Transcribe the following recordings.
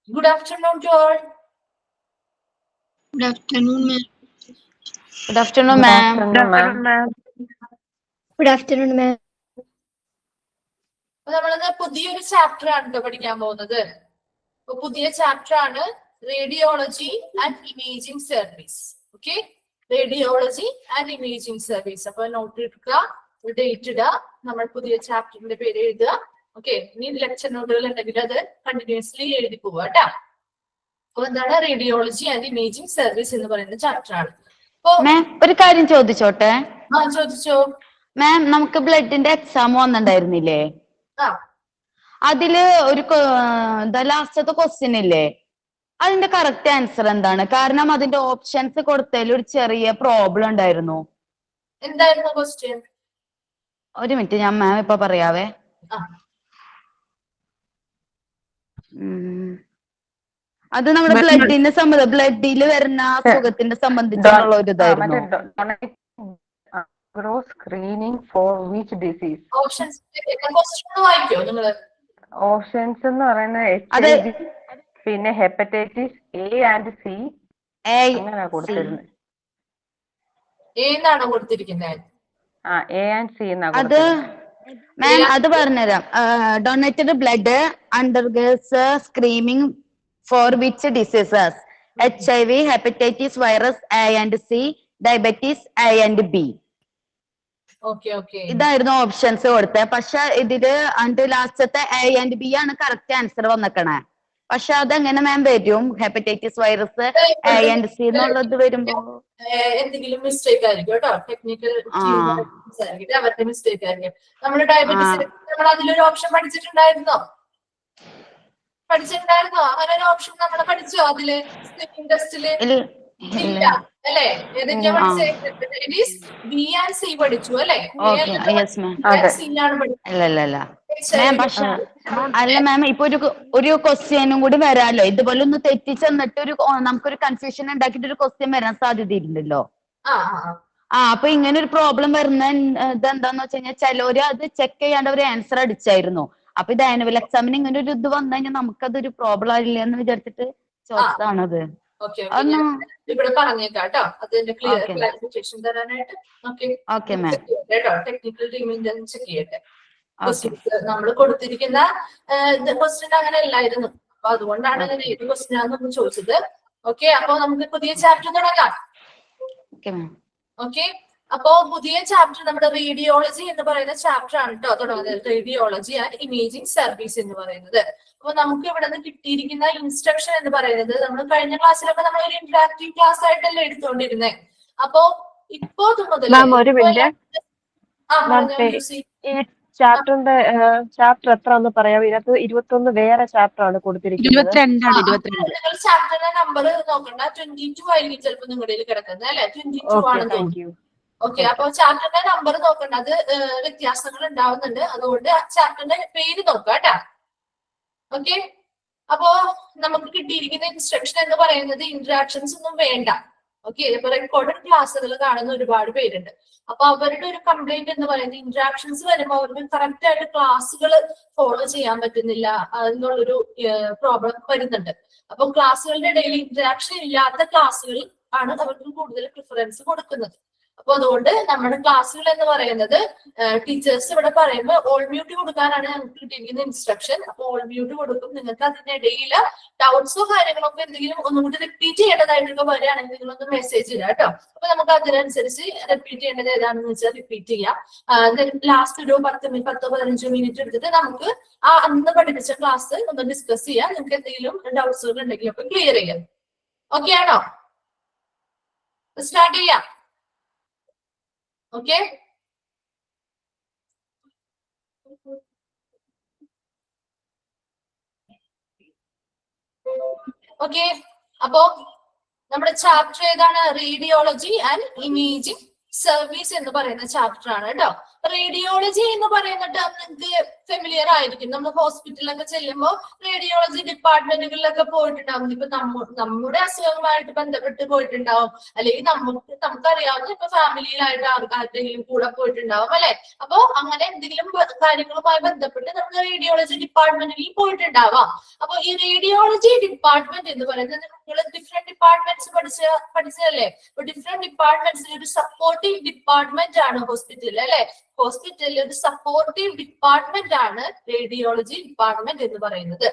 Good afternoon to all. Good afternoon, ma'am. Good afternoon, ma'am. Good afternoon, ma'am. Good afternoon, ma'am. നമ്മളത് പുതിയൊരു chapter ആണ് പഠിക്കാൻ പോകുന്നത്. പുതിയ ചാപ്റ്റർ ആണ് radiology and imaging service. Okay, radiology and imaging service. അപ്പൊ not എടുക്കുക, date ഇടുക, നമ്മൾ പുതിയ ചാപ്റ്ററിന്റെ പേര് എഴുതുക. ഓക്കെ, ഇനി ലെക്ചർ നോട്ടുകൾ ഉണ്ടെങ്കിൽ അത് കണ്ടിന്യൂസ്ലി എഴുതി പോവുക കേട്ടോ. അപ്പൊ എന്താണ് റേഡിയോളജി ആൻഡ് ഇമേജിംഗ് സർവീസ് എന്ന് പറയുന്ന ചാപ്റ്റർ ആണ്. മാം ഒരു കാര്യം ചോദിച്ചോട്ടെ? ചോദിച്ചോ. മാം, നമുക്ക് ബ്ലഡിന്റെ എക്സാം വന്നിട്ടുണ്ടായിരുന്നില്ലേ? അതില് ഒരു ലാസ്റ്റത്തെ ക്വസ്റ്റ്യൻ ഇല്ലേ, അതിന്റെ കറക്റ്റ് ആൻസർ എന്താണ്? കാരണം അതിന്റെ ഓപ്ഷൻസ് കൊടുത്തതിൽ ഒരു ചെറിയ പ്രോബ്ലം ഉണ്ടായിരുന്നു. എന്തായിരുന്നു ക്വസ്റ്റ്യൻ? ഒരു മിനിറ്റ്, ഞാൻ മാം ഇപ്പൊ പറയാവേ. അത് നമ്മുടെ ബ്ലഡില് വരുന്ന അസുഖത്തിന്റെ സംബന്ധിച്ചുള്ള ഒരു ഇതായിരുന്നു. Screening four which disease? Options എന്ന് പറയുന്നത് പിന്നെ ഹെപ്പറ്റൈറ്റിസ് എ ആൻഡ് സി അങ്ങനെ കൊടുത്തിരുന്നത്. എ ആൻഡ് സി അത് മാം അത് പറഞ്ഞുതരാം. Donated blood undergoes screening four which diseases? HIV, hepatitis virus A and C, diabetes A and B. ഇതായിരുന്നു ഓപ്ഷൻസ് കൊടുത്തത്. പക്ഷെ ഇതില് ലാസ്റ്റത്തെ A and B ആണ് കറക്റ്റ് ആൻസർ വന്നേക്കണേ. പക്ഷെ അതെങ്ങനെ മാം വരും? Hepatitis virus A and C എന്നുള്ളത് വരുമ്പോ എന്തെങ്കിലും മിസ്റ്റേക്ക് ആയിരിക്കും കേട്ടോ. ടെക്നിക്കൽ അവരുടെ മിസ്റ്റേക്ക് ആയിരിക്കും. നമ്മുടെ ഡയബറ്റീസിൽ നമ്മൾ അതിലൊരു ഓപ്ഷൻ പഠിച്ചിട്ടുണ്ടായിരുന്നോ? അങ്ങനെ ഒരു ഓപ്ഷൻ നമ്മൾ പഠിച്ചോ അതില് സ്ക്രീനിംഗ് ടെസ്റ്റില്? ഇല്ല അല്ലെ? ഏതൊക്കെയാ പഠിച്ചത്? ബി ആൻഡ് സി പഠിച്ചു അല്ലെ? അല്ല മാം, ഇപ്പൊ ഒരു ക്വസ്റ്റ്യനും കൂടി വരാലോ. ഇതുപോലെ ഒന്ന് തെറ്റിച്ചെന്നിട്ട് നമുക്കൊരു കൺഫ്യൂഷൻ ഉണ്ടാക്കിയിട്ട് ഒരു ക്വസ്റ്റ്യൻ വരാൻ സാധ്യതയില്ലല്ലോ. അപ്പൊ ഇങ്ങനെ ഒരു പ്രോബ്ലം വരുന്ന ഇതെന്താന്ന് വെച്ച് കഴിഞ്ഞാൽ ചിലര് അത് ചെക്ക് ചെയ്യാണ്ട് ഒരു ആൻസർ അടിച്ചായിരുന്നു. അപ്പൊ ഇത് ആനുവൽ എക്സാമിന് ഇങ്ങനെ ഒരു ഇത് വന്നു കഴിഞ്ഞാൽ നമുക്കതൊരു പ്രോബ്ലം ആയില്ല എന്ന് വിചാരിച്ചിട്ട് ചോദിച്ചതാണത്. ഇവിടെ പറഞ്ഞേക്കാട്ടോ, അതിന്റെ ക്ലാരിഫിക്കേഷൻ തരാനായിട്ട്. ടെക്നിക്കൽ ടീമിന്റെ ചെക്ക് ചെയ്യട്ടെ. നമ്മൾ കൊടുത്തിരിക്കുന്ന ക്വസ്റ്റ്യൻ അങ്ങനെ അല്ലായിരുന്നു. അപ്പൊ അതുകൊണ്ടാണ് ഞാൻ ഏത് ക്വസ്റ്റ്യൻ ആണെന്ന് ചോദിച്ചത്. ഓക്കെ, അപ്പൊ നമുക്ക് പുതിയ ചാപ്റ്റർ തുടങ്ങാം. ഓക്കെ, അപ്പോ പുതിയ ചാപ്റ്റർ നമ്മുടെ റേഡിയോളജി എന്ന് പറയുന്ന ചാപ്റ്റർ ആണ് കേട്ടോ തുടങ്ങുന്നത്. റേഡിയോളജി ആൻഡ് ഇമേജിംഗ് സർവീസ് എന്ന് പറയുന്നത്. അപ്പൊ നമുക്ക് ഇവിടെ നിന്ന് കിട്ടിയിരിക്കുന്ന ഇൻസ്ട്രക്ഷൻ എന്ന് പറയുന്നത്, നമ്മൾ കഴിഞ്ഞ ക്ലാസ്സിലൊക്കെ നമ്മൾ ഒരു ഇന്ററാക്റ്റീവ് ക്ലാസ് ആയിട്ടല്ലേ എടുത്തുകൊണ്ടിരുന്നത്. അപ്പോ ഇപ്പോ മുതൽ ചാപ്റ്ററിന്റെ ചാപ്റ്റർ എത്ര എന്ന് പറയാം? ഇതിനകത്ത് 21 വേറെ ചാപ്റ്റർ ആണ് കൊടുത്തിരിക്കുന്നത്. നിങ്ങൾ ചാപ്റ്ററിന്റെ നമ്പർ നോക്കണ്ട, 22 ആയിരിക്കും ചിലപ്പോൾ നിങ്ങളുടെ കിടക്കുന്നത് അല്ലെ? 22 ആണ് തോന്നുന്നു. ഓക്കെ, അപ്പൊ ചാപ്റ്ററിന്റെ നമ്പർ നോക്കണ്ട, അത് വ്യത്യാസങ്ങൾ ഉണ്ടാവുന്നുണ്ട്. അതുകൊണ്ട് ചാപ്റ്ററിന്റെ പേര് നോക്കാം കേട്ടാ. ഓക്കെ, അപ്പോ നമുക്ക് കിട്ടിയിരിക്കുന്ന ഇൻസ്ട്രക്ഷൻ എന്ന് പറയുന്നത് ഇന്ററാക്ഷൻസ് ഒന്നും വേണ്ട. ഓക്കെ, ഇപ്പൊ റെക്കോർഡഡ് ക്ലാസ്സുകൾ കാണുന്ന ഒരുപാട് പേരുണ്ട്. അപ്പൊ അവരുടെ ഒരു കംപ്ലൈന്റ് എന്ന് പറയുന്നത് ഇന്ററാക്ഷൻസ് വരുമ്പോൾ അവർക്ക് കറക്റ്റ് ആയിട്ട് ക്ലാസ്സുകൾ ഫോളോ ചെയ്യാൻ പറ്റുന്നില്ല എന്നുള്ളൊരു പ്രോബ്ലം വരുന്നുണ്ട്. അപ്പൊ ക്ലാസ്സുകളുടെ ഇടയിൽ ഇന്ററാക്ഷൻ ഇല്ലാത്ത ക്ലാസ്സുകൾ ആണ് അവർക്ക് കൂടുതൽ പ്രിഫറൻസ് കൊടുക്കുന്നത്. അപ്പൊ അതുകൊണ്ട് നമ്മുടെ ക്ലാസ്സുകൾ എന്ന് പറയുന്നത് ടീച്ചേഴ്സ് ഇവിടെ പറയുമ്പോൾ ഓൾ മ്യൂട്ട് കൊടുക്കാനാണ് ഞങ്ങൾക്ക് കിട്ടിയിരിക്കുന്ന ഇൻസ്ട്രക്ഷൻ. അപ്പൊ ഓൾ മ്യൂട്ട് കൊടുക്കും. നിങ്ങൾക്ക് അതിനിടയിൽ ഡൗട്ട്സോ കാര്യങ്ങളോ ഒക്കെ എന്തെങ്കിലും ഒന്നുകൂടി റിപ്പീറ്റ് ചെയ്യേണ്ടതായിട്ടൊക്കെ വരികയാണെങ്കിൽ നിങ്ങളൊന്ന് മെസ്സേജ് ഇടുക കേട്ടോ. അപ്പൊ നമുക്ക് അതിനനുസരിച്ച് റിപ്പീറ്റ് ചെയ്യേണ്ടത് ഏതാണെന്ന് വെച്ചാൽ റിപ്പീറ്റ് ചെയ്യാം. ലാസ്റ്റ് ഒരു 10-15 മിനിറ്റ് എടുത്തിട്ട് നമുക്ക് ആ അന്ന് പഠിപ്പിച്ച ക്ലാസ് ഒന്ന് ഡിസ്കസ് ചെയ്യാം. നിങ്ങൾക്ക് എന്തെങ്കിലും ഡൗട്ട്സുകൾ ഉണ്ടെങ്കിൽ ഒക്കെ ക്ലിയർ ചെയ്യാം. ഓക്കെ ആണോ? സ്റ്റാർട്ട് ചെയ്യാം. ഓക്കെ, ഓക്കെ, അപ്പോ നമ്മുടെ ചാപ്റ്റർ ഏതാണ്? റേഡിയോളജി ആൻഡ് ഇമേജിംഗ് സർവീസ് എന്ന് പറയുന്ന ചാപ്റ്റർ ആണ് കേട്ടോ. റേഡിയോളജി എന്ന് പറയുന്ന ടേം നിങ്ങൾക്ക് ഫെമിലിയർ ആയിരിക്കും. നമ്മൾ ഹോസ്പിറ്റലിലൊക്കെ ചെല്ലുമ്പോൾ റേഡിയോളജി ഡിപ്പാർട്ട്മെന്റുകളിലൊക്കെ പോയിട്ടുണ്ടാവും. ഇപ്പൊ നമ്മുടെ അസുഖങ്ങളുമായിട്ട് ബന്ധപ്പെട്ട് പോയിട്ടുണ്ടാവും, അല്ലെങ്കിൽ നമുക്കറിയാവുന്ന ഇപ്പൊ ഫാമിലിയിലായിട്ട് ആർക്കാരുടെയും കൂടെ പോയിട്ടുണ്ടാവും അല്ലെ. അപ്പൊ അങ്ങനെ എന്തെങ്കിലും കാര്യങ്ങളുമായി ബന്ധപ്പെട്ട് നമ്മൾ റേഡിയോളജി ഡിപ്പാർട്ട്മെന്റിൽ പോയിട്ടുണ്ടാവാം. അപ്പൊ ഈ റേഡിയോളജി ഡിപ്പാർട്ട്മെന്റ് എന്ന് പറയുന്നത് നിങ്ങൾ ഡിഫറെന്റ് ഡിപ്പാർട്ട്മെന്റ്സ് പഠിച്ചതല്ലേ. അപ്പൊ ഡിഫറെന്റ് ഡിപ്പാർട്ട്മെന്റ്സിൽ ഒരു സപ്പോർട്ടീവ് ഡിപ്പാർട്ട്മെന്റ് ആണ് ഹോസ്പിറ്റലിൽ അല്ലെ. ഹോസ്പിറ്റലിൽ ഒരു സപ്പോർട്ടീവ് ഡിപ്പാർട്ട്മെന്റ് ആണ് റേഡിയോളജി ഡിപ്പാർട്ട്മെന്റ് എന്ന് പറയുന്നത്.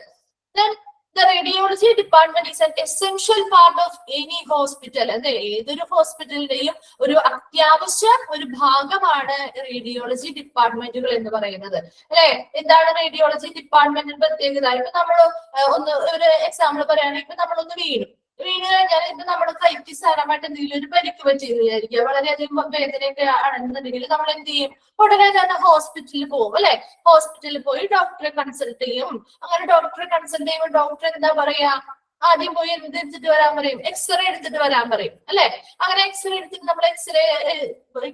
Then the radiology department is an essential part of any hospital. അതെ, ഏതൊരു ഹോസ്പിറ്റലിന്റെയും ഒരു അത്യാവശ്യ ഒരു ഭാഗമാണ് റേഡിയോളജി ഡിപ്പാർട്ട്മെന്റുകൾ എന്ന് പറയുന്നത് അല്ലെ. എന്താണ് റേഡിയോളജി ഡിപ്പാർട്ട്മെന്റിന്റെ പ്രത്യേകത? ഇപ്പൊ നമ്മൾ ഒരു എക്സാമ്പിൾ പറയുകയാണെങ്കിൽ ഇപ്പൊ നമ്മളൊന്ന് വീണു കഴിഞ്ഞാൽ ഇപ്പൊ നമ്മുടെ കൈക്ക് സാരമായിട്ട് എന്തെങ്കിലും ഒരു പരിക്ക് പറ്റിയെന്ന് വിചാരിക്കുക, വളരെയധികം വേദനയൊക്കെ ആണെന്നുണ്ടെങ്കിൽ നമ്മൾ എന്ത് ചെയ്യും? ഉടനെ തന്നെ ഹോസ്പിറ്റലിൽ പോകും അല്ലെ. ഹോസ്പിറ്റലിൽ പോയി ഡോക്ടറെ കൺസൾട്ട് ചെയ്യും. അങ്ങനെ ഡോക്ടറെ കൺസൾട്ട് ചെയ്യുമ്പോൾ ഡോക്ടർ എന്താ പറയാ? ആദ്യം പോയി എന്ത് എടുത്തിട്ട് വരാൻ പറയും? എക്സ്റേ എടുത്തിട്ട് വരാൻ പറയും അല്ലെ. അങ്ങനെ എക്സ്റേ എടുത്തിട്ട് നമ്മൾ എക്സ്റേ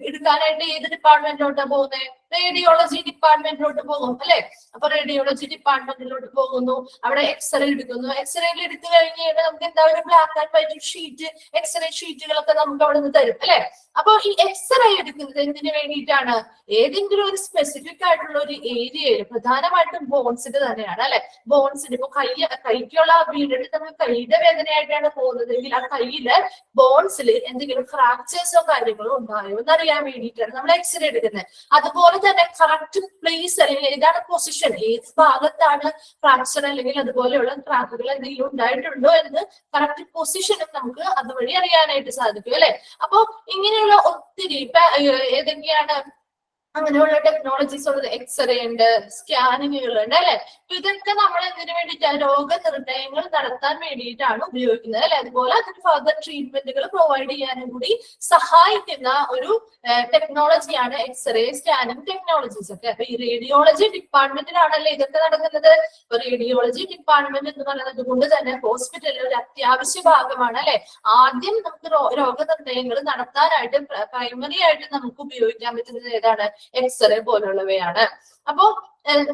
എടുക്കാനായിട്ട് ഏത് ഡിപ്പാർട്ട്മെന്റിലോട്ടാണ് പോകുന്നത്? റേഡിയോളജി ഡിപ്പാർട്ട്മെന്റിലോട്ട് പോകും അല്ലെ. അപ്പൊ റേഡിയോളജി ഡിപ്പാർട്ട്മെന്റിലോട്ട് പോകുന്നു, അവിടെ എക്സ്റേ എടുക്കുന്നു. എക്സ്റേയിൽ എടുത്തു കഴിഞ്ഞ് കഴിഞ്ഞാൽ നമുക്ക് എന്താ ഒരു black and white sheet, X-ray ഷീറ്റുകളൊക്കെ നമുക്ക് അവിടെ നിന്ന് തരും അല്ലെ. അപ്പൊ ഈ എക്സ്റേ എടുക്കുന്നത് എന്തിനു വേണ്ടിയിട്ടാണ്? ഏതെങ്കിലും ഒരു സ്പെസിഫിക് ആയിട്ടുള്ള ഒരു ഏരിയയിൽ, പ്രധാനമായിട്ടും ബോൺസിന്റെ തന്നെയാണ് അല്ലെ. ബോൺസിന് ഇപ്പൊ കൈക്കുള്ള വീണിട്ട് നമുക്ക് കൈയുടെ വേദനയായിട്ടാണ് പോകുന്നതെങ്കിൽ ആ കൈയില് ബോൺസിൽ എന്തെങ്കിലും ഫ്രാക്ചേഴ്സോ കാര്യങ്ങളോ ഉണ്ടായോ എന്നറിയാൻ വേണ്ടിയിട്ടാണ് നമ്മൾ എക്സ്റേ എടുക്കുന്നത്. അതുപോലെ തന്നെ കറക്റ്റ് പ്ലേസ് അല്ലെങ്കിൽ ഏതാണ് പൊസിഷൻ, ഏത് ഭാഗത്താണ് ഫ്രാക്ചർ അല്ലെങ്കിൽ അതുപോലെയുള്ള ക്രാക്കുകൾ എന്തെങ്കിലും ഉണ്ടായിട്ടുണ്ടോ എന്ന് കറക്റ്റ് പൊസിഷനും നമുക്ക് അതുവഴി അറിയാനായിട്ട് സാധിക്കും അല്ലെ. അപ്പൊ ഇങ്ങനെയുള്ള ഒത്തിരി ഏതൊക്കെയാണ് അങ്ങനെയുള്ള ടെക്നോളജീസ് ഉള്ളത്? എക്സ്റേ ഉണ്ട്, സ്കാനിങ്ങുകൾ ഉണ്ട് അല്ലെ. ഇതൊക്കെ നമ്മൾ എന്തിനു വേണ്ടിയിട്ടാണ്? രോഗനിർണയങ്ങൾ നടത്താൻ വേണ്ടിയിട്ടാണ് ഉപയോഗിക്കുന്നത് അല്ലെ. അതുപോലെ അതിന് ഫർദർ ട്രീറ്റ്മെന്റുകൾ പ്രൊവൈഡ് ചെയ്യാനും കൂടി സഹായിക്കുന്ന ഒരു ടെക്നോളജിയാണ് എക്സ്റേ, സ്കാനിങ് ടെക്നോളജീസ് ഒക്കെ. അപ്പൊ ഈ റേഡിയോളജി ഡിപ്പാർട്ട്മെന്റിലാണല്ലേ ഇതൊക്കെ നടക്കുന്നത്. അപ്പൊ റേഡിയോളജി ഡിപ്പാർട്ട്മെന്റ് എന്ന് പറയുന്നത് കൊണ്ട് തന്നെ ഹോസ്പിറ്റലിൽ ഒരു അത്യാവശ്യ ഭാഗമാണ് അല്ലെ. ആദ്യം നമുക്ക് രോഗനിർണയങ്ങൾ നടത്താനായിട്ട് പ്രൈമറി ആയിട്ട് നമുക്ക് ഉപയോഗിക്കാൻ പറ്റുന്നത് ഏതാണ്? എക്സ്റേ പോലുള്ളവയാണ്. അപ്പൊ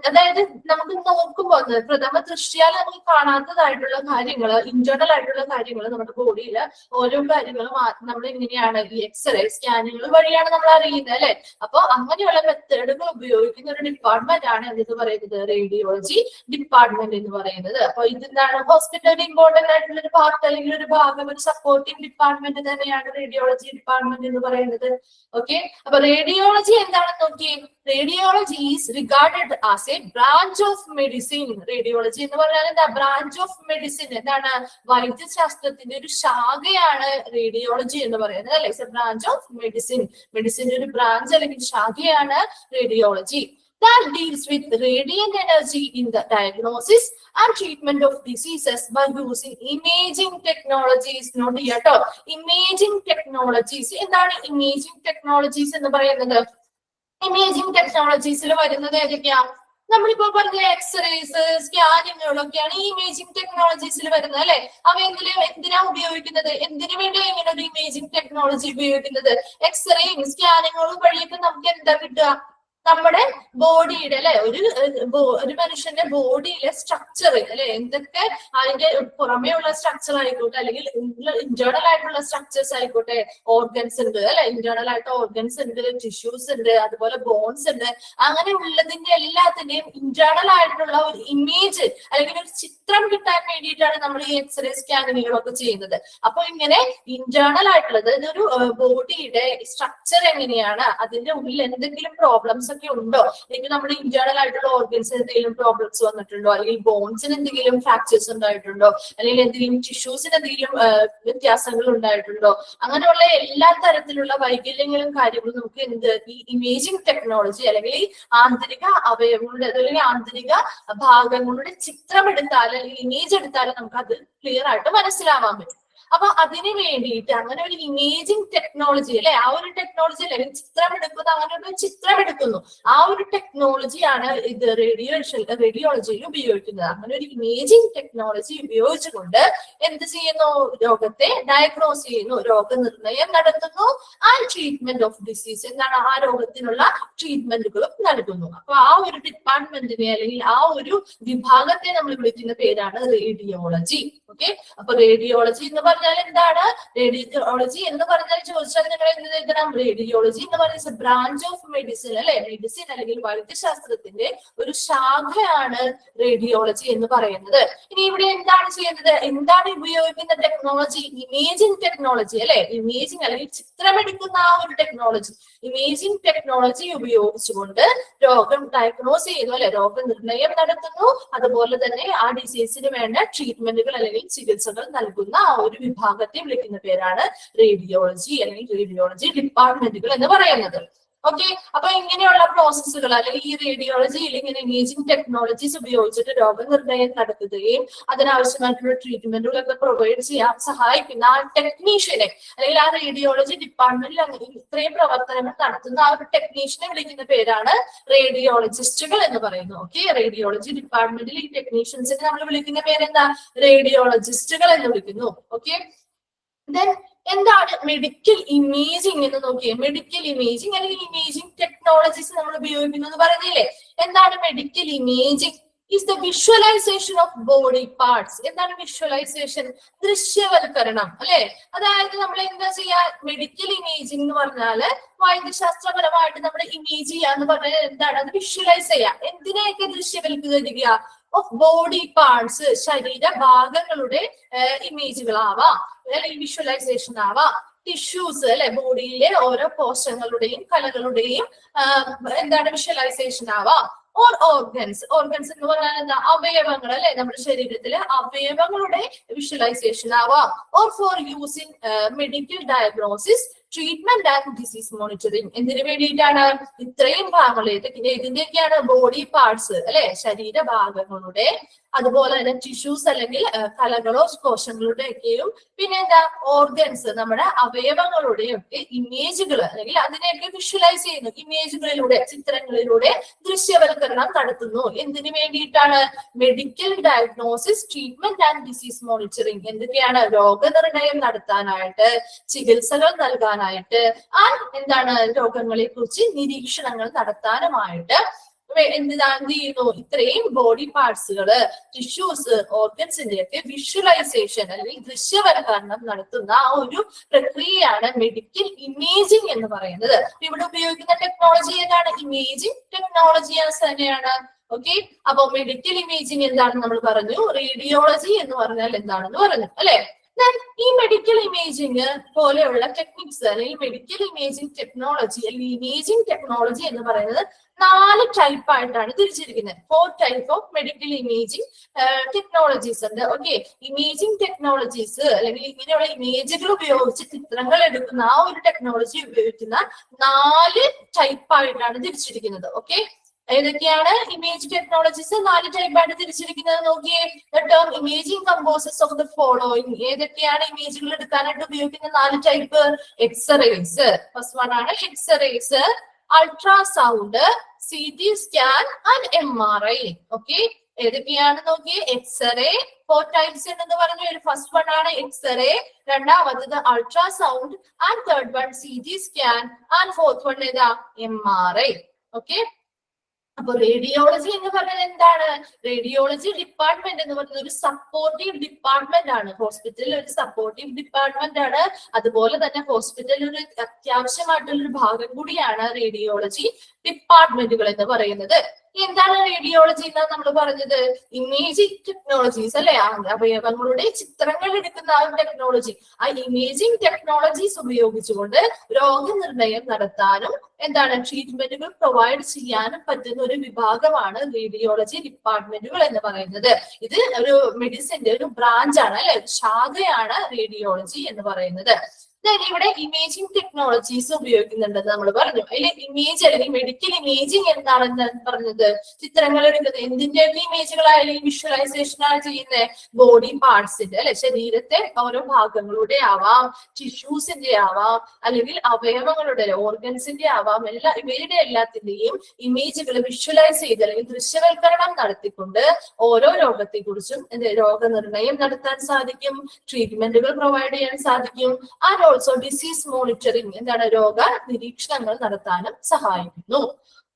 അതായത് നമുക്ക് നോക്കുമ്പോൾ പ്രഥമ ദൃഷ്ടിയാൽ നമുക്ക് കാണാത്തതായിട്ടുള്ള കാര്യങ്ങൾ, ഇന്റേണൽ ആയിട്ടുള്ള കാര്യങ്ങൾ നമ്മുടെ ബോഡിയിൽ ഓരോ കാര്യങ്ങളും നമ്മൾ എങ്ങനെയാണ് ഈ എക്സ്റേ സ്കാനിങ്ങൾ വഴിയാണ് നമ്മൾ അറിയുന്നത് അല്ലെ. അപ്പൊ അങ്ങനെയുള്ള മെത്തേഡുകൾ ഉപയോഗിക്കുന്ന ഒരു ഡിപ്പാർട്ട്മെന്റ് ആണ് എന്ന് പറയുന്നത് റേഡിയോളജി ഡിപ്പാർട്ട്മെന്റ് എന്ന് പറയുന്നത്. അപ്പൊ ഇതെന്താണ്? ഹോസ്പിറ്റലിൽ ഇമ്പോർട്ടന്റ് ആയിട്ടുള്ള ഒരു പാർട്ട് അല്ലെങ്കിൽ ഒരു ഭാഗം, ഒരു സപ്പോർട്ടിംഗ് ഡിപ്പാർട്ട്മെന്റ് തന്നെയാണ് റേഡിയോളജി ഡിപ്പാർട്ട്മെന്റ് എന്ന് പറയുന്നത്. ഓക്കെ, അപ്പൊ റേഡിയോളജി എന്താണെന്ന് നോക്കിയേ. Radiology is regarded as A branch of medicine. Radiology എന്ന് പറഞ്ഞാൽ എന്താ? Branch of medicine. എന്താണ്? വൈദ്യശാസ്ത്രത്തിന്റെ ഒരു ശാഖയാണ് റേഡിയോളജി എന്ന് പറയുന്നത് അല്ലെ. ബ്രാഞ്ച് ഓഫ് മെഡിസിൻ, മെഡിസിന്റെ ഒരു ബ്രാഞ്ച് അല്ലെങ്കിൽ ശാഖയാണ് radiology. That deals with radiant energy in the diagnosis and treatment of diseases by using imaging technologies. Note here, imaging technologies. എന്താണ് imaging technologies എന്ന് പറയുന്നത്? ഇമേജിംഗ് ടെക്നോളജീസിൽ വരുന്നത് ഏതൊക്കെയാ? നമ്മളിപ്പോ പറഞ്ഞ എക്സ്റേസ്, സ്കാനിങ്ങുകളൊക്കെയാണ് ഈ ഇമേജിംഗ് ടെക്നോളജീസിൽ വരുന്നത് അല്ലെ. അവ എന്തിനാ ഉപയോഗിക്കുന്നത്? എന്തിനു വേണ്ടിയാണ് ഇങ്ങനെ ഒരു ഇമേജിംഗ് ടെക്നോളജി ഉപയോഗിക്കുന്നത്? എക്സ്റേയും സ്കാനിങ്ങുകളും വഴിയൊക്കെ നമുക്ക് എന്താ കിട്ടുക? നമ്മുടെ ബോഡിയുടെ അല്ലെ, ഒരു മനുഷ്യന്റെ ബോഡിയിലെ സ്ട്രക്ചർ അല്ലെ, എന്തൊക്കെ അതിന്റെ പുറമേ ഉള്ള സ്ട്രക്ചർ ആയിക്കോട്ടെ അല്ലെങ്കിൽ ഇന്റേണൽ ആയിട്ടുള്ള സ്ട്രക്ചേഴ്സ് ആയിക്കോട്ടെ, ഓർഗൻസ് ഉണ്ട് അല്ലെ, ഇന്റേണൽ ആയിട്ട് ഓർഗൻസ് ഉണ്ട്, ടിഷ്യൂസ് ഉണ്ട്, അതുപോലെ ബോൺസ് ഉണ്ട്. അങ്ങനെ ഉള്ളതിന്റെ എല്ലാത്തിന്റെയും ഇന്റേണൽ ആയിട്ടുള്ള ഒരു ഇമേജ് അല്ലെങ്കിൽ ഒരു ചിത്രം കിട്ടാൻ വേണ്ടിയിട്ടാണ് നമ്മൾ ഈ എക്സ്റേ സ്കാനിങ്ങുകളൊക്കെ ചെയ്യുന്നത്. അപ്പൊ ഇങ്ങനെ ഇന്റേണൽ ആയിട്ടുള്ളത് ഒരു ബോഡിയുടെ സ്ട്രക്ചർ എങ്ങനെയാണ്, അതിന്റെ ഉള്ളിൽ എന്തെങ്കിലും പ്രോബ്ലംസ് ഒക്കെ ഉണ്ടോ, അല്ലെങ്കിൽ നമ്മുടെ ഇന്റേണൽ ആയിട്ടുള്ള ഓർഗൻസിന് എന്തെങ്കിലും പ്രോബ്ലംസ് വന്നിട്ടുണ്ടോ, അല്ലെങ്കിൽ ബോൺസിന് എന്തെങ്കിലും ഫ്രാക്ചേഴ്സ് ഉണ്ടായിട്ടുണ്ടോ, അല്ലെങ്കിൽ എന്തെങ്കിലും ടിഷ്യൂസിന് എന്തെങ്കിലും വ്യത്യാസങ്ങൾ ഉണ്ടായിട്ടുണ്ടോ, അങ്ങനെയുള്ള എല്ലാ തരത്തിലുള്ള വൈകല്യങ്ങളും കാര്യങ്ങളും നമുക്ക് ഈ ഇമേജിംഗ് ടെക്നോളജി അല്ലെങ്കിൽ ഈ ആന്തരിക അവയവങ്ങളുടെ അല്ലെങ്കിൽ ആന്തരിക ഭാഗങ്ങളുടെ ചിത്രം എടുത്താൽ അല്ലെങ്കിൽ ഇമേജ് എടുത്താൽ നമുക്ക് അത് ക്ലിയർ ആയിട്ട് മനസ്സിലാവാൻ പറ്റും. അപ്പൊ അതിന് വേണ്ടിയിട്ട് അങ്ങനെ ഒരു ഇമേജിംഗ് ടെക്നോളജി അല്ലെ, ആ ഒരു ടെക്നോളജി അല്ലെ ചിത്രം എടുക്കുന്നു, അങ്ങനെ ഒരു ചിത്രം എടുക്കുന്നു, ആ ഒരു ടെക്നോളജിയാണ് ഇത് റേഡിയോളജിയിൽ ഉപയോഗിക്കുന്നത്. അങ്ങനെ ഒരു ഇമേജിംഗ് ടെക്നോളജി ഉപയോഗിച്ചുകൊണ്ട് എന്ത് ചെയ്യുന്നു, രോഗത്തെ ഡയഗ്നോസ് ചെയ്യുന്നു, രോഗനിർണയം നടത്തുന്നു, ആൻഡ് ട്രീറ്റ്മെന്റ് ഓഫ് ഡിസീസ്, എന്താണ് ആ രോഗത്തിനുള്ള ട്രീറ്റ്മെന്റുകളും നൽകുന്നു. അപ്പൊ ആ ഒരു ഡിപ്പാർട്ട്മെന്റിനെ അല്ലെങ്കിൽ ആ ഒരു വിഭാഗത്തെ നമ്മൾ വിളിക്കുന്ന പേരാണ് റേഡിയോളജി. ഓക്കെ, അപ്പൊ റേഡിയോളജി എന്ന് പറഞ്ഞാൽ എന്താണ്, റേഡിയോളജി എന്ന് പറഞ്ഞാൽ ചോദിച്ചാൽ നിങ്ങൾ എന്ത് എഴുതണം, റേഡിയോളജി എന്ന് പറയുന്നത് ബ്രാഞ്ച് ഓഫ് മെഡിസിൻ അല്ലെ, മെഡിസിൻ അല്ലെങ്കിൽ വൈദ്യശാസ്ത്രത്തിന്റെ ഒരു ശാഖയാണ് റേഡിയോളജി എന്ന് പറയുന്നത്. ഇനി ഇവിടെ എന്താണ് ചെയ്യുന്നത്, എന്താണ് ഉപയോഗിക്കുന്ന ടെക്നോളജി, ഇമേജിംഗ് ടെക്നോളജി അല്ലെ, ഇമേജിംഗ് അല്ലെങ്കിൽ ചിത്രമെടുക്കുന്ന ആ ഒരു ടെക്നോളജി, ഇമേജിംഗ് ടെക്നോളജി ഉപയോഗിച്ചുകൊണ്ട് രോഗം ഡയഗ്നോസ് ചെയ്യുന്നു അല്ലെ, രോഗനിർണയം നടത്തുന്നു, അതുപോലെ തന്നെ ആ ഡിസീസിന് വേണ്ട ട്രീറ്റ്മെന്റുകൾ അല്ലെങ്കിൽ ചികിത്സകൾ നൽകുന്ന ആ ഒരു വിഭാഗത്തെ വിളിക്കുന്ന പേരാണ് റേഡിയോളജി അല്ലെങ്കിൽ റേഡിയോളജി ഡിപ്പാർട്ട്മെന്റുകൾ എന്ന് പറയുന്നത്. ഓക്കെ, അപ്പൊ ഇങ്ങനെയുള്ള പ്രോസസ്സുകൾ അല്ലെങ്കിൽ ഈ റേഡിയോളജിയിൽ ഇങ്ങനെ ഇമേജിംഗ് ടെക്നോളജീസ് ഉപയോഗിച്ചിട്ട് രോഗനിർണയം നടത്തുകയും അതിനാവശ്യമായിട്ടുള്ള ട്രീറ്റ്മെന്റുകളൊക്കെ പ്രൊവൈഡ് ചെയ്യാൻ സഹായിക്കുന്ന ആ ടെക്നീഷ്യനെ അല്ലെങ്കിൽ ആ റേഡിയോളജി ഡിപ്പാർട്ട്മെന്റിൽ അങ്ങനെ ഇത്രയും പ്രവർത്തനങ്ങൾ നടത്തുന്ന ആ ഒരു ടെക്നീഷ്യനെ വിളിക്കുന്ന പേരാണ് റേഡിയോളജിസ്റ്റുകൾ എന്ന് പറയുന്നത്. ഓക്കെ, റേഡിയോളജി ഡിപ്പാർട്ട്മെന്റിൽ ഈ ടെക്നീഷ്യൻസിനെ നമ്മൾ വിളിക്കുന്ന പേരെന്താ, റേഡിയോളജിസ്റ്റുകൾ എന്ന് വിളിക്കുന്നു. ഓക്കെ, ദെൻ എന്താണ് മെഡിക്കൽ ഇമേജിംഗ് എന്ന് നോക്കിയേ, മെഡിക്കൽ ഇമേജിംഗ് അല്ലെങ്കിൽ ഇമേജിംഗ് ടെക്നോളജീസ് നമ്മൾ ഉപയോഗിക്കുന്നു പറയുന്നില്ലേ. എന്താണ് medical imaging? is the visualization of body parts. എന്താണ് വിഷ്വലൈസേഷൻ? ദൃശ്യവൽക്കരണം അല്ലെ. അതായത് നമ്മൾ എന്താ ചെയ്യാ, മെഡിക്കൽ ഇമേജിംഗ് എന്ന് പറഞ്ഞാല് വൈദ്യശാസ്ത്രപരമായിട്ട് നമ്മൾ ഇമേജ് ചെയ്യാന്ന് പറഞ്ഞാൽ എന്താണ്, അത് വിഷ്വലൈസ് ചെയ്യാം. എന്തിനെയൊക്കെ ദൃശ്യവൽക്കരിക്കുക, ഓഫ് ബോഡി പാർട്സ്, ശരീര ഭാഗങ്ങളുടെ ഇമേജുകളാവാം അല്ലെങ്കിൽ വിഷ്വലൈസേഷൻ ആവാം. ടിഷ്യൂസ് അല്ലെ, ബോഡിയിലെ ഓരോ കോശങ്ങളുടെയും കലകളുടെയും എന്താണ് വിഷ്വലൈസേഷൻ ആവാം. ഓർ ഓർഗൻസ്, ഓർഗൻസ് എന്ന് പറഞ്ഞാൽ എന്താ, അവയവങ്ങൾ അല്ലെ, നമ്മുടെ ശരീരത്തിലെ അവയവങ്ങളുടെ വിഷ്വലൈസേഷൻ ആവാം. Or for use in medical diagnosis, treatment and disease monitoring. എന്തിനു വേണ്ടിയിട്ടാണ്, ഇത്രയും ഭാഗങ്ങൾ ഇതിന്റെയൊക്കെയാണ് ബോഡി പാർട്സ് അല്ലെ, ശരീരഭാഗങ്ങളുടെ, അതുപോലെ തന്നെ ടിഷ്യൂസ് അല്ലെങ്കിൽ കലകളോ കോശങ്ങളുടെ ഒക്കെയും, പിന്നെ എന്താ ഓർഗൻസ് നമ്മുടെ അവയവങ്ങളുടെയും ഒക്കെ ഇമേജുകൾ അല്ലെങ്കിൽ അതിനെയൊക്കെ വിഷ്വലൈസ് ചെയ്യുന്നു, ഇമേജുകളിലൂടെ ചിത്രങ്ങളിലൂടെ ദൃശ്യവൽക്കരണം നടത്തുന്നു. എന്തിനു വേണ്ടിയിട്ടാണ്, medical diagnosis, treatment and disease monitoring. എന്തൊക്കെയാണ്, രോഗനിർണയം നടത്താനായിട്ട്, ചികിത്സകൾ നൽകാനായിട്ട്, എന്താണ് രോഗങ്ങളെ കുറിച്ച് നിരീക്ഷണങ്ങൾ നടത്താനുമായിട്ട് എന്ത് ചെയ്യുന്നു, ഇത്രയും ബോഡി പാർട്സുകള്, ടിഷ്യൂസ്, ഓർഗൻസിന്റെ ഒക്കെ വിഷ്വലൈസേഷൻ അല്ലെങ്കിൽ ദൃശ്യവൽക്കരണം നടത്തുന്ന ആ ഒരു പ്രക്രിയയാണ് മെഡിക്കൽ ഇമേജിംഗ് എന്ന് പറയുന്നത്. ഇവിടെ ഉപയോഗിക്കുന്ന ടെക്നോളജി ഏതാണ്, ഇമേജിംഗ് ടെക്നോളജി തന്നെയാണ്. ഓക്കെ, അപ്പൊ മെഡിക്കൽ ഇമേജിംഗ് എന്താണെന്ന് നമ്മൾ പറഞ്ഞു, റേഡിയോളജി എന്ന് പറഞ്ഞാൽ എന്താണെന്ന് പറഞ്ഞു അല്ലെ. ഈ മെഡിക്കൽ ഇമേജിംഗ് പോലെയുള്ള ടെക്നിക്സ് അല്ലെങ്കിൽ മെഡിക്കൽ ഇമേജിംഗ് ടെക്നോളജി അല്ലെങ്കിൽ ഇമേജിംഗ് ടെക്നോളജി എന്ന് പറയുന്നത് 4 ടൈപ്പ് ആയിട്ടാണ് തിരിച്ചിരിക്കുന്നത്. 4 type of medical imaging technologies ഉണ്ട്. ഓക്കെ, ഇമേജിംഗ് ടെക്നോളജീസ് അല്ലെങ്കിൽ ഇങ്ങനെയുള്ള ഇമേജുകൾ ഉപയോഗിച്ച് ചിത്രങ്ങൾ എടുക്കുന്ന ആ ഒരു ടെക്നോളജി ഉപയോഗിക്കുന്ന 4 ടൈപ്പ് ആയിട്ടാണ് തിരിച്ചിരിക്കുന്നത്. ഓക്കെ, ഏതൊക്കെയാണ് ഇമേജ് ടെക്നോളജീസ്? 4 ടൈപ്പായിട്ട് തിരിച്ചിരിക്കുന്നത് നോക്കിയേ. The term imaging composes of the following. ഏതൊക്കെയാണ് ഇമേജുകൾ എടുക്കാനായിട്ട് ഉപയോഗിക്കുന്ന 4 ടൈപ്പ്? എക്സ്റേസ്, ഫസ്റ്റ് വൺ ആണ് X-rays, ultrasound, CT scan and MRI. Okay, ഏതൊക്കെയാണ് നോക്കിയേ, എക്സ്റേ 4 ടൈപ്സ് ഉണ്ടെന്ന് പറഞ്ഞു. ഫസ്റ്റ് വൺ ആണ് എക്സ്റേ, രണ്ടാമത്തത് ultrasound, and third one CT scan, and fourth one ഏതാ, MRI. ഓക്കെ, അപ്പൊ റേഡിയോളജി എന്ന് പറഞ്ഞാൽ എന്താണ്, റേഡിയോളജി ഡിപ്പാർട്ട്മെന്റ് എന്ന് പറയുന്നത് ഒരു സപ്പോർട്ടീവ് ഡിപ്പാർട്ട്മെന്റ് ആണ്. ഹോസ്പിറ്റലിൽ ഒരു സപ്പോർട്ടീവ് ഡിപ്പാർട്ട്മെന്റ് ആണ്. അതുപോലെ തന്നെ ഹോസ്പിറ്റലിൽ ഒരു അത്യാവശ്യമായിട്ടുള്ള ഒരു ഭാഗം കൂടിയാണ് റേഡിയോളജി ഡിപ്പാർട്ട്മെന്റുകൾ എന്ന് പറയുന്നത്. എന്താണ് റേഡിയോളജി എന്നാ നമ്മൾ പറഞ്ഞത്, ഇമേജിംഗ് ടെക്നോളജീസ് അല്ലെ, അവയവങ്ങളുടെ ചിത്രങ്ങൾ എടുക്കുന്ന ആ ടെക്നോളജി. ആ ഇമേജിംഗ് ടെക്നോളജീസ് ഉപയോഗിച്ചുകൊണ്ട് രോഗനിർണയം നടത്താനും എന്താണ് ട്രീറ്റ്മെന്റുകൾ പ്രൊവൈഡ് ചെയ്യാനും പറ്റുന്ന ഒരു വിഭാഗമാണ് റേഡിയോളജി ഡിപ്പാർട്ട്മെന്റുകൾ എന്ന് പറയുന്നത്. ഇത് ഒരു മെഡിസിന്റെ ഒരു ബ്രാഞ്ച് ആണ് അല്ലെ, ശാഖയാണ് റേഡിയോളജി എന്ന് പറയുന്നത്. ഇവിടെ ഇമേജിംഗ് ടെക്നോളജീസ് ഉപയോഗിക്കുന്നുണ്ടെന്ന് നമ്മൾ പറഞ്ഞു. അതിൽ ഇമേജ് അല്ലെങ്കിൽ മെഡിക്കൽ ഇമേജിംഗ് എന്താണെന്ന് പറഞ്ഞത്, ചിത്രങ്ങൾ എടുക്കുന്നത് എന്തിന്റെയൊക്കെ ഇമേജുകളായാലും വിഷ്വലൈസേഷൻ ആണ് ചെയ്യുന്നത്, ബോഡി പാർട്സിന്റെ അല്ലെ, ശരീരത്തെ ഓരോ ഭാഗങ്ങളുടെ ആവാം, ടിഷ്യൂസിന്റെ ആവാം, അല്ലെങ്കിൽ അവയവങ്ങളുടെ ഓർഗൻസിന്റെ ആവാം, ഇവരുടെ എല്ലാത്തിന്റെയും ഇമേജുകൾ വിഷ്വലൈസ് ചെയ്ത് അല്ലെങ്കിൽ ദൃശ്യവൽക്കരണം നടത്തിക്കൊണ്ട് ഓരോ രോഗത്തെക്കുറിച്ചും രോഗനിർണയം നടത്താൻ സാധിക്കും, ട്രീറ്റ്മെന്റുകൾ പ്രൊവൈഡ് ചെയ്യാൻ സാധിക്കും. ആൻഡ് ഓൾസോ ഡിസീസ് മോണിറ്ററിംഗ് എന്താണ്, രോഗ നിരീക്ഷണങ്ങൾ നടത്താനും സഹായിക്കുന്നു.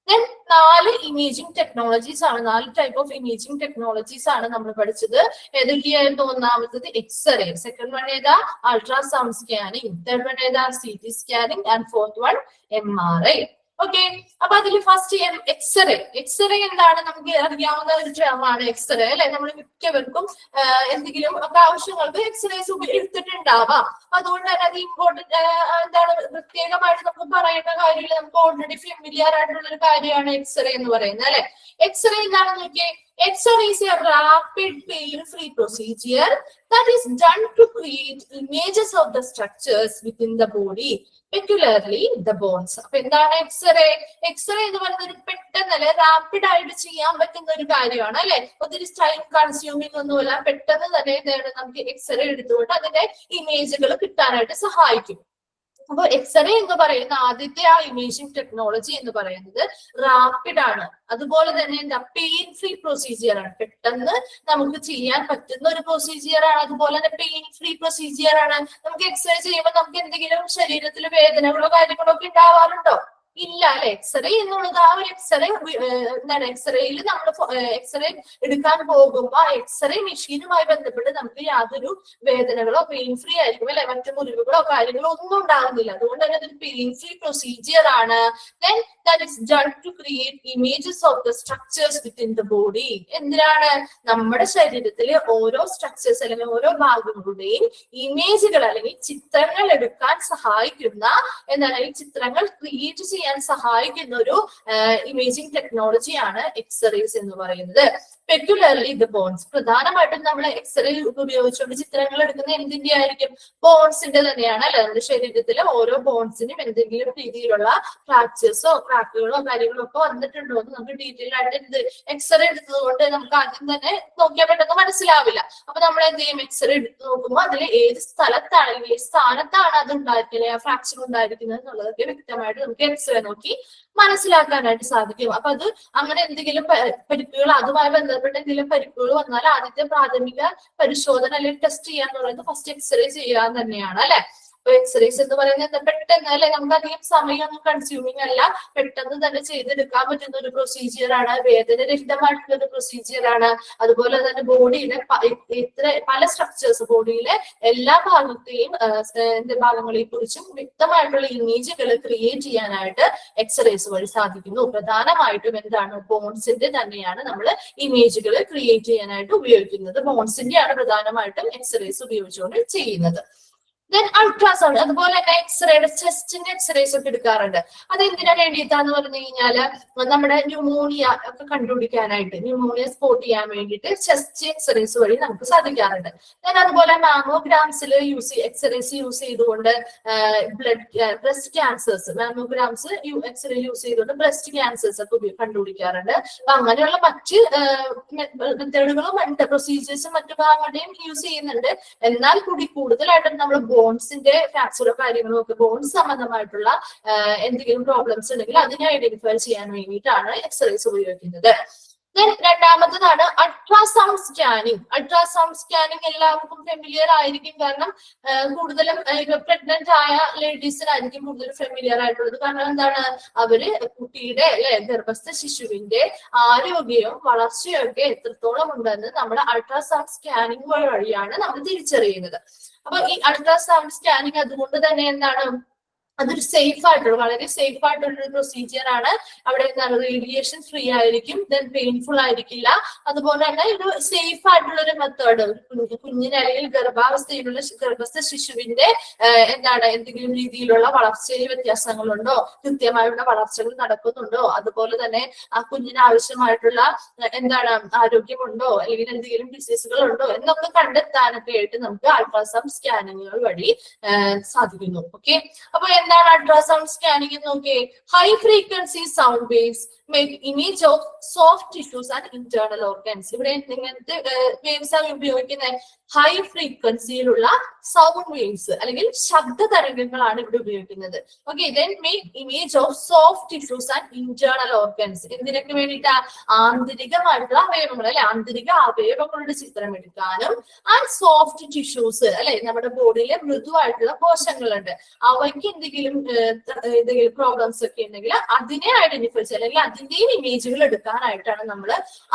ദെൻ 4 ഇമേജിംഗ് ടെക്നോളജീസ് ആണ്, 4 ടൈപ്പ് ഓഫ് ഇമേജിംഗ് ടെക്നോളജീസ് ആണ് നമ്മൾ പഠിച്ചത്. ഏതൊക്കെയായിരുന്നു? ഒന്നാമത്തത് എക്സ്റേ, സെക്കൻഡ് വൺ ഏതാ അൾട്രാസൗണ്ട് സ്കാനിങ്, തേർഡ് വൺ ഏതാ CT scanning, and fourth one MRI. Okay, അപ്പൊ അതിൽ ഫസ്റ്റ് എക്സ്റേ. എക്സ്റേ എന്താണ്? നമുക്ക് അറിയാവുന്ന ഒരു ടേം ആണ് എക്സ്റേ അല്ലെ. നമ്മൾ മിക്കവർക്കും എന്തെങ്കിലും ഒക്കെ ആവശ്യങ്ങൾക്ക് എക്സ്റേസ് എടുത്തിട്ടുണ്ടാവാം. അതുകൊണ്ട് തന്നെ അത് ഇമ്പോർട്ടന്റ് എന്താണ്, പ്രത്യേകമായിട്ട് നമുക്ക് പറയേണ്ട കാര്യമില്ല, നമുക്ക് ഓൾറെഡി ഫെമിലിയർ ആയിട്ടുള്ള ഒരു കാര്യമാണ് എക്സ്റേ എന്ന് പറയുന്നത് അല്ലെ. എക്സ്റേ എന്താണെന്ന് നോക്കിയേ. X-ray is a rapid pain-free procedure that is done to create images of the structures within the body, particularly the bones. അപ്പൊ എന്താണ് എക്സ്റേ? എക്സ്റേ എന്ന് പറയുന്നത് ഒരു പെട്ടെന്നല്ലേ റാപ്പിഡ് ആയിട്ട് ചെയ്യാൻ പറ്റുന്ന ഒരു കാര്യമാണ് അല്ലെ. ഒത്തിരി ടൈം കൺസ്യൂമിംഗ് ഒന്നുമില്ല, പെട്ടെന്ന് തന്നെ നമുക്ക് എക്സ്റേ എടുത്തുകൊണ്ട് അതിന്റെ ഇമേജുകൾ കിട്ടാനായിട്ട് സഹായിക്കും. അപ്പൊ എക്സ്റേ എന്ന് പറയുന്ന ആദ്യത്തെ ആ ഇമേജിംഗ് ടെക്നോളജി എന്ന് പറയുന്നത് റാപ്പിഡ് ആണ്, അതുപോലെ തന്നെ എന്താ പെയിൻ ഫ്രീ പ്രൊസീജിയർ ആണ്, പെട്ടെന്ന് നമുക്ക് ചെയ്യാൻ പറ്റുന്ന ഒരു പ്രൊസീജിയർ ആണ്, അതുപോലെ തന്നെ പെയിൻ ഫ്രീ പ്രൊസീജിയർ ആണ്. നമുക്ക് എക്സ്റേ ചെയ്യുമ്പോൾ നമുക്ക് എന്തെങ്കിലും ശരീരത്തിൽ വേദനകളോ കാര്യങ്ങളോ ഒക്കെ ഉണ്ടാവാറുണ്ടോ? ഇല്ല അല്ലെ. എക്സ്റേ എന്നുള്ളത് ആ ഒരു എക്സ്റേ എന്താണ്, എക്സ്റേയിൽ നമ്മൾ എക്സ്റേ എടുക്കാൻ പോകുമ്പോ ആ എക്സ്റേ മെഷീനുമായി ബന്ധപ്പെട്ട് നമുക്ക് യാതൊരു വേദനകളോ പെയിൻ ഫ്രീ ആയിരിക്കും അല്ലെ, മറ്റു മുറിവുകളോ കാര്യങ്ങളോ ഒന്നും ഉണ്ടാകുന്നില്ല. അതുകൊണ്ട് തന്നെ അതൊരു പെയിൻ ഫ്രീ പ്രൊസീജിയർ ആണ്. Then that is done to create images of the structures within the body. എന്തിനാണ്? നമ്മുടെ ശരീരത്തിലെ ഓരോ സ്ട്രക്ചേഴ്സ് അല്ലെങ്കിൽ ഓരോ ഭാഗങ്ങളുടെയും ഇമേജുകൾ അല്ലെങ്കിൽ ചിത്രങ്ങൾ എടുക്കാൻ സഹായിക്കുന്ന എന്താണ്, ഈ ചിത്രങ്ങൾ ക്രിയേറ്റ് ചെയ്യാൻ സഹായിക്കുന്ന ഒരു ഇമേജിംഗ് ടെക്നോളജിയാണ് എക്സ്റേസ് എന്ന് പറയുന്നത്. പെക്യുലർലി ദ ബോൺസ്. പ്രധാനമായിട്ടും നമ്മൾ എക്സ്റേ ഉപയോഗിച്ചുകൊണ്ട് ചിത്രങ്ങൾ എടുക്കുന്ന എന്തിന്റെ ആയിരിക്കും? ബോൺസിന്റെ തന്നെയാണ് അല്ലെ. നമ്മുടെ ശരീരത്തിലെ ഓരോ ബോൺസിനും എന്തെങ്കിലും രീതിയിലുള്ള ഫ്രാക്ചേഴ്സോ ക്രാക്കുകളോ കാര്യങ്ങളോ ഒക്കെ വന്നിട്ടുണ്ടോ എന്ന് നമുക്ക് ഡീറ്റെയിൽ ആയിട്ട് എക്സ്റേ എടുത്തത് കൊണ്ട് നമുക്ക് ആദ്യം തന്നെ നോക്കിയാൽ പെട്ടെന്ന് മനസ്സിലാവില്ല. അപ്പൊ നമ്മൾ എന്ത് ചെയ്യും? എക്സ്റേ എടുത്ത് നോക്കുമ്പോൾ അതിൽ ഏത് സ്ഥലത്താണ്, ഏത് സ്ഥാനത്താണ് അത് ഉണ്ടായിരിക്കുന്നത്, ആ ഫ്രാക്ചർ ഉണ്ടായിരിക്കുന്നത് എന്നുള്ളതൊക്കെ വ്യക്തമായിട്ട് നമുക്ക് എക്സ്റേ നോക്കി മനസ്സിലാക്കാനായിട്ട് സാധിക്കും. അപ്പൊ അത് അങ്ങനെ എന്തെങ്കിലും പരിക്കുകൾ, അതുമായി ബന്ധപ്പെട്ട എന്തെങ്കിലും പരിക്കുകൾ വന്നാൽ ആദ്യത്തെ പ്രാഥമിക പരിശോധന അല്ലെങ്കിൽ ടെസ്റ്റ് ചെയ്യാന്നുള്ളത് ഫസ്റ്റ് എക്സ്റേ ചെയ്യാൻ തന്നെയാണ് അല്ലെ. അപ്പൊ എക്സ്റേസ് എന്ന് പറയുന്നത് പെട്ടെന്ന് അല്ലെ, നമുക്ക് അധികം സമയമൊന്നും കൺസ്യൂമിങ് അല്ല, പെട്ടെന്ന് തന്നെ ചെയ്തെടുക്കാൻ പറ്റുന്ന ഒരു പ്രൊസീജിയർ ആണ്, വേദനരഹിതമായിട്ടുള്ള ഒരു പ്രൊസീജിയർ ആണ്. അതുപോലെ തന്നെ ബോഡിയിലെ പല സ്ട്രക്ചേഴ്സ്, ബോഡിയിലെ എല്ലാ ഭാഗത്തെയും ഭാഗങ്ങളെ കുറിച്ചും വ്യക്തമായിട്ടുള്ള ഇമേജുകൾ ക്രിയേറ്റ് ചെയ്യാനായിട്ട് എക്സ്റേസ് വഴി സാധിക്കുന്നു. പ്രധാനമായിട്ടും എന്താണ്, ബോൺസിന്റെ തന്നെയാണ് നമ്മൾ ഇമേജുകൾ ക്രിയേറ്റ് ചെയ്യാനായിട്ട് ഉപയോഗിക്കുന്നത്. ബോൺസിന്റെ ആണ് പ്രധാനമായിട്ടും എക്സ്റേസ് ഉപയോഗിച്ചുകൊണ്ട് ചെയ്യുന്നത്. ദെൻ അൾട്രാസൗണ്ട്, അതുപോലെ തന്നെ എക്സ്റേയുടെ ചെസ്റ്റിന്റെ എക്സ്റേസ് ഒക്കെ എടുക്കാറുണ്ട്. അത് എന്തിനാ വേണ്ടിയിട്ടാന്ന് പറഞ്ഞു കഴിഞ്ഞാല് നമ്മുടെ ന്യൂമോണിയ ഒക്കെ കണ്ടുപിടിക്കാനായിട്ട്, ന്യൂമോണിയ സ്പോട്ട് ചെയ്യാൻ വേണ്ടിയിട്ട് ചെസ്റ്റ് എക്സ്റേസ് വഴി നമുക്ക് സാധിക്കാറുണ്ട്. ദെൻ അതുപോലെ മാമോഗ്രാംസിൽ എക്സ്റേസ് യൂസ് ചെയ്തുകൊണ്ട് breast cancers, mammograms X-ray use ചെയ്തുകൊണ്ട് ബ്രസ്റ്റ് ക്യാൻസേഴ്സ് ഒക്കെ കണ്ടുപിടിക്കാറുണ്ട്. അപ്പൊ അങ്ങനെയുള്ള മറ്റ് മെത്തേഡുകളും പ്രൊസീജിയേഴ്സും മറ്റു ഭാഗങ്ങളുടെയും യൂസ് ചെയ്യുന്നുണ്ട്. എന്നാൽ കൂടി കൂടുതലായിട്ടും നമ്മൾ ബോൺസിന്റെ ഫ്രാക്ചറോ കാര്യങ്ങളോ ഒക്കെ, ബോൺസ് സംബന്ധമായിട്ടുള്ള എന്തെങ്കിലും പ്രോബ്ലംസ് ഉണ്ടെങ്കിൽ അതിനെ ഐഡന്റിഫൈ ചെയ്യാൻ വേണ്ടിയിട്ടാണ് എക്സ്റേസ് ഉപയോഗിക്കുന്നത്. രണ്ടാമത്തതാണ് അൾട്രാസൗണ്ട് സ്കാനിങ്. അൾട്രാസൗണ്ട് സ്കാനിങ് എല്ലാവർക്കും ഫെമിലിയർ ആയിരിക്കും, കാരണം കൂടുതലും പ്രഗ്നന്റ് ആയ ലേഡീസിനായിരിക്കും കൂടുതൽ ഫെമിലിയർ ആയിട്ടുള്ളത്. കാരണം എന്താണ്, അവര് കുട്ടിയുടെ ഗർഭസ്ഥ ശിശുവിന്റെ ആരോഗ്യവും വളർച്ചയും ഒക്കെ എത്രത്തോളം ഉണ്ടെന്ന് നമ്മുടെ അൾട്രാസൗണ്ട് സ്കാനിങ് വഴിയാണ് നമ്മൾ തിരിച്ചറിയുന്നത്. അപ്പൊ ഈ അൾട്രാസൗണ്ട് സ്കാനിങ് അതുകൊണ്ട് തന്നെ എന്താണ്, അതൊരു സേഫ് ആയിട്ടുള്ള വളരെ സേഫ് ആയിട്ടുള്ള ഒരു പ്രൊസീജിയർ ആണ്. അവിടെ എന്താണ് റേഡിയേഷൻ ഫ്രീ ആയിരിക്കും, ദെൻ പെയിൻഫുൾ ആയിരിക്കില്ല. അതുപോലെ തന്നെ ഒരു സേഫ് ആയിട്ടുള്ള ഒരു മെത്തേഡ് കുഞ്ഞിന് അല്ലെങ്കിൽ ഗർഭാവസ്ഥയിലുള്ള ഗർഭസ്ഥ ശിശുവിന്റെ എന്താണ് എന്തെങ്കിലും രീതിയിലുള്ള വളർച്ചയിൽ വ്യത്യാസങ്ങളുണ്ടോ, കൃത്യമായുള്ള വളർച്ചകൾ നടക്കുന്നുണ്ടോ, അതുപോലെ തന്നെ ആ കുഞ്ഞിന് ആവശ്യമായിട്ടുള്ള എന്താണ് ആരോഗ്യമുണ്ടോ അല്ലെങ്കിൽ എന്തെങ്കിലും ഡിസീസുകൾ ഉണ്ടോ എന്നൊക്കെ കണ്ടെത്താനൊക്കെ ആയിട്ട് നമുക്ക് അൾട്രാസൗണ്ട് സ്കാനിങ്ങുകൾ വഴി സാധിക്കുന്നു. ഓക്കെ, അപ്പൊ എന്താണ് അൾട്രാസൗണ്ട് സ്കാനിങ് നോക്കിയേ. High frequency sound waves make image of soft tissues and internal organs. ഇവിടെ ഇങ്ങനത്തെ വേവ്സ് ആണ് ഉപയോഗിക്കുന്നത്. ഹൈ ഫ്രീക്വൻസിയിലുള്ള സൗണ്ട് വേവ്സ് അല്ലെങ്കിൽ ശബ്ദ തരംഗങ്ങളാണ് ഇവിടെ ഉപയോഗിക്കുന്നത്. Okay, then make image of soft tissues and internal organs. എന്തിനൊക്കെ വേണ്ടിയിട്ടാ? ആന്തരികമായിട്ടുള്ള അവയവങ്ങൾ അല്ലെ, ആന്തരിക അവയവങ്ങളുടെ ചിത്രം എടുക്കാനും ആൻഡ് സോഫ്റ്റ് ടിഷ്യൂസ് അല്ലെ, നമ്മുടെ ബോഡിയിലെ മൃദുവായിട്ടുള്ള കോശങ്ങളുണ്ട്, അവയ്ക്ക് എന്തെങ്കിലും പ്രോബ്ലംസ് ഒക്കെ ഉണ്ടെങ്കിൽ അതിനെ ഐഡന്റിഫൈ ചെയ്യാൻ അല്ലെങ്കിൽ അതിന്റെയും ഇമേജുകൾ എടുക്കാനായിട്ടാണ് നമ്മൾ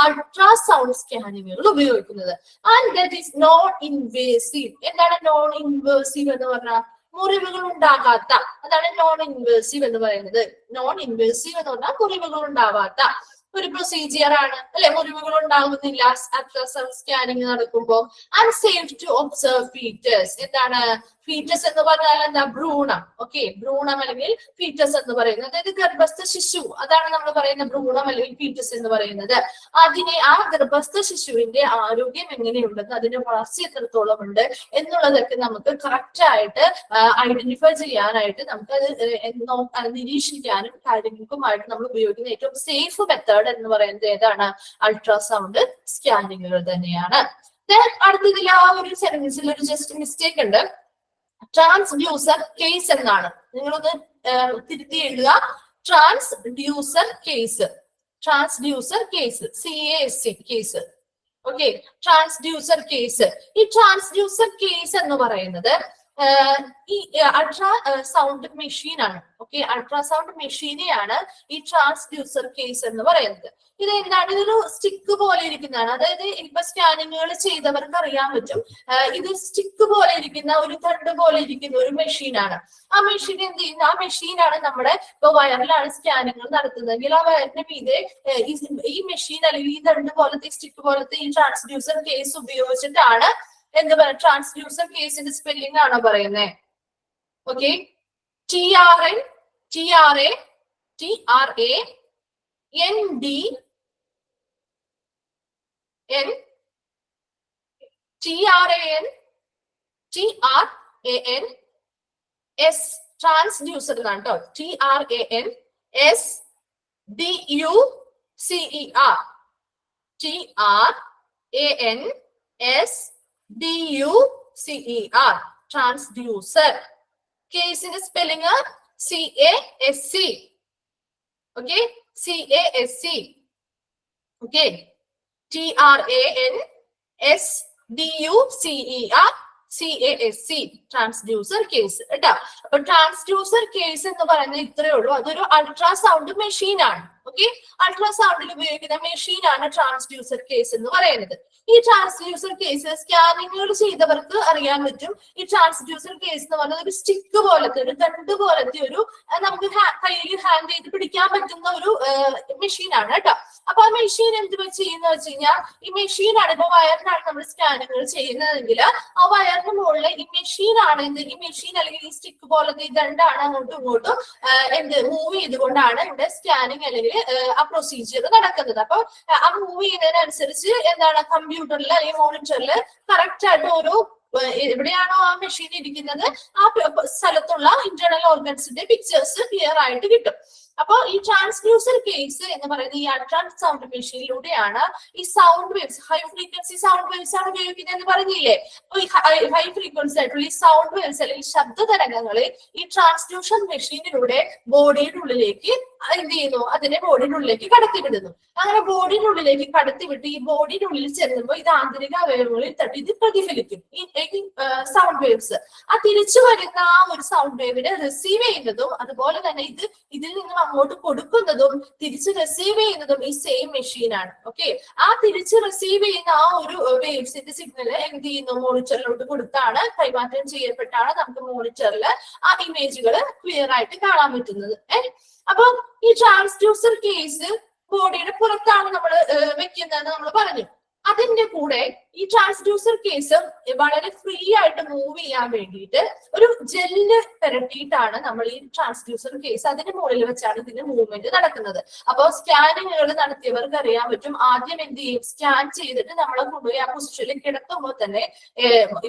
അൾട്രാസൗണ്ട് സ്കാനിങ്ങുകൾ ഉപയോഗിക്കുന്നത്. And that is non invasive. എന്താണ് നോൺ ഇൻവേസീവ് എന്ന് പറഞ്ഞാൽ? മുറിവുകൾ ഉണ്ടാകാത്ത, അതാണ് നോൺ ഇൻവേസീവ് എന്ന് പറയുന്നത്. നോൺ ഇൻവേസീവ് എന്ന് പറഞ്ഞാൽ മുറിവുകൾ ഉണ്ടാവാത്ത ഒരു പ്രൊസീജിയർ ആണ് അല്ലെ. മുറിവുകൾ ഉണ്ടാകുന്നില്ല അൾട്രാസൗണ്ട് സ്കാനിങ് നടക്കുമ്പോൾ. And safe to observe foetus. എന്താണ് ഫീറ്റസ് എന്ന് പറഞ്ഞാൽ? എന്താ? ഭ്രൂണം. ഓക്കെ, ഭ്രൂണം അല്ലെങ്കിൽ ഫീറ്റസ് എന്ന് പറയുന്നത് അതായത് ഗർഭസ്ഥ ശിശു, അതാണ് നമ്മൾ പറയുന്ന ഭ്രൂണം അല്ലെങ്കിൽ ഫീറ്റസ് എന്ന് പറയുന്നത്. അതിനെ ആ ഗർഭസ്ഥ ശിശുവിന്റെ ആരോഗ്യം എങ്ങനെയുണ്ടെന്ന്, അതിന്റെ വളർച്ച എത്രത്തോളം ഉണ്ട് എന്നുള്ളതൊക്കെ നമുക്ക് കറക്റ്റ് ആയിട്ട് ഐഡന്റിഫൈ ചെയ്യാനായിട്ട് നമുക്ക് അത് നിരീക്ഷിക്കാനും കാര്യങ്ങൾക്കുമായിട്ട് നമ്മൾ ഉപയോഗിക്കുന്ന ഏറ്റവും സേഫ് മെത്തേഡ് എന്ന് പറയുന്നത് ഏതാണ്? അൾട്രാസൗണ്ട് സ്കാനിങ്ങുകൾ തന്നെയാണ്. അടുത്തതിൽ ആ ഒരു സെന്റൻസിൽ ഒരു ജസ്റ്റ് മിസ്റ്റേക്ക് ഉണ്ട്. ട്രാൻസ്ഡ്യൂസർ കേസ് എന്നാണ്. നിങ്ങളൊന്ന് തിരുത്തി എഴുതുക. Transducer case, transducer case, CASC case. Okay, transducer case. ഈ ട്രാൻസ്ഡ്യൂസർ കേസ് എന്ന് പറയുന്നത് ഈ അൾട്രാ സൗണ്ട് മെഷീൻ ആണ്. ഓക്കെ, അൾട്രാസൗണ്ട് മെഷീനെയാണ് ഈ ട്രാൻസ്ഡ്യൂസർ കേസ് എന്ന് പറയുന്നത്. ഇത് എന്താണ്? ഇതൊരു സ്റ്റിക്ക് പോലെ ഇരിക്കുന്നതാണ്. അതായത് ഇപ്പൊ സ്കാനിങ്ങുകൾ ചെയ്തവർക്ക് അറിയാൻ പറ്റും. ഇത് സ്റ്റിക്ക് പോലെ ഇരിക്കുന്ന ഒരു തണ്ട് പോലെ ഇരിക്കുന്ന ഒരു മെഷീനാണ്. ആ മെഷീൻ എന്ത് ചെയ്യുന്ന? ആ മെഷീനാണ് നമ്മുടെ ഇപ്പൊ വയറിലാണ് സ്കാനിങ്ങുകൾ നടത്തുന്നതെങ്കിൽ ആ വയറിന്റെ മീതെ ഈ മെഷീൻ അല്ലെങ്കിൽ ഈ തണ്ട് പോലത്തെ സ്റ്റിക്ക് പോലത്തെ ഈ ട്രാൻസ്ഡ്യൂസർ കേസ് ഉപയോഗിച്ചിട്ടാണ് എന്താ പറയുക? ട്രാൻസ്ഡ്യൂസർ കേസിന്റെ സ്പെല്ലിംഗ് ആണോ പറയുന്നത്? ഓക്കെ, TRANS ട്രാൻസ്ഡ്യൂസർ എന്നാണ് കേട്ടോ. TRANSDUCER transducer. കേസിന്റെ spelling CASC. Okay, CASC. Okay, TRANSDUCER transducer case കേട്ടോ. അപ്പൊ ട്രാൻസ്ഡ്യൂസർ കേസ് എന്ന് പറയുന്നത് ഇത്രയേ ഉള്ളൂ. അതൊരു അൾട്രാസൗണ്ട് മെഷീൻ ആണ്. ഓക്കെ, അൾട്രാസൗണ്ടിൽ ഉപയോഗിക്കുന്ന മെഷീൻ ആണ് ട്രാൻസ്ഡ്യൂസർ കേസ് എന്ന് പറയുന്നത്. ഈ ട്രാൻസ്ഡ്യൂസർ കേസ് സ്കാനിങ്ങുകൾ ചെയ്തവർക്ക് അറിയാൻ പറ്റും. ഈ ട്രാൻസ്ഡ്യൂസർ കേസ് എന്ന് പറയുന്നത് ഒരു സ്റ്റിക്ക് പോലത്തെ ഒരു തണ്ട് പോലത്തെ ഒരു നമുക്ക് കയ്യിൽ ഹാൻഡ് ചെയ്ത് പിടിക്കാൻ പറ്റുന്ന ഒരു മെഷീനാണ് കേട്ടോ. അപ്പൊ ആ മെഷീൻ എന്ത് ചെയ്യുന്ന വെച്ച് കഴിഞ്ഞാൽ ഈ മെഷീനാണ് ഇപ്പൊ വയറിനാണ് നമ്മൾ സ്കാനിങ്ങുകൾ ചെയ്യുന്നതെങ്കിൽ ആ വയറിന് മുകളിൽ ഈ മെഷീനാണ് ഈ മെഷീൻ അല്ലെങ്കിൽ ഈ സ്റ്റിക്ക് പോലത്തെ ഈ ദണ്ടാണ് അങ്ങോട്ടും ഇങ്ങോട്ടും മൂവ് ചെയ്തുകൊണ്ടാണ് ഇവിടെ സ്കാനിങ് അല്ലെങ്കിൽ ആ പ്രൊസീജിയർ നടക്കുന്നത്. അപ്പൊ ആ മൂവ് ചെയ്യുന്നതിനനുസരിച്ച് എന്താണ് കമ്പ്യൂട്ടറിൽ അല്ലെങ്കിൽ മോണിറ്ററിൽ കറക്റ്റ് ആയിട്ട് ഓരോ എവിടെയാണോ ആ മെഷീൻ ഇരിക്കുന്നത് ആ സ്ഥലത്തുള്ള ഇന്റേണൽ ഓർഗൻസിന്റെ പിക്ചേഴ്സ് ക്ലിയർ ആയിട്ട് കിട്ടും. അപ്പൊ ഈ ട്രാൻസ്ഡ്യൂസർ കേസ് എന്ന് പറയുന്നത് ഈ അൾട്രാസൗണ്ട് മെഷീനിലൂടെയാണ് ഈ sound waves, high frequency sound waves ആണ് ഉപയോഗിക്കുന്നത് എന്ന് പറഞ്ഞില്ലേ. അപ്പൊ ഈ ഹൈ ഫ്രീക്വൻസി ആയിട്ടുള്ള ഈ സൗണ്ട് വേവ്സ് അല്ലെങ്കിൽ ശബ്ദ തരംഗങ്ങളെ ഈ ട്രാൻസ്ഡ്യൂസർ മെഷീനിലൂടെ ബോഡിയുടെ ഉള്ളിലേക്ക് എന്ത് ചെയ്യുന്നു? അതിനെ ബോഡിയുടെ ഉള്ളിലേക്ക് കടത്തിവിടുന്നു. അങ്ങനെ ബോഡിയുടെ ഉള്ളിലേക്ക് കടത്തിവിട്ട് ഈ ബോഡിയുടെ ഉള്ളിൽ ചെല്ലുമ്പോൾ ഇത് ആന്തരിക അവയവങ്ങളിൽ തട്ടി ഇത് പ്രതിഫലിക്കും ഈ സൗണ്ട് വേവ്സ്. ആ തിരിച്ചു വരുന്ന ആ ഒരു സൗണ്ട് വേവിനെ റിസീവ് ചെയ്യുന്നതും അതുപോലെ തന്നെ ഇതിൽ ഇതിൽ നിന്നും അങ്ങോട്ട് കൊടുക്കുന്നതും തിരിച്ച് റിസീവ് ചെയ്യുന്നതും ഈ സെയിം മെഷീനാണ്. ഓക്കെ, ആ തിരിച്ച് റിസീവ് ചെയ്യുന്ന ആ ഒരു വേവ്സിന്റെ സിഗ്നൽ എന്ത് ചെയ്യുന്നു, മോണിറ്ററിലോട്ട് കൊടുത്താണ് കൈമാറ്റം ചെയ്യപ്പെട്ടാണ് നമുക്ക് മോണിറ്ററിൽ ആ ഇമേജുകൾ ക്ലിയർ ആയിട്ട് കാണാൻ പറ്റുന്നത്. അപ്പൊ ഈ ട്രാൻസ്ഡ്യൂസർ കേസ് ബോഡിയുടെ പുറത്താണ് നമ്മൾ വെക്കുന്നതെന്ന് നമ്മൾ പറഞ്ഞു. അതിന്റെ കൂടെ ഈ ട്രാൻസ്ഡ്യൂസർ കേസ് വളരെ ഫ്രീ ആയിട്ട് മൂവ് ചെയ്യാൻ വേണ്ടിയിട്ട് ഒരു ജെല്ല് പുരട്ടിയിട്ടാണ് നമ്മൾ ഈ ട്രാൻസ്ഡ്യൂസർ കേസ് അതിന്റെ മുകളിൽ വെച്ചാണ് ഇതിന്റെ മൂവ്മെന്റ് നടക്കുന്നത്. അപ്പോൾ സ്കാനിങ്ങുകൾ നടത്തിയവർക്ക് അറിയാൻ പറ്റും, ആദ്യം എന്ത് ചെയ്യും, സ്കാൻ ചെയ്തിട്ട് നമ്മളെ കൊണ്ടുപോയി ആ പൊസിഷനിൽ കിടത്തുമ്പോൾ തന്നെ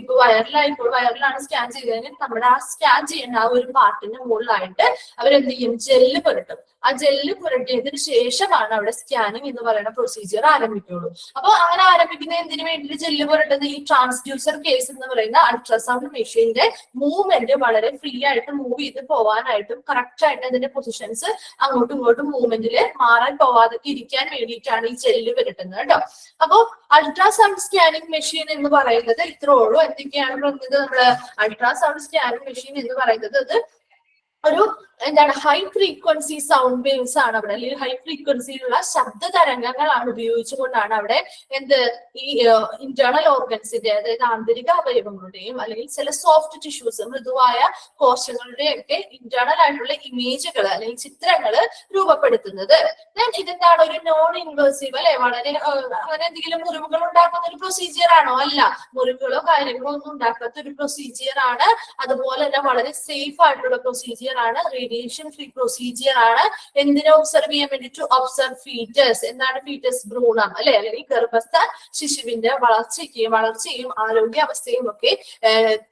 ഇപ്പൊ വയറിലാണ് സ്കാൻ ചെയ്തതെങ്കിൽ നമ്മുടെ ആ സ്കാൻ ചെയ്യുന്ന ആ ഒരു പാർട്ടിന്റെ മുകളിലായിട്ട് അവരെന്ത് ചെയ്യും, ജെല്ല് പുരട്ടും. ആ ജെല്ല് പുരട്ടിയതിനു ശേഷമാണ് അവിടെ സ്കാനിങ് എന്ന് പറയുന്ന പ്രൊസീജിയർ ആരംഭിക്കുള്ളൂ. അപ്പൊ അങ്ങനെ ആരംഭിക്കുന്ന എന്തിനു വേണ്ടിയിട്ട് ജെല്ല് പുരട്ടുന്നത്, ഈ ട്രാൻസ്ഡ്യൂസർ കേസ് എന്ന് പറയുന്ന അൾട്രാസൗണ്ട് മെഷീന്റെ മൂവ്മെന്റ് വളരെ ഫ്രീ ആയിട്ട് മൂവ് ചെയ്ത് പോവാനായിട്ടും കറക്റ്റ് ആയിട്ട് അതിന്റെ പൊസിഷൻസ് അങ്ങോട്ടും ഇങ്ങോട്ടും മൂവ്മെന്റില് മാറാൻ പോവാതെ ഇരിക്കാൻ വേണ്ടിയിട്ടാണ് ഈ ജെല്ല് പുരട്ടുന്നത് കേട്ടോ. അപ്പോ അൾട്രാസൗണ്ട് സ്കാനിങ് മെഷീൻ എന്ന് പറയുന്നത് ഇത്രയോളൂ. എന്തൊക്കെയാണ് പറഞ്ഞത്, നമ്മള് അൾട്രാസൗണ്ട് സ്കാനിങ് മെഷീൻ എന്ന് പറയുന്നത് അത് ഒരു എന്താണ്, ഹൈ ഫ്രീക്വൻസി സൗണ്ട് വേവ്സ് ആണ് അവിടെ, അല്ലെങ്കിൽ ഹൈ ഫ്രീക്വൻസിയിലുള്ള ശബ്ദ തരംഗങ്ങളാണ് ഉപയോഗിച്ചുകൊണ്ടാണ് അവിടെ ഈ ഇന്റേണൽ ഓർഗൻസിന്റെ, അതായത് ആന്തരിക അവയവങ്ങളുടെയും അല്ലെങ്കിൽ ചില സോഫ്റ്റ് ടിഷ്യൂസ്, മൃദുവായ കോശങ്ങളുടെയും ഒക്കെ ഇന്റേണൽ ആയിട്ടുള്ള ഇമേജുകൾ അല്ലെങ്കിൽ ചിത്രങ്ങൾ രൂപപ്പെടുത്തുന്നത്. ഇതെന്താണ്, ഒരു നോൺ ഇൻവേസീവ് അല്ലെ, വളരെ അങ്ങനെ എന്തെങ്കിലും മുറിവുകൾ ഉണ്ടാക്കുന്ന ഒരു പ്രൊസീജിയർ ആണോ? അല്ല, മുറിവുകളോ കാര്യങ്ങളോ ഒന്നും ഉണ്ടാക്കാത്ത ഒരു പ്രൊസീജിയർ ആണ്. അതുപോലെ തന്നെ വളരെ സേഫ് ആയിട്ടുള്ള പ്രൊസീജിയർ ആണ്, റേഡിയേഷൻ ഫ്രീ പ്രൊസീജിയർ ആണ്. എന്തിനെ ഒബ്സർവ് ചെയ്യാൻ വേണ്ടി, ടു ഒബ്സർവ് ഫീറ്റസ്. എന്താണ് ഫീറ്റസ്? ഭ്രൂണം അല്ലെ, അല്ലെങ്കിൽ ഗർഭസ്ഥ ശിശുവിന്റെ വളർച്ചയും ആരോഗ്യാവസ്ഥയും ഒക്കെ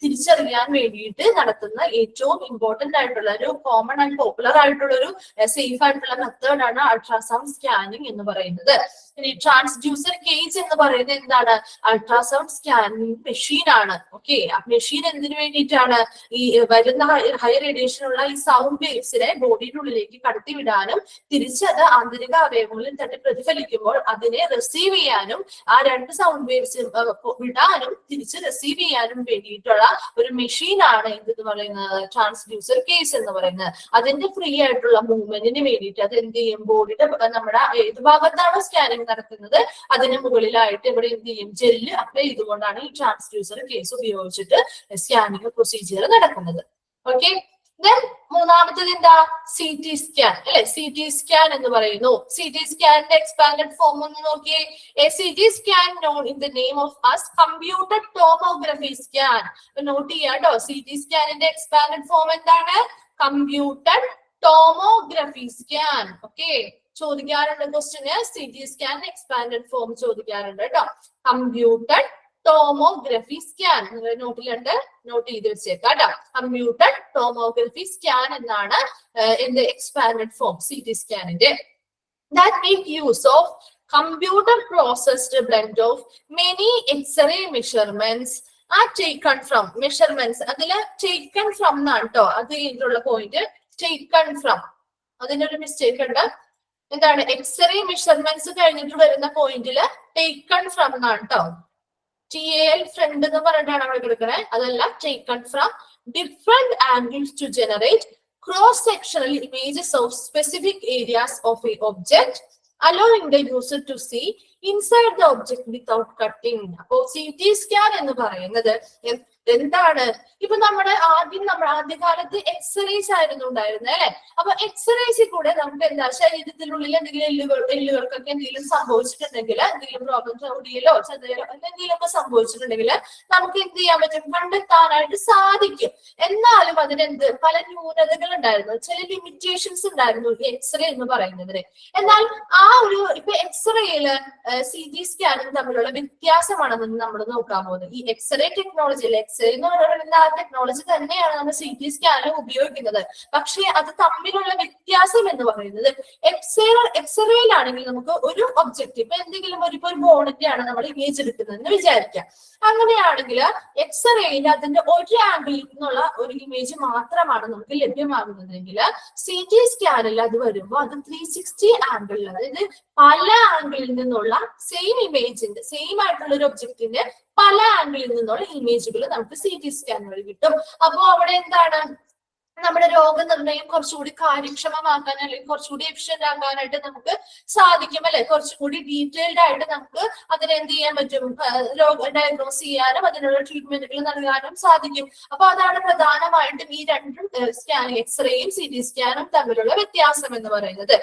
തിരിച്ചറിയാൻ വേണ്ടിയിട്ട് നടത്തുന്ന ഏറ്റവും ഇമ്പോർട്ടന്റ് ആയിട്ടുള്ള ഒരു കോമൺ ആൻഡ് പോപ്പുലർ ആയിട്ടുള്ള ഒരു സേഫ് ആയിട്ടുള്ള മെത്തേഡ് ആണ് അൾട്രാസൗണ്ട് സ്കാനിങ് എന്ന് പറയുന്നത്. ഇനി ട്രാൻസ്ഡ്യൂസർ കേസ് എന്ന് പറയുന്നത് എന്താണ്, അൾട്രാസൗണ്ട് സ്കാനിങ് മെഷീൻ ആണ്. ഓക്കെ, ആ മെഷീൻ എന്തിനു വേണ്ടിയിട്ടാണ്, ഈ വരുന്ന ഹൈ റേഡിയേഷൻ ഉള്ള ഈ സൗണ്ട് വേവ്സിനെ ബോഡിയുടെ ഉള്ളിലേക്ക് കടത്തിവിടാനും തിരിച്ചത് ആന്തരിക അവയവങ്ങളിൽ തന്നെ പ്രതിഫലിക്കുമ്പോൾ അതിനെ റിസീവ് ചെയ്യാനും, ആ രണ്ട് സൗണ്ട് വേവ്സ് വിടാനും തിരിച്ച് റിസീവ് ചെയ്യാനും വേണ്ടിയിട്ടുള്ള ഒരു മെഷീൻ ആണ് എന്തെന്ന് പറയുന്നത്, ട്രാൻസ്ഡ്യൂസർ കേസ് എന്ന് പറയുന്നത്. അതിന്റെ ഫ്രീ ആയിട്ടുള്ള മൂവ്മെന്റിന് വേണ്ടിയിട്ട് അത് എന്ത് ചെയ്യും, ബോഡിയുടെ നമ്മുടെ ഏത് ഭാഗത്താണോ സ്കാനിങ് നടത്തുന്നത് അതിന് മുകളിലായിട്ട് ഇവിടെ എന്ത് ചെയ്യും, ജെല്ല് അപ്ലൈ ചെയ്തുകൊണ്ടാണ് ഈ ട്രാൻസ്ഡ്യൂസർ കേസ് ഉപയോഗിച്ചിട്ട് സ്കാനിങ് പ്രൊസീജിയർ നടക്കുന്നത്. ഓക്കെ, മൂന്നാമത്തത് എന്താ, സി ടി സ്കാൻ അല്ലെ. സി ടി സ്കാൻ എന്ന് പറയുന്നു. സി ടി സ്കാനിന്റെ എക്സ്പാൻഡഡ് ഫോം ഒന്ന് നോക്കിയേ. A C T scan known in the name of as computer tomography scan. Note ചെയ്യാട്ടോ, സി ടി സ്കാനിന്റെ എക്സ്പാൻഡഡ് ഫോം എന്താണ്, കമ്പ്യൂട്ടർ ടോമോഗ്രഫി സ്കാൻ. ഓക്കെ, ചോദിക്കാറുണ്ട് question, C T scan expanded form ചോദിക്കാറുണ്ട് കേട്ടോ. Computer tomography scan നോട്ടിലുണ്ട്, note ചെയ്ത് വെച്ചേക്കാം കേട്ടോ. കമ്പ്യൂട്ടർ ടോമോഗ്രഫി സ്കാൻ എന്നാണ് എന്ത് എക്സ്പാൻഡഡ് ഫോം സി ടി സ്കാനിന്റെ. That make use of computer processed blend of many X-ray measurements are taken from measurements. അതില് taken from എന്നാണ് കേട്ടോ, അത് ഇതിലുള്ള പോയിന്റ്, taken from. അതിനൊരു മിസ്റ്റേക്ക് ഉണ്ട്. എന്താണ്, എക്സ്റേ മെഷർമെന്റ്സ് കഴിഞ്ഞിട്ട് വരുന്ന പോയിന്റില് ടേക്കൺ ഫ്രം എന്നാണ് കേട്ടോ. TAL ഫ്രണ്ട് എന്ന് പറഞ്ഞിട്ടാണ് അവിടെ കൊടുക്കണേ, അതല്ല, taken from different angles to generate cross sectional images of specific areas of a object allowing the user to see inside the object without cutting. അപ്പോ സി ടി സ്കാൻ എന്ന് പറയുന്നത് എന്താണ്, ഇപ്പൊ നമ്മുടെ ആദ്യകാലത്ത് എക്സ്റേസ് ആയിരുന്നു ഉണ്ടായിരുന്നത് അല്ലെ. അപ്പൊ എക്സ്റേസിൽ കൂടെ നമുക്ക് എന്താ, ശരീരത്തിനുള്ളിൽ എന്തെങ്കിലും എല്ലുകൾക്കൊക്കെ എന്തെങ്കിലും സംഭവിച്ചിട്ടുണ്ടെങ്കിൽ, എന്തെങ്കിലും പ്രോബ്ലംസ് ഓടിയലോ ചതയിലോ എന്തെങ്കിലും ഒക്കെ സംഭവിച്ചിട്ടുണ്ടെങ്കിൽ നമുക്ക് എന്ത് ചെയ്യാൻ പറ്റും, കണ്ടെത്താനായിട്ട് സാധിക്കും. എന്നാലും അതിനെന്ത് പല ന്യൂനതകൾ ഉണ്ടായിരുന്നു, ചില ലിമിറ്റേഷൻസ് ഉണ്ടായിരുന്നു ഈ എക്സ്റേ എന്ന് പറയുന്നതിന്. എന്നാൽ ആ ഒരു ഇപ്പൊ എക്സ്റേയില് സി ടി സ്കാനും തമ്മിലുള്ള വ്യത്യാസമാണെന്ന് നമ്മൾ നോക്കാൻ പോകുന്നത്. ഈ എക്സ്റേ ടെക്നോളജി, എക്സ്റേ എന്ന് പറയുന്ന ആ ടെക്നോളജി തന്നെയാണ് നമ്മൾ സി ടി സ്കാനിൽ ഉപയോഗിക്കുന്നത്. പക്ഷേ അത് തമ്മിലുള്ള വ്യത്യാസം എന്ന് പറയുന്നത്, എക്സ്റേയിലാണെങ്കിൽ നമുക്ക് ഒരു ഒബ്ജക്റ്റ്, ഇപ്പൊ എന്തെങ്കിലും ഒരു ബോണിന്റെ ആണ് നമ്മൾ ഇമേജ് എടുക്കുന്നതെന്ന് വിചാരിക്കാം. അങ്ങനെയാണെങ്കിൽ എക്സ്റേയിൽ അതിന്റെ ഒരു ആംഗിളിൽ നിന്നുള്ള ഒരു ഇമേജ് മാത്രമാണ് നമുക്ക് ലഭ്യമാകുന്നതെങ്കിൽ സി ടി സ്കാനിൽ അത് വരുമ്പോൾ അത് 360 ആംഗിളിൽ, അതായത് പല ആംഗിളിൽ നിന്നുള്ള സെയിം ഇമേജിന്റെ, സെയിം ആയിട്ടുള്ള ഒരു ഒബ്ജക്റ്റിന്റെ പല ആംഗിളിൽ നിന്നുള്ള ഇമേജുകൾ നമുക്ക് സി ടി സ്കാൻ വഴി കിട്ടും. അപ്പോ അവിടെ എന്താണ്, നമ്മുടെ രോഗനിർണയം കുറച്ചുകൂടി കാര്യക്ഷമമാക്കാൻ അല്ലെങ്കിൽ കുറച്ചുകൂടി എഫിഷ്യന്റ് ആക്കാനായിട്ട് നമുക്ക് സാധിക്കും അല്ലെ. കുറച്ചുകൂടി ഡീറ്റെയിൽഡ് ആയിട്ട് നമുക്ക് അതിനെ എന്ത് ചെയ്യാൻ പറ്റും, ഡയഗ്നോസ് ചെയ്യാനും അതിനുള്ള ട്രീറ്റ്മെന്റുകൾ നൽകാനും സാധിക്കും. അപ്പൊ അതാണ് പ്രധാനമായിട്ടും ഈ രണ്ടും സ്കാനിങ്, എക്സ്റേയും CT സ്കാനും തമ്മിലുള്ള വ്യത്യാസം എന്ന് പറയുന്നത്.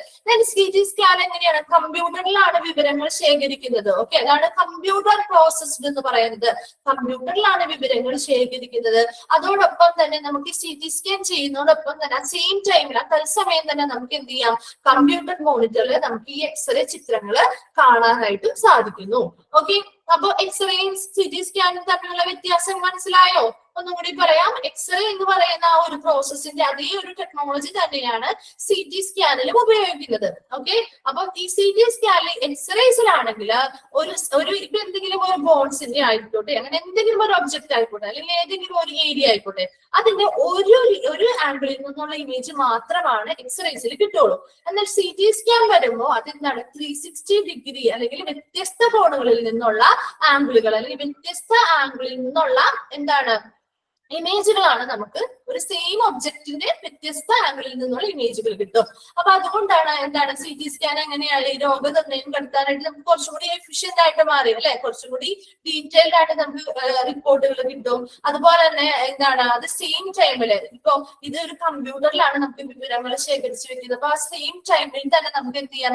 CT സ്കാൻ എങ്ങനെയാണ്, കമ്പ്യൂട്ടറിലാണ് വിവരങ്ങൾ ശേഖരിക്കുന്നത്. ഓക്കെ, അതാണ് കമ്പ്യൂട്ടർ പ്രോസസ്ഡ് എന്ന് പറയുന്നത്. കമ്പ്യൂട്ടറിലാണ് വിവരങ്ങൾ ശേഖരിക്കുന്നത്. അതോടൊപ്പം തന്നെ നമുക്ക് CT സ്കാൻ ചെയ്യുന്നതോടൊപ്പം തന്നെ സെയിം ടൈമിൽ തത്സമയം തന്നെ നമുക്ക് എന്ത് ചെയ്യാം, കമ്പ്യൂട്ടർ മോണിറ്ററിൽ നമുക്ക് ഈ എക്സ്റേ ചിത്രങ്ങൾ കാണാനായിട്ടും സാധിക്കുന്നു. ഓക്കെ, അപ്പൊ എക്സ്റേയും CT സ്കാനും തമ്മിലുള്ള വ്യത്യാസം മനസ്സിലായോ? ഒന്നുകൂടി പറയാം. എക്സ്റേ എന്ന് പറയുന്ന ആ ഒരു പ്രോസസ്സിന്റെ അതേ ഒരു ടെക്നോളജി തന്നെയാണ് CT സ്കാനിലും ഉപയോഗിക്കുന്നത്. ഓക്കെ, അപ്പൊ ഈ CT സ്കാനിൽ എക്സ്റേസിലാണെങ്കിൽ ഒരു ഇപ്പൊ എന്തെങ്കിലും ഒരു ബോൺസിന്റെ ആയിക്കോട്ടെ, അങ്ങനെ എന്തെങ്കിലും ഒരു ഒബ്ജക്റ്റ് ആയിക്കോട്ടെ, അല്ലെങ്കിൽ ഏതെങ്കിലും ഒരു ഏരിയ ആയിക്കോട്ടെ, അതിന്റെ ഒരു ആംഗിളിൽ നിന്നുള്ള ഇമേജ് മാത്രമാണ് എക്സ്റേസിൽ കിട്ടുള്ളൂ. എന്നാൽ CT സ്കാൻ വരുമ്പോൾ അതെന്താണ്, 360 ഡിഗ്രി അല്ലെങ്കിൽ വ്യത്യസ്ത കോണുകളിൽ നിന്നുള്ള ആംഗിളുകൾ അല്ലെങ്കിൽ വ്യത്യസ്ത ആംഗിളിൽ നിന്നുള്ള എന്താണ് ഇമേജുകളാണ് നമുക്ക് ഒരു സെയിം ഒബ്ജക്റ്റിന്റെ വ്യത്യസ്ത ആംഗിളിൽ നിന്നുള്ള ഇമേജുകൾ കിട്ടും. അപ്പൊ അതുകൊണ്ടാണ് എന്താണ് CT സ്കാൻ എങ്ങനെയാണ് ഈ രോഗനിർണയം നടത്താനായിട്ട് നമുക്ക് കുറച്ചുകൂടി എഫിഷ്യന്റ് ആയിട്ട് മാറി അല്ലെ, കുറച്ചുകൂടി ഡീറ്റെയിൽഡ് ആയിട്ട് നമുക്ക് റിപ്പോർട്ടുകൾ കിട്ടും. അതുപോലെ തന്നെ എന്താണ്, അത് സെയിം ടൈമില് ഇപ്പൊ ഇത് ഒരു കമ്പ്യൂട്ടറിലാണ് നമുക്ക് വിവരങ്ങൾ ശേഖരിച്ചു വെക്കുന്നത്. അപ്പൊ ആ സെയിം ടൈമിൽ തന്നെ നമുക്ക് എന്ത് ചെയ്യാം,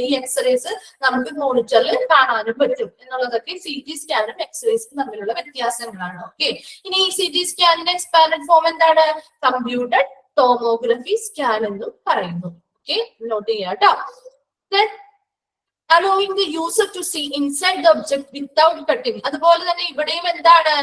ഈ എക്സ്റേസ് നമുക്ക് മോണിറ്ററിൽ കാണാനും പറ്റും എന്നുള്ളതൊക്കെ CT സ്കാനും എക്സ്റേസും തമ്മിലുള്ള വ്യത്യാസങ്ങളാണ്. ഓക്കെ, ഇനി ഈ CT സ്കാനിന്റെ എക്സ്പാൻഡഡ് ഫോം എന്താണ്, കമ്പ്യൂട്ടർ ടോമോഗ്രഫി സ്കാൻ എന്നും പറയുന്നു. ഓക്കെ, നോട്ട് ചെയ്യാം കേട്ടോ. allowing the user to see inside the object without cutting. അതുപോലെ തന്നെ ഇവിടെയും എന്താണ്,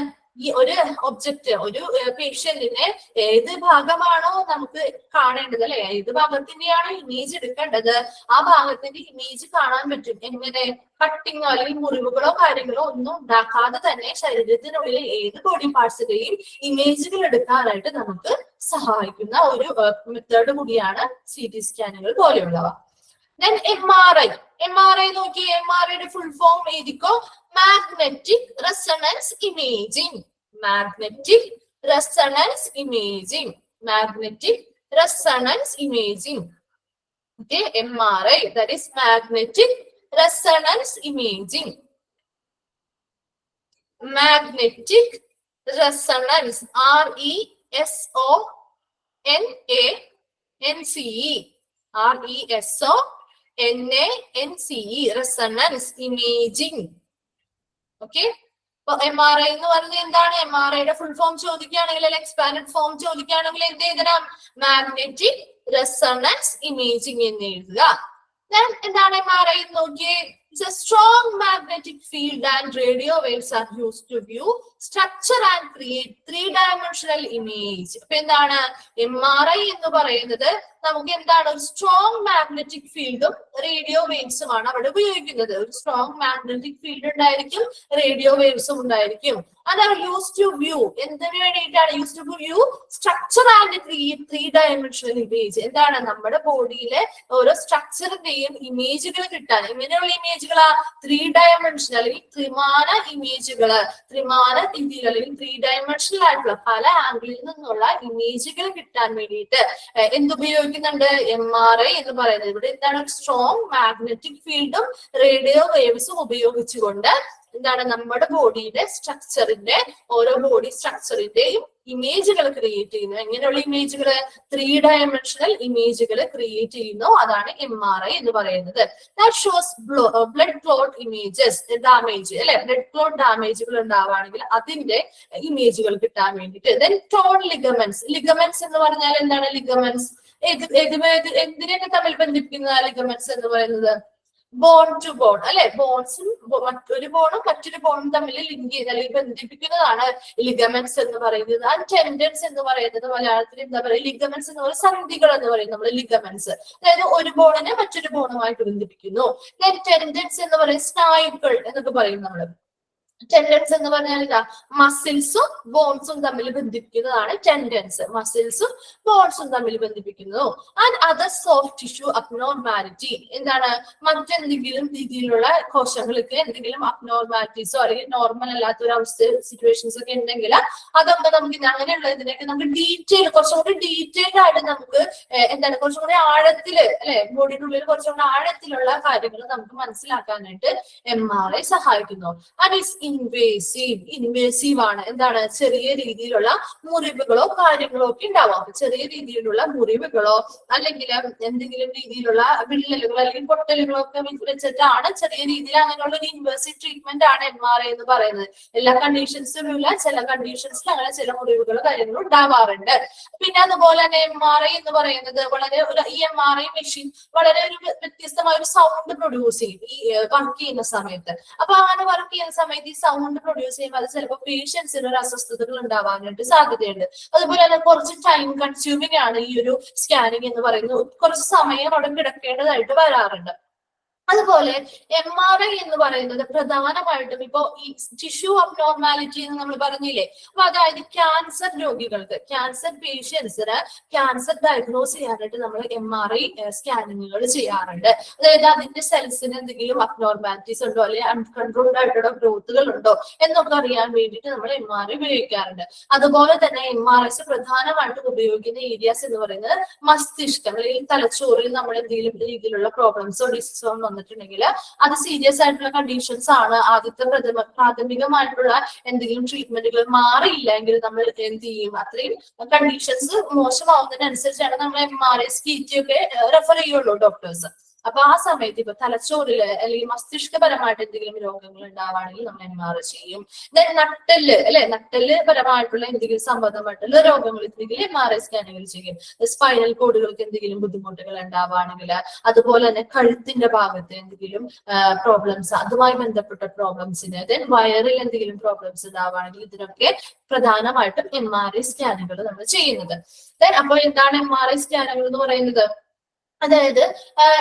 ഈ ഒരു ഒബ്ജക്റ്റ്, ഒരു പേഷ്യന്റിനെ ഏത് ഭാഗമാണോ നമുക്ക് കാണേണ്ടത് അല്ലെ, ഏത് ഭാഗത്തിന്റെയാണോ ഇമേജ് എടുക്കേണ്ടത് ആ ഭാഗത്തിന്റെ ഇമേജ് കാണാൻ പറ്റും. എങ്ങനെ, കട്ടിങ്ങോ അല്ലെങ്കിൽ മുറിവുകളോ കാര്യങ്ങളോ ഒന്നും ഉണ്ടാക്കാതെ തന്നെ ശരീരത്തിനുള്ളിൽ ഏത് ബോഡി പാർട്സിന്റെയും ഇമേജുകൾ എടുക്കാനായിട്ട് നമുക്ക് സഹായിക്കുന്ന ഒരു മെത്തേഡ് കൂടിയാണ് CT സ്കാനുകൾ പോലെയുള്ളവ. Then MRI നോക്കി, MRIയുടെ ഫുൾ ഫോം എഴുതിക്കോ, magnetic resonance imaging. Magnetic resonance imaging, magnetic resonance imaging. Okay, MRI, that is magnetic resonance imaging. Magnetic resonance, RESONANCE, RESONANCE, resonance imaging. Okay, അപ്പൊ MRI എന്ന് പറഞ്ഞത് എന്താണ്, MRIയുടെ ഫുൾ ഫോം ചോദിക്കുകയാണെങ്കിൽ അല്ലെങ്കിൽ expanded form ചോദിക്കുകയാണെങ്കിൽ എന്ത് എഴുതണം, മാഗ്നെറ്റിക് റെസൊണൻസ് ഇമേജിംഗ് എന്ന് എഴുതുക. എന്താണ് MRI നോക്കിയേ, it's a strong magnetic field and radio waves are used to view structure and create three-dimensional image. അപ്പൊ എന്താണ് MRI എന്ന് പറയുന്നത്, നമുക്ക് എന്താണ്, ഒരു സ്ട്രോങ് മാഗ്നറ്റിക് ഫീൽഡും റേഡിയോ വേവ്സുമാണ് അവിടെ ഉപയോഗിക്കുന്നത്. ഒരു സ്ട്രോങ് മാഗ്നറ്റിക് ഫീൽഡ് ഉണ്ടായിരിക്കും, റേഡിയോ വേവ്സും ഉണ്ടായിരിക്കും. അതാണ് യൂസ് ടു വ്യൂ, എന്തിനു വേണ്ടിയിട്ടാണ് use to view, structure and three dimensional image. എന്താണ്, നമ്മുടെ ബോഡിയിലെ ഓരോ സ്ട്രക്ചറിന്റെയും ഇമേജുകൾ കിട്ടാൻ. എങ്ങനെയുള്ള ഇമേജുകളാ, 3 ഡയമെൻഷണൽ അല്ലെങ്കിൽ ത്രിമാന ഇമേജുകള്, ത്രിമാന രീതിയിൽ അല്ലെങ്കിൽ 3 ഡയമെൻഷണൽ ആയിട്ടുള്ള പല ആംഗിളിൽ നിന്നുള്ള ഇമേജുകൾ കിട്ടാൻ വേണ്ടിയിട്ട് എന്തുപയോഗിക്കുന്നുണ്ട്, MRI എന്ന് പറയുന്നത്. ഇവിടെ എന്താണ്, സ്ട്രോങ് മാഗ്നറ്റിക് ഫീൽഡും റേഡിയോ വേവ്സും ഉപയോഗിച്ചുകൊണ്ട് എന്താണ് നമ്മുടെ ബോഡിയുടെ സ്ട്രക്ചറിന്റെ, ഓരോ ബോഡി സ്ട്രക്ചറിന്റെയും ഇമേജുകൾ ക്രിയേറ്റ് ചെയ്യുന്നു. എങ്ങനെയുള്ള ഇമേജുകൾ, 3 ഡയമെൻഷണൽ ഇമേജുകൾ ക്രിയേറ്റ് ചെയ്യുന്നു. അതാണ് MRI എന്ന് പറയുന്നത്. That shows blood clot images, damage അല്ലെ, ബ്ലഡ് ക്ലോട്ട് ഡാമേജുകൾ ഉണ്ടാവുകയാണെങ്കിൽ അതിന്റെ ഇമേജുകൾ കിട്ടാൻ വേണ്ടിയിട്ട്. Then tone ligaments. ലിഗമെന്റ്സ് എന്ന് പറഞ്ഞാൽ എന്താണ്, ലിഗമെന്റ്സ് എന്തിനൊക്കെ തമ്മിൽ ബന്ധിപ്പിക്കുന്ന ലിഗമെന്റ്സ് എന്ന് പറയുന്നത്, ബോൺ ടു ബോൺ അല്ലെ, ബോൺസും ഒരു ബോണും മറ്റൊരു ബോണും തമ്മിൽ ലിങ്ക് ചെയ്ത് അല്ലെങ്കിൽ ബന്ധിപ്പിക്കുന്നതാണ് ലിഗമെന്റ്സ് എന്ന് പറയുന്നത്. ആൻഡ് ടെൻഡൻസ് എന്ന് പറയുന്നത് മലയാളത്തിൽ എന്താ പറയുക, ലിഗമെന്റ്സ് എന്ന് പറയുന്നത് സന്ധികൾ എന്ന് പറയും നമ്മൾ, ലിഗമെന്റ്സ് അതായത് ഒരു ബോണിനെ മറ്റൊരു ബോണുമായിട്ട് ബന്ധിപ്പിക്കുന്നു. ടെൻഡൻസ് എന്ന് പറയുന്നത് സ്നായുക്കൾ എന്നൊക്കെ പറയും നമ്മൾ. ടെൻഡൻസ് എന്ന് പറഞ്ഞാൽ ഇതാ മസിൽസും ബോൺസും തമ്മിൽ ബന്ധിപ്പിക്കുന്നതാണ് ടെൻഡൻസ്. മസിൽസും ബോൺസും തമ്മിൽ ബന്ധിപ്പിക്കുന്നു. And other soft tissue abnormality എന്താണ്, മറ്റെന്തെങ്കിലും രീതിയിലുള്ള കോശങ്ങൾക്ക് എന്തെങ്കിലും അബ്നോർമാലിറ്റീസോ അല്ലെങ്കിൽ നോർമൽ അല്ലാത്ത ഒരു അവസ്ഥ സിറ്റുവേഷൻസ് ഒക്കെ ഉണ്ടെങ്കിൽ അതൊക്കെ നമുക്ക് അങ്ങനെയുള്ള ഇതിനൊക്കെ നമുക്ക് കുറച്ചും കൂടി ഡീറ്റെയിൽഡ് ആയിട്ട് നമുക്ക് എന്താണ് കുറച്ചും കൂടി ആഴത്തില് അല്ലെ ബോഡിയുടെ ഉള്ളിൽ കുറച്ചും കൂടി ആഴത്തിലുള്ള കാര്യങ്ങൾ നമുക്ക് മനസ്സിലാക്കാനായിട്ട് MRI സഹായിക്കുന്നു. ആൻഡ് ഇൻവേസീവ് ആണ്. എന്താണ്, ചെറിയ രീതിയിലുള്ള മുറിവുകളോ കാര്യങ്ങളോ ഒക്കെ ഉണ്ടാവാം. ചെറിയ രീതിയിലുള്ള മുറിവുകളോ അല്ലെങ്കിൽ എന്തെങ്കിലും രീതിയിലുള്ള വിള്ളലുകളോ അല്ലെങ്കിൽ പൊട്ടലുകളോ ഒക്കെ വെച്ചിട്ടാണ് ചെറിയ രീതിയിൽ അങ്ങനെയുള്ള ഒരു ഇൻവേസീവ് ട്രീറ്റ്മെന്റ് ആണ് MRI എന്ന് പറയുന്നത്. എല്ലാ കണ്ടീഷൻസിലും ഇല്ല, ചില കണ്ടീഷൻസിൽ അങ്ങനെ ചില മുറിവുകളോ കാര്യങ്ങളോ ഉണ്ടാവാറുണ്ട്. പിന്നെ അതുപോലെ തന്നെ MRI എന്ന് പറയുന്നത് വളരെ ഈ MRI മെഷീൻ വളരെ ഒരു വ്യത്യസ്തമായ ഒരു സൗണ്ട് പ്രൊഡ്യൂസ് ചെയ്യും ഈ വർക്ക് ചെയ്യുന്ന സമയത്ത്. അപ്പൊ അങ്ങനെ വർക്ക് ചെയ്യുന്ന സമയത്ത് ഈ സൗണ്ട് പ്രൊഡ്യൂസ് ചെയ്യുമ്പോൾ അത് ചിലപ്പോൾ പേഷ്യൻസിന് ഒരു അസ്വസ്ഥതകൾ ഉണ്ടാവാനായിട്ട് സാധ്യതയുണ്ട്. അതുപോലെ തന്നെ കുറച്ച് ടൈം കൺസ്യൂമിംഗ് ആണ് ഈ ഒരു സ്കാനിങ് എന്ന് പറയുന്നത്. കുറച്ച് സമയം അവിടെ കിടക്കേണ്ടതായിട്ട് വരാറുണ്ട്. അതുപോലെ MRI എന്ന് പറയുന്നത് പ്രധാനമായിട്ടും ഇപ്പോ ഈ ടിഷ്യൂ അബ്നോർമാലിറ്റി എന്ന് നമ്മൾ പറഞ്ഞില്ലേ, അപ്പൊ അതായത് ക്യാൻസർ രോഗികൾക്ക്, ക്യാൻസർ പേഷ്യൻസിന് ക്യാൻസർ ഡയഗ്നോസ് ചെയ്യാനായിട്ട് നമ്മൾ MRI സ്കാനിങ്ങുകൾ ചെയ്യാറുണ്ട്. അതായത് അതിന്റെ സെൽസിന് എന്തെങ്കിലും അബ്നോർമാലിറ്റീസ് ഉണ്ടോ അല്ലെങ്കിൽ അൺകൺട്രോൾഡ് ആയിട്ടുള്ള ഗ്രോത്തുകൾ ഉണ്ടോ എന്നൊക്കെ അറിയാൻ വേണ്ടിയിട്ട് നമ്മൾ MRI ഉപയോഗിക്കാറുണ്ട്. അതുപോലെ തന്നെ MRIs പ്രധാനമായിട്ടും ഉപയോഗിക്കുന്ന ഏരിയാസ് എന്ന് പറയുന്നത് മസ്തിഷ്കം അല്ലെങ്കിൽ തലച്ചോറിൽ നമ്മൾ എന്തെങ്കിലും രീതിയിലുള്ള പ്രോബ്ലംസോ ഡിസീസോ വന്നിട്ടുണ്ടെങ്കിൽ അത് സീരിയസ് ആയിട്ടുള്ള കണ്ടീഷൻസ് ആണ്. ആദ്യത്തെ പ്രാഥമികമായിട്ടുള്ള എന്തെങ്കിലും ട്രീറ്റ്മെന്റുകൾ മാറിയില്ല എങ്കിൽ നമ്മൾ എന്ത് ചെയ്യും, അത്രയും കണ്ടീഷൻസ് മോശമാവുന്നതിനനുസരിച്ചാണ് നമ്മൾ MRI CT ഒക്കെ റെഫർ ചെയ്യുള്ളൂ ഡോക്ടേഴ്സ്. അപ്പൊ ആ സമയത്ത് ഇപ്പൊ തലച്ചോറില് അല്ലെങ്കിൽ മസ്തിഷ്കപരമായിട്ട് എന്തെങ്കിലും രോഗങ്ങൾ ഉണ്ടാവുകയാണെങ്കിൽ നമ്മൾ MRI ചെയ്യും. ദെൻ നട്ടല് അല്ലെ, നട്ടല് പരമായിട്ടുള്ള എന്തെങ്കിലും സംബന്ധമായിട്ടുള്ള രോഗങ്ങൾ ഉണ്ടെങ്കിൽ MRI സ്കാനുകൾ ചെയ്യും. സ്പൈനൽ കോഡുകൾക്ക് എന്തെങ്കിലും ബുദ്ധിമുട്ടുകൾ ഉണ്ടാവുകയാണെങ്കിൽ, അതുപോലെ തന്നെ കഴുത്തിന്റെ ഭാഗത്ത് എന്തെങ്കിലും പ്രോബ്ലംസ്, അതുമായി ബന്ധപ്പെട്ട പ്രോബ്ലംസിന്, ദെൻ വയറിൽ എന്തെങ്കിലും പ്രോബ്ലംസ് ഉണ്ടാവുകയാണെങ്കിൽ ഇതിനൊക്കെ പ്രധാനമായിട്ടും MRI സ്കാനുകൾ നമ്മൾ ചെയ്യുന്നത്. ദെൻ അപ്പോൾ എന്താണ് MRI സ്കാനുകൾ എന്ന് പറയുന്നത്? അതായത്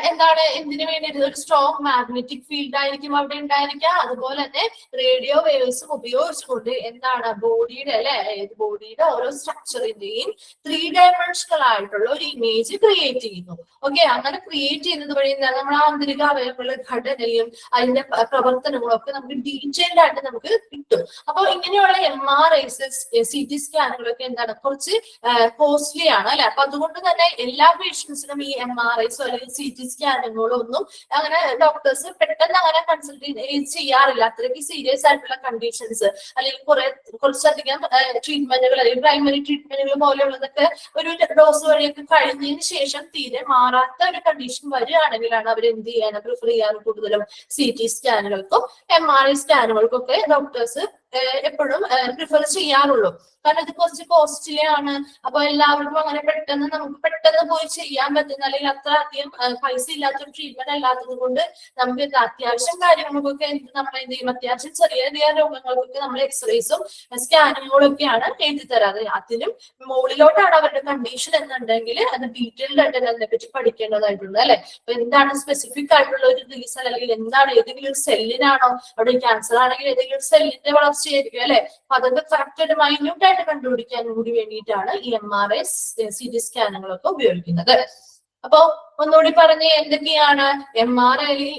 എന്താണ്, എന്തിനു വേണ്ടിയിട്ട് ഒരു സ്ട്രോങ് മാഗ്നറ്റിക് ഫീൽഡ് ആയിരിക്കും അവിടെ ഉണ്ടായിരിക്കുക. അതുപോലെ തന്നെ റേഡിയോ വേവ്സും ഉപയോഗിച്ചുകൊണ്ട് എന്താണ് ബോഡിയുടെ ബോഡിയുടെ ഓരോ സ്ട്രക്ചറിന്റെയും 3 ഡയമെൻഷണൽ ആയിട്ടുള്ള ഒരു ഇമേജ് ക്രിയേറ്റ് ചെയ്യുന്നു. ഓക്കെ, അങ്ങനെ ക്രിയേറ്റ് ചെയ്യുന്നത് വഴി എന്താണ് നമ്മുടെ ആന്തരിക അവയവങ്ങളുടെ ഘടനയും അതിന്റെ പ്രവർത്തനങ്ങളും ഒക്കെ നമുക്ക് ഡീറ്റെയിൽഡ് ആയിട്ട് നമുക്ക് കിട്ടും. അപ്പൊ ഇങ്ങനെയുള്ള MRIs CT സ്കാനുകളൊക്കെ എന്താണ് കുറച്ച് കോസ്റ്റ്ലി ആണ് അല്ലെ. അപ്പൊ അതുകൊണ്ട് തന്നെ എല്ലാ പേഷ്യൻസിനും ഈ MRIs അല്ലെങ്കിൽ CT സ്കാനുകളോ ഒന്നും അങ്ങനെ ഡോക്ടേഴ്സ് പെട്ടെന്ന് അങ്ങനെ കൺസൾട്ട് ചെയ്യാറില്ല. അത്രയ്ക്ക് സീരിയസ് ആയിട്ടുള്ള കണ്ടീഷൻസ് അല്ലെങ്കിൽ കുറച്ചധികം ട്രീറ്റ്മെന്റുകൾ അല്ലെങ്കിൽ പ്രൈമറി ട്രീറ്റ്മെന്റുകൾ പോലെയുള്ളതൊക്കെ ഒരു ഡോസ് വഴിയൊക്കെ കഴിഞ്ഞതിന് ശേഷം തീരെ മാറാത്ത ഒരു കണ്ടീഷൻ വരികയാണെങ്കിലാണ് അവർ എന്ത് ചെയ്യാൻ പ്രിഫർ ചെയ്യാറ് കൂടുതലും CT സ്കാനുകൾക്കും MRI സ്കാനുകൾക്കും ഒക്കെ ഡോക്ടേഴ്സ് എപ്പോഴും പ്രിഫർ ചെയ്യാറുള്ളൂ. കാരണം ഇത് കുറച്ച് കോസ്റ്റ്ലി ആണ്. അപ്പൊ എല്ലാവർക്കും അങ്ങനെ നമുക്ക് പെട്ടെന്ന് പോയി ചെയ്യാൻ പറ്റുന്ന അല്ലെങ്കിൽ അത്ര അധികം പൈസ ഇല്ലാത്തൊരു ട്രീറ്റ്മെന്റ് അല്ലാത്തത് കൊണ്ട് നമുക്ക് അത്യാവശ്യം കാര്യങ്ങൾക്കൊക്കെ നമ്മൾ എന്ത് ചെയ്യും, അത്യാവശ്യം ചെറിയ ചെറിയ രോഗങ്ങൾക്കൊക്കെ നമ്മൾ എക്സ്റേസും സ്കാനിങ്ങുകളും ഒക്കെയാണ് എഴുതി തരാറ്. അതിനും മുകളിലോട്ടാണ് അവരുടെ കണ്ടീഷൻ എന്നുണ്ടെങ്കിൽ അത് ഡീറ്റെയിൽഡ് ആയിട്ട് അതിനെപ്പറ്റി പഠിക്കേണ്ടതായിട്ടുണ്ട് അല്ലെ. അപ്പൊ എന്താണ് സ്പെസിഫിക് ആയിട്ടുള്ള ഒരു റീസൺ അല്ലെങ്കിൽ എന്താണ് ഏതെങ്കിലും ഒരു സെല്ലിനാണോ, അവിടെ ക്യാൻസർ ആണെങ്കിൽ ഏതെങ്കിലും ഒരു സെല്ലിന്റെ വളർച്ചയായിരിക്കും അല്ലെ. അപ്പൊ അതൊക്കെ കറക്റ്റ് ആയിട്ട് മൈന്യൂട്ട് ആയിട്ട് കണ്ടുപിടിക്കാൻ കൂടി വേണ്ടിയിട്ടാണ് ഈ MRI CT സ്കാനുകളൊക്കെ ഉപയോഗിക്കുന്നത്. അപ്പൊ ഒന്നുകൂടി പറഞ്ഞ് എന്തൊക്കെയാണ് MRI,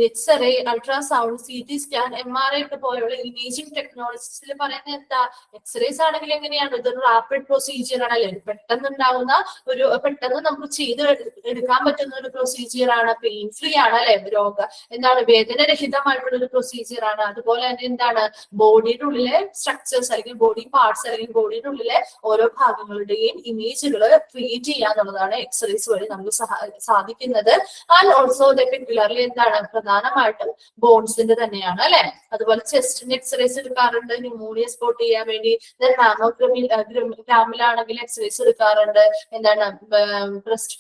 X-ray, ultrasound, CT scan, MRI ഒക്കെ പോലെയുള്ള ഇമേജിംഗ് ടെക്നോളജീസിൽ പറയുന്നത് എന്താ? എക്സ്റേസ് ആണെങ്കിൽ എങ്ങനെയാണ്, ഇതൊരു റാപ്പിഡ് പ്രൊസീജിയർ ആണ് അല്ലെ. പെട്ടെന്ന് നമുക്ക് ചെയ്ത് എടുക്കാൻ പറ്റുന്ന ഒരു പ്രൊസീജിയർ ആണ്. പെയിൻ ഫ്രീ ആണ് അല്ലെ. എന്താണ് വേദനരഹിതമായിട്ടുള്ള ഒരു പ്രൊസീജിയർ ആണ്. അതുപോലെ തന്നെ എന്താണ് ബോഡിയുടെ ഉള്ളിലെ സ്ട്രക്ചേഴ്സ് അല്ലെങ്കിൽ ബോഡി പാർട്സ് അല്ലെങ്കിൽ ബോഡിയുടെ ഉള്ളിലെ ഓരോ ഭാഗങ്ങളുടെയും ഇമേജുകൾ ക്രിയേറ്റ് ചെയ്യാന്നുള്ളതാണ് എക്സ്റേസ് വഴി നമുക്ക് സാധിക്കുന്നത്. ആൻഡ് ഓൾസോ പെക്യുലർലി എന്താണ് പ്രധാനമായിട്ടും ബോൺസിന്റെ തന്നെയാണ് അല്ലെ. അതുപോലെ ചെസ്റ്റിന് എക്സ്റേസ് എടുക്കാറുണ്ട് ന്യൂമോണിയ സ്പോട്ട് ചെയ്യാൻ വേണ്ടി. ഗ്രാമിലാണെങ്കിൽ എക്സ്റേസ് എടുക്കാറുണ്ട് എന്താണ് ബ്രസ്റ്റ്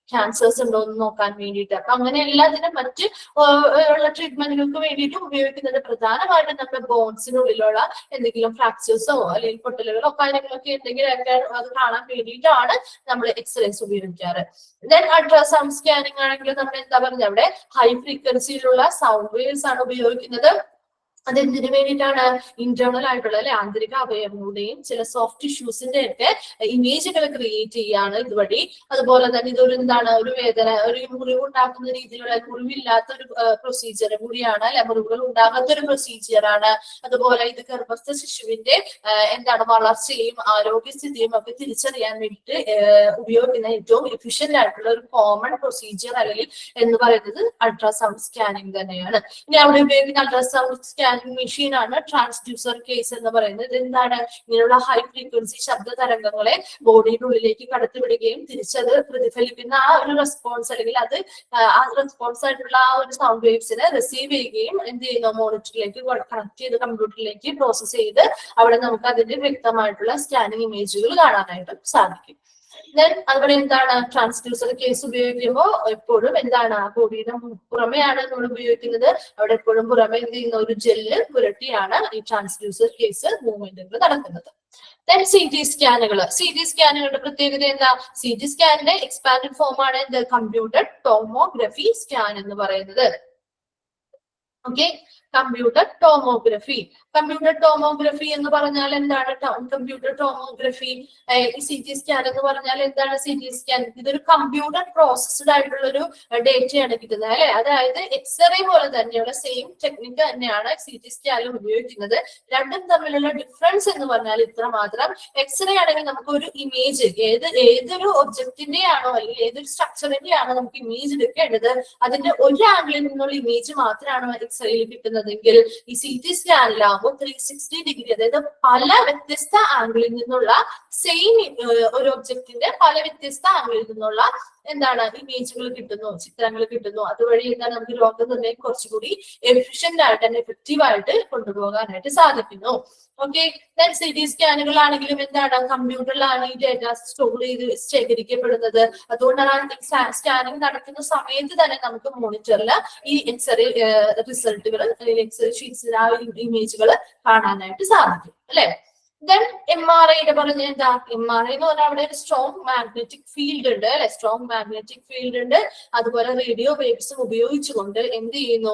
ക്യാൻസേഴ്സ് ഉണ്ടോ എന്ന് നോക്കാൻ വേണ്ടിയിട്ട്. അപ്പൊ അങ്ങനെ എല്ലാത്തിനും മറ്റ് ഉള്ള ട്രീറ്റ്മെന്റുകൾക്ക് വേണ്ടിയിട്ട് ഉപയോഗിക്കുന്നത് പ്രധാനമായിട്ടും നമ്മുടെ ബോൺസിനുള്ളിലുള്ള എന്തെങ്കിലും ഫ്രാക്ചേഴ്സോ അല്ലെങ്കിൽ പൊട്ടലുകളോ കാര്യങ്ങളൊക്കെ എന്തെങ്കിലുമൊക്കെ അത് കാണാൻ വേണ്ടിയിട്ടാണ് നമ്മൾ എക്സ്റേസ് ഉപയോഗിക്കാറ്. ദെൻ അൾട്രാസൗണ്ട് സ്കാനിങ് ആണെങ്കിൽ നമ്മൾ എന്താ പറഞ്ഞത്, അവിടെ ഹൈ ഫ്രീക്വൻസിയിലുള്ള സൗണ്ട് വേവ്സ് ആണ് ഉപയോഗിക്കുന്നത്. അതെന്തിനു വേണ്ടിയിട്ടാണ്? ഇന്റേണൽ ആയിട്ടുള്ള അല്ലെ ആന്തരിക അവയവങ്ങളുടെയും ചില സോഫ്റ്റ് ടിഷ്യൂസിന്റെ ഒക്കെ ഇമേജുകൾ ക്രിയേറ്റ് ചെയ്യാണ് ഇതുവഴി. അതുപോലെ തന്നെ ഇതൊരു എന്താണ്, ഒരു വേദന, ഒരു മുറിവ് ഉണ്ടാക്കുന്ന രീതിയിലുള്ള മുറിവില്ലാത്ത ഒരു പ്രൊസീജിയർ കൂടിയാണ് അല്ലെ, മുറിവുകൾ ഉണ്ടാകാത്ത ഒരു പ്രൊസീജിയർ ആണ്. അതുപോലെ ഇത് ഗർഭസ്ഥ ശിശുവിന്റെ എന്താണ് വളർച്ചയും ആരോഗ്യസ്ഥിതിയും ഒക്കെ തിരിച്ചറിയാൻ വേണ്ടിയിട്ട് ഉപയോഗിക്കുന്ന ഏറ്റവും എഫിഷ്യന്റ് ആയിട്ടുള്ള ഒരു കോമൺ പ്രൊസീജിയർ അല്ലെങ്കിൽ എന്ന് പറയുന്നത് അൾട്രാസൗണ്ട് സ്കാനിങ് തന്നെയാണ്. ഇനി അവിടെ ഉപയോഗിക്കുന്ന അൾട്രാസൗണ്ട് സ്കാനിങ് മെഷീൻ ആണ് ട്രാൻസ്ഡ്യൂസർ കേസ് എന്ന് പറയുന്നത്. ഇത് എന്താണ്? ഇങ്ങനെയുള്ള ഹൈ ഫ്രീക്വൻസി ശബ്ദ തരംഗങ്ങളെ ബോഡിയുടെ ഉള്ളിലേക്ക് കടത്തിവിടുകയും തിരിച്ചത് പ്രതിഫലിക്കുന്ന ആ ഒരു റെസ്പോൺസ് അല്ലെങ്കിൽ അത് ആ റെസ്പോൺസ് ആയിട്ടുള്ള ആ ഒരു സൗണ്ട് വേവ്സിനെ റിസീവ് ചെയ്യുകയും എന്ത് ചെയ്യുന്നു, മോണിറ്ററിലേക്ക് കണക്ട് ചെയ്ത് കമ്പ്യൂട്ടറിലേക്ക് പ്രോസസ് ചെയ്ത് അവിടെ നമുക്ക് അതിന്റെ വ്യക്തമായിട്ടുള്ള സ്കാനിങ് ഇമേജുകൾ കാണാനായിട്ട് സാധിക്കും. ദെൻ അതുപോലെ എന്താണ്, ട്രാൻസ്ഡ്യൂസർ കേസ് ഉപയോഗിക്കുമ്പോൾ എപ്പോഴും എന്താണ്, ബോഡിയുടെ പുറമെയാണ് നമ്മൾ ഉപയോഗിക്കുന്നത്. അവിടെ എപ്പോഴും പുറമെ എന്ത് ചെയ്യുന്ന ഒരു ജെല്ല് പുരട്ടിയാണ് ഈ ട്രാൻസ്ഡ്യൂസർ കേസ് മൂവ്മെന്റുകൾ നടക്കുന്നത്. ദെൻ സി ടി സ്കാനുകൾ. സി ടി സ്കാനുകളുടെ പ്രത്യേകത എന്താ? സി ടി സ്കാനിന്റെ എക്സ്പാൻഡഡ് ഫോം ആണ് എന്ത്? കമ്പ്യൂട്ടർ ടോമോഗ്രഫി സ്കാൻ എന്ന് പറയുന്നത്. Okay, computer tomography. Computer tomography എന്ന് പറഞ്ഞാൽ എന്താണ്? Computer tomography C T scan എന്ന് പറഞ്ഞാൽ എന്താണ്? സി ടി സ്കാൻ ഇതൊരു കമ്പ്യൂട്ടർ പ്രോസസ്ഡ് ആയിട്ടുള്ള ഒരു ഡേറ്റയാണ് കിട്ടുന്നത് അല്ലെ. അതായത് എക്സ്റേ പോലെ തന്നെയുള്ള സെയിം ടെക്നിക്ക് തന്നെയാണ് സി ടി സ്കാനിൽ ഉപയോഗിക്കുന്നത്. രണ്ടും തമ്മിലുള്ള ഡിഫറൻസ് എന്ന് പറഞ്ഞാൽ ഇത്ര മാത്രം. എക്സ്റേ ആണെങ്കിൽ നമുക്ക് ഒരു ഇമേജ് ഏതൊരു ഒബ്ജക്റ്റിന്റെ ആണോ അല്ലെങ്കിൽ ഏതൊരു സ്ട്രക്ചറിന്റെ ആണോ നമുക്ക് ഇമേജ് എടുക്കേണ്ടത്, അതിന്റെ ഒരു ആംഗിളിൽ നിന്നുള്ള ഇമേജ് മാത്രമാണ് എക്സ്റേയിൽ കിട്ടുന്നതെങ്കിൽ ഈ സി ടി സ്കാനിലാകുമ്പോൾ 360 ഡിഗ്രി, അതായത് പല വ്യത്യസ്ത ആംഗിളിൽ നിന്നുള്ള സെയിം ഒരു ഒബ്ജക്റ്റിന്റെ പല വ്യത്യസ്ത ആംഗിളിൽ നിന്നുള്ള എന്താണ് ഇമേജുകൾ കിട്ടുന്നു, ചിത്രങ്ങൾ കിട്ടുന്നു. അതുവഴി എന്താണ് നമുക്ക് രോഗനിർണയം കുറച്ചുകൂടി എഫിഷ്യന്റ് ആയിട്ട് തന്നെ എഫക്റ്റീവ് ആയിട്ട് കൊണ്ടുപോകാനായിട്ട് സാധിക്കുന്നു. ഓക്കെ, ദെൻ സി ടി സ്കാനുകളാണെങ്കിലും എന്താണ്, കമ്പ്യൂട്ടറിലാണ് ഈ ഡേറ്റ സ്റ്റോർ ചെയ്ത് ശേഖരിക്കപ്പെടുന്നത്. അതുകൊണ്ടാണ് സ്കാനിങ് നടക്കുന്ന സമയത്ത് തന്നെ നമുക്ക് മോണിറ്ററിൽ ഈ എക്സ്റേ റിസൾട്ടുകൾ അല്ലെങ്കിൽ എക്സ്റേ ഷീറ്റ്സിൽ ആ ഇമേജുകൾ കാണാനായിട്ട് സാധിക്കും അല്ലെ. ദെൻ MRIയുടെ പറഞ്ഞ എന്താ? MRI എന്ന് പറഞ്ഞാൽ അവിടെ ഒരു സ്ട്രോങ് മാഗ്നറ്റിക് ഫീൽഡ് ഉണ്ട് അല്ലെ, സ്ട്രോങ് മാഗ്നറ്റിക് ഫീൽഡ് ഉണ്ട്. അതുപോലെ റേഡിയോ വേവ്സും ഉപയോഗിച്ചുകൊണ്ട് എന്ത് ചെയ്യുന്നു,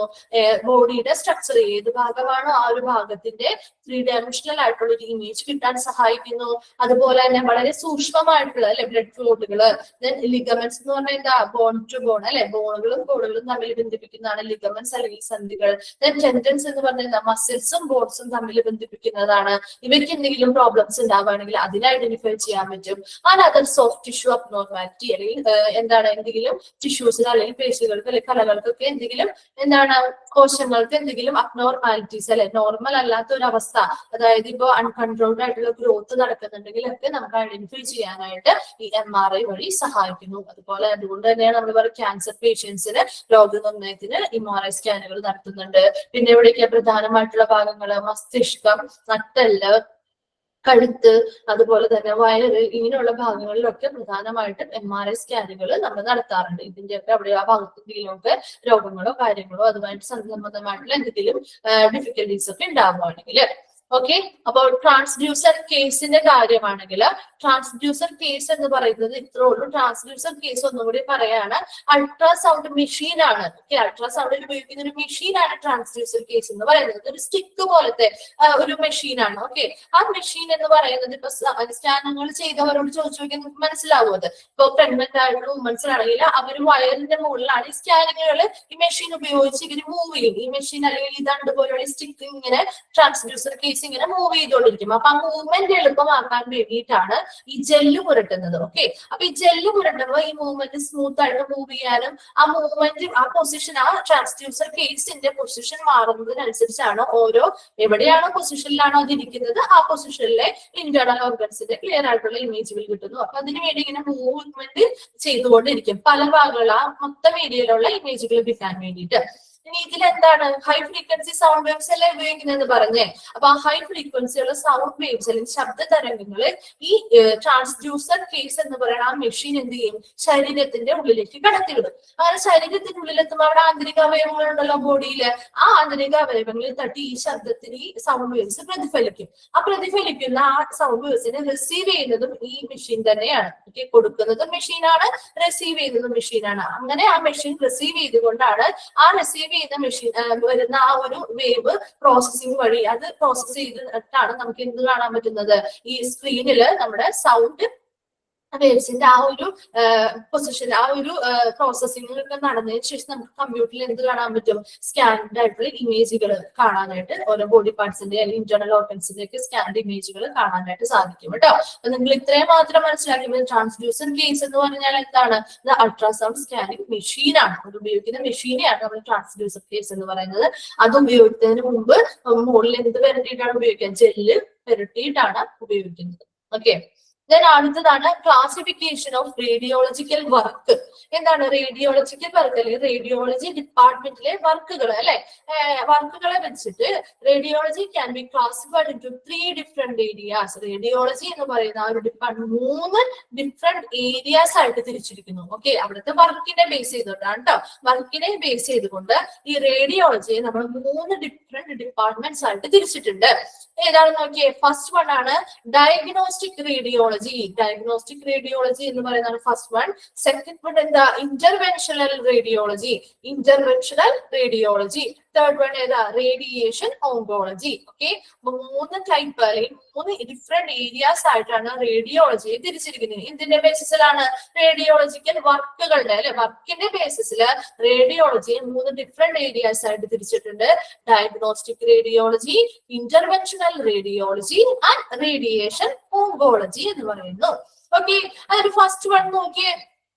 ബോഡിയുടെ സ്ട്രക്ചർ ഏത് ഭാഗമാണോ ആ ഒരു ഭാഗത്തിന്റെ 3 ഡയമെൻഷണൽ ആയിട്ടുള്ള ഒരു ഇമേജ് കിട്ടാൻ സഹായിക്കുന്നു. അതുപോലെ തന്നെ വളരെ സൂക്ഷ്മമായിട്ടുള്ള അല്ലെ ബ്ലഡ് ഫ്ലോട്ടുകള്. ദെൻ ലിഗമെന്റ്സ് എന്ന് പറഞ്ഞാൽ എന്താ? ബോൺ ടു ബോൺ അല്ലെ, ബോണുകളും ബോണുകളും തമ്മിൽ ബന്ധിപ്പിക്കുന്നതാണ് ലിഗമെന്റ്സ് അല്ലെങ്കിൽ സന്ധികൾ. ദെൻ ടെൻഡൻസ് എന്ന് പറഞ്ഞാൽ എന്താ? മസിൽസും ബോൺസും തമ്മിൽ ബന്ധിപ്പിക്കുന്നതാണ്. ഇവയ്ക്ക് എന്തെങ്കിലും പ്രോബ്ലംസ് ഉണ്ടാവുകയാണെങ്കിൽ അതിനെ ഐഡന്റിഫൈ ചെയ്യാൻ പറ്റും. അതർ സോഫ്റ്റ് ടിഷ്യൂ അബ്നോർമാലിറ്റി അല്ലെങ്കിൽ എന്താണ് എന്തെങ്കിലും ടിഷ്യൂസിന് അല്ലെങ്കിൽ പേശികൾക്ക് അല്ലെങ്കിൽ കലകൾക്കൊക്കെ എന്തെങ്കിലും എന്താണ് കോശങ്ങൾക്ക് എന്തെങ്കിലും അബ്നോർമാലിറ്റീസ് അല്ലെ, നോർമൽ അല്ലാത്ത ഒരു അവസ്ഥ, അതായത് ഇപ്പൊ അൺകൺട്രോൾഡ് ആയിട്ടുള്ള ഗ്രോത്ത് നടക്കുന്നുണ്ടെങ്കിൽ ഒക്കെ നമുക്ക് ഐഡന്റിഫൈ ചെയ്യാനായിട്ട് ഈ MRI വഴി സഹായിക്കുന്നു. അതുപോലെ അതുകൊണ്ട് തന്നെയാണ് നമ്മൾ പറയുക ക്യാൻസർ പേഷ്യൻസിന് രോഗനിർണയത്തിന് MRI സ്കാനുകൾ നടത്തുന്നുണ്ട്. പിന്നെ ഇവിടേക്ക് പ്രധാനമായിട്ടുള്ള ഭാഗങ്ങള് മസ്തിഷ്കം, നട്ടെല്ല്, കഴുത്ത്, അതുപോലെ തന്നെ വയറ്, ഇങ്ങനെയുള്ള ഭാഗങ്ങളിലൊക്കെ പ്രധാനമായിട്ടും MRI സ്കാനുകൾ നമ്മൾ നടത്താറുണ്ട്. ഇതിന്റെയൊക്കെ അവിടെ ആ ഭാഗത്ത് എന്തെങ്കിലുമൊക്കെ രോഗങ്ങളോ കാര്യങ്ങളോ അതുമായിട്ട് സംബന്ധമായിട്ടുള്ള എന്തെങ്കിലും ഡിഫിക്കൽട്ടീസ് ഒക്കെ ഉണ്ടാവുകയാണെങ്കിൽ. ഓക്കെ, അപ്പോൾ ട്രാൻസ്ഡ്യൂസർ കേസിന്റെ കാര്യമാണെങ്കിൽ ട്രാൻസ്ഡ്യൂസർ കേസ് എന്ന് പറയുന്നത് ഇത്രേ ഉള്ളൂ. ട്രാൻസ്ഡ്യൂസർ കേസ് ഒന്നുകൂടി പറയാണ്, അൾട്രാസൗണ്ട് മെഷീൻ ആണ്. അൾട്രാസൗണ്ടിൽ ഉപയോഗിക്കുന്ന ഒരു മെഷീനാണ് ട്രാൻസ്ഡ്യൂസർ കേസ് എന്ന് പറയുന്നത്. ഒരു സ്റ്റിക്ക് പോലത്തെ ഒരു മെഷീനാണ്. ഓക്കെ, ആ മെഷീൻ എന്ന് പറയുന്നത് ഇപ്പൊ സ്കാനുകൾ ചെയ്തവരോട് ചോദിച്ചു നോക്കിയാൽ നമുക്ക് മനസ്സിലാവും. അത് ഇപ്പൊ പ്രഗ്നന്റ് ആയിട്ടുള്ള വുമൻസ് ആണെങ്കിൽ അവർ വയറിന്റെ മുകളിലാണ് ഈ സ്കാനിങ്ങുകൾ ഈ മെഷീൻ ഉപയോഗിച്ച് ഇവർ മൂവ് ചെയ്യും. ഈ മെഷീൻ അല്ലെങ്കിൽ ഇതണ്ട് പോലെയുള്ള സ്റ്റിക്ക് ഇങ്ങനെ ട്രാൻസ്ഡ്യൂസർ കേസ് ഇങ്ങനെ മൂവ് ചെയ്തുകൊണ്ടിരിക്കും. അപ്പൊ ആ മൂവ്മെന്റ് എളുപ്പമാക്കാൻ വേണ്ടിയിട്ടാണ് ഈ ജെല്ല് പുരട്ടുന്നത്. ഓക്കെ, അപ്പൊ ഈ ജെല്ല് പുരട്ടുമ്പോൾ ഈ മൂവ്മെന്റ് സ്മൂത്ത് ആയിട്ട് മൂവ് ചെയ്യാനും ആ മൂവ്മെന്റ് ആ പൊസിഷൻ ആ ട്രാൻസ്ഡ്യൂസർ കേസിന്റെ പൊസിഷൻ മാറുന്നതിനനുസരിച്ചാണ് ഓരോ എവിടെയാണോ പൊസിഷനിലാണോ അത് ഇരിക്കുന്നത് ആ പൊസിഷനിലെ ഇന്റേണൽ ഓർഗൻസിന്റെ ക്ലിയർ ആയിട്ടുള്ള ഇമേജുകൾ കിട്ടുന്നു. അപ്പൊ അതിന് വേണ്ടി ഇങ്ങനെ മൂവ്മെന്റ് ചെയ്തുകൊണ്ടിരിക്കും പല ഭാഗങ്ങൾ ആ മൊത്തം ഏരിയയിലുള്ള ഇമേജുകൾ കിട്ടാൻ വേണ്ടിയിട്ട്. ഇനി ഇതിലെന്താണ് ഹൈ ഫ്രീക്വൻസി സൗണ്ട് വേവ്സ് എല്ലാം ഉപയോഗിക്കുന്നതെന്ന് പറഞ്ഞേ. അപ്പൊ ആ ഹൈ ഫ്രീക്വൻസിയുള്ള സൗണ്ട് വേവ്സ് അല്ലെങ്കിൽ ശബ്ദ തരംഗങ്ങള് ഈ ട്രാൻസ്ഡ്യൂസർ കേസ് എന്ന് പറയുന്ന ആ മെഷീൻ എന്ത് ചെയ്യും, ശരീരത്തിന്റെ ഉള്ളിലേക്ക് കടത്തിവിടും. അങ്ങനെ ശരീരത്തിന്റെ ഉള്ളിലെത്തുമ്പോൾ അവിടെ ആന്തരിക അവയവങ്ങളുണ്ടല്ലോ ബോഡിയില്, ആ ആന്തരിക അവയവങ്ങളിൽ തട്ടി ഈ ശബ്ദത്തിന് ഈ സൗണ്ട് വേവ്സ് പ്രതിഫലിക്കും. ആ പ്രതിഫലിക്കുന്ന ആ സൗണ്ട് വേവ്സിനെ റിസീവ് ചെയ്യുന്നതും ഈ മെഷീൻ തന്നെയാണ്. കൊടുക്കുന്നതും മെഷീനാണ്, റിസീവ് ചെയ്യുന്നതും മെഷീനാണ്. അങ്ങനെ ആ മെഷീൻ റിസീവ് ചെയ്തുകൊണ്ടാണ് ആ റിസീവ് ചെയ്യുന്ന മെഷീൻ വരുന്ന ആ ഒരു വേവ് പ്രോസസ്സിംഗ് വഴി അത് പ്രോസസ് ചെയ്തിട്ടാണ് നമുക്ക് എന്ത് കാണാൻ പറ്റുന്നത്, ഈ സ്ക്രീനിൽ നമ്മുടെ സൗണ്ട് വേവ്സിന്റെ ആ ഒരു പൊസിഷൻ, ആ ഒരു പ്രോസസ്സിംഗ് ഒക്കെ നടന്നതിന് ശേഷം നമുക്ക് കമ്പ്യൂട്ടറിൽ എന്ത് കാണാൻ പറ്റും, സ്കാൻഡ് ആയിട്ടുള്ള ഇമേജുകൾ കാണാനായിട്ട്, ഓരോ ബോഡി പാർട്സിന്റെ അല്ലെങ്കിൽ ഇന്റേണൽ ഓർഗൻസിന്റെ ഒക്കെ സ്കാൻഡ് ഇമേജുകൾ കാണാനായിട്ട് സാധിക്കും കേട്ടോ. അപ്പൊ നിങ്ങൾ ഇത്രയും മാത്രം മനസ്സിലാക്കി. ട്രാൻസ്ഡ്യൂസർ കേസ് എന്ന് പറഞ്ഞാൽ എന്താണ്, ഇത് അൾട്രാസൗണ്ട് സ്കാനിങ് മെഷീനാണ്, അത് ഉപയോഗിക്കുന്ന മെഷീനെയാണ് നമ്മൾ ട്രാൻസ്ഡ്യൂസർ കേസ് എന്ന് പറയുന്നത്. അത് ഉപയോഗിക്കുന്നതിന് മുമ്പ് മുകളിൽ എന്ത് പുരട്ടിയിട്ടാണ് ഉപയോഗിക്കുക, ജെല്ല് പുരട്ടിയിട്ടാണ് ഉപയോഗിക്കുന്നത്. ഓക്കെ. Then അടുത്തതാണ് ക്ലാസിഫിക്കേഷൻ ഓഫ് റേഡിയോളജിക്കൽ വർക്ക്. എന്താണ് റേഡിയോളജിക്കൽ വർക്ക് അല്ലെങ്കിൽ റേഡിയോളജി ഡിപ്പാർട്ട്മെന്റിലെ വർക്കുകൾ അല്ലെ, വർക്കുകളെ വെച്ചിട്ട് radiology can be classified into 3 different areas. Radiology എന്ന് പറയുന്ന ആ ഒരു ഡിപ്പാർട്ട്മെന്റ് 3 ഡിഫറെന്റ് ഏരിയാസ് ആയിട്ട് തിരിച്ചിരിക്കുന്നു. ഓക്കെ, അവിടുത്തെ വർക്കിനെ ബേസ് ചെയ്തിട്ടാണ് കേട്ടോ. വർക്കിനെ ബേസ് ചെയ്തുകൊണ്ട് ഈ റേഡിയോളജിയെ നമ്മൾ 3 ഡിഫറെന്റ് ഡിപ്പാർട്ട്മെന്റ്സ് ആയിട്ട് തിരിച്ചിട്ടുണ്ട്. ഏതാണെന്ന് നോക്കിയേ. ഫസ്റ്റ് വൺ ആണ് ഡയഗ്നോസ്റ്റിക് റേഡിയോളജി. ഡയഗ്നോസ്റ്റിക് റേഡിയോളജി എന്ന് പറയുന്നതാണ് ഫസ്റ്റ് വൺ. സെക്കൻഡ് വൺ എന്താ, interventional radiology. Interventional radiology. Third one ഏതാ, റേഡിയേഷൻ ഓങ്കോളജി. ഓക്കെ, 3 ടൈപ്പ് അല്ലെങ്കിൽ 3 ഡിഫറെന്റ് ഏരിയാസ് ആയിട്ടാണ് റേഡിയോളജിയെ തിരിച്ചിരിക്കുന്നത്. ഇതിന്റെ ബേസിസിലാണ് റേഡിയോളജിക്കൽ വർക്കുകളുടെ അല്ലെ, വർക്കിന്റെ ബേസിസിൽ റേഡിയോളജിയെ 3 ഡിഫറെന്റ് ഏരിയാസ് ആയിട്ട് തിരിച്ചിട്ടുണ്ട്. Diagnostic radiology, interventional radiology and radiation oncology എന്ന് പറയുന്നു. ഓക്കെ, അതൊരു ഫസ്റ്റ് വൺ നോക്കിയേ,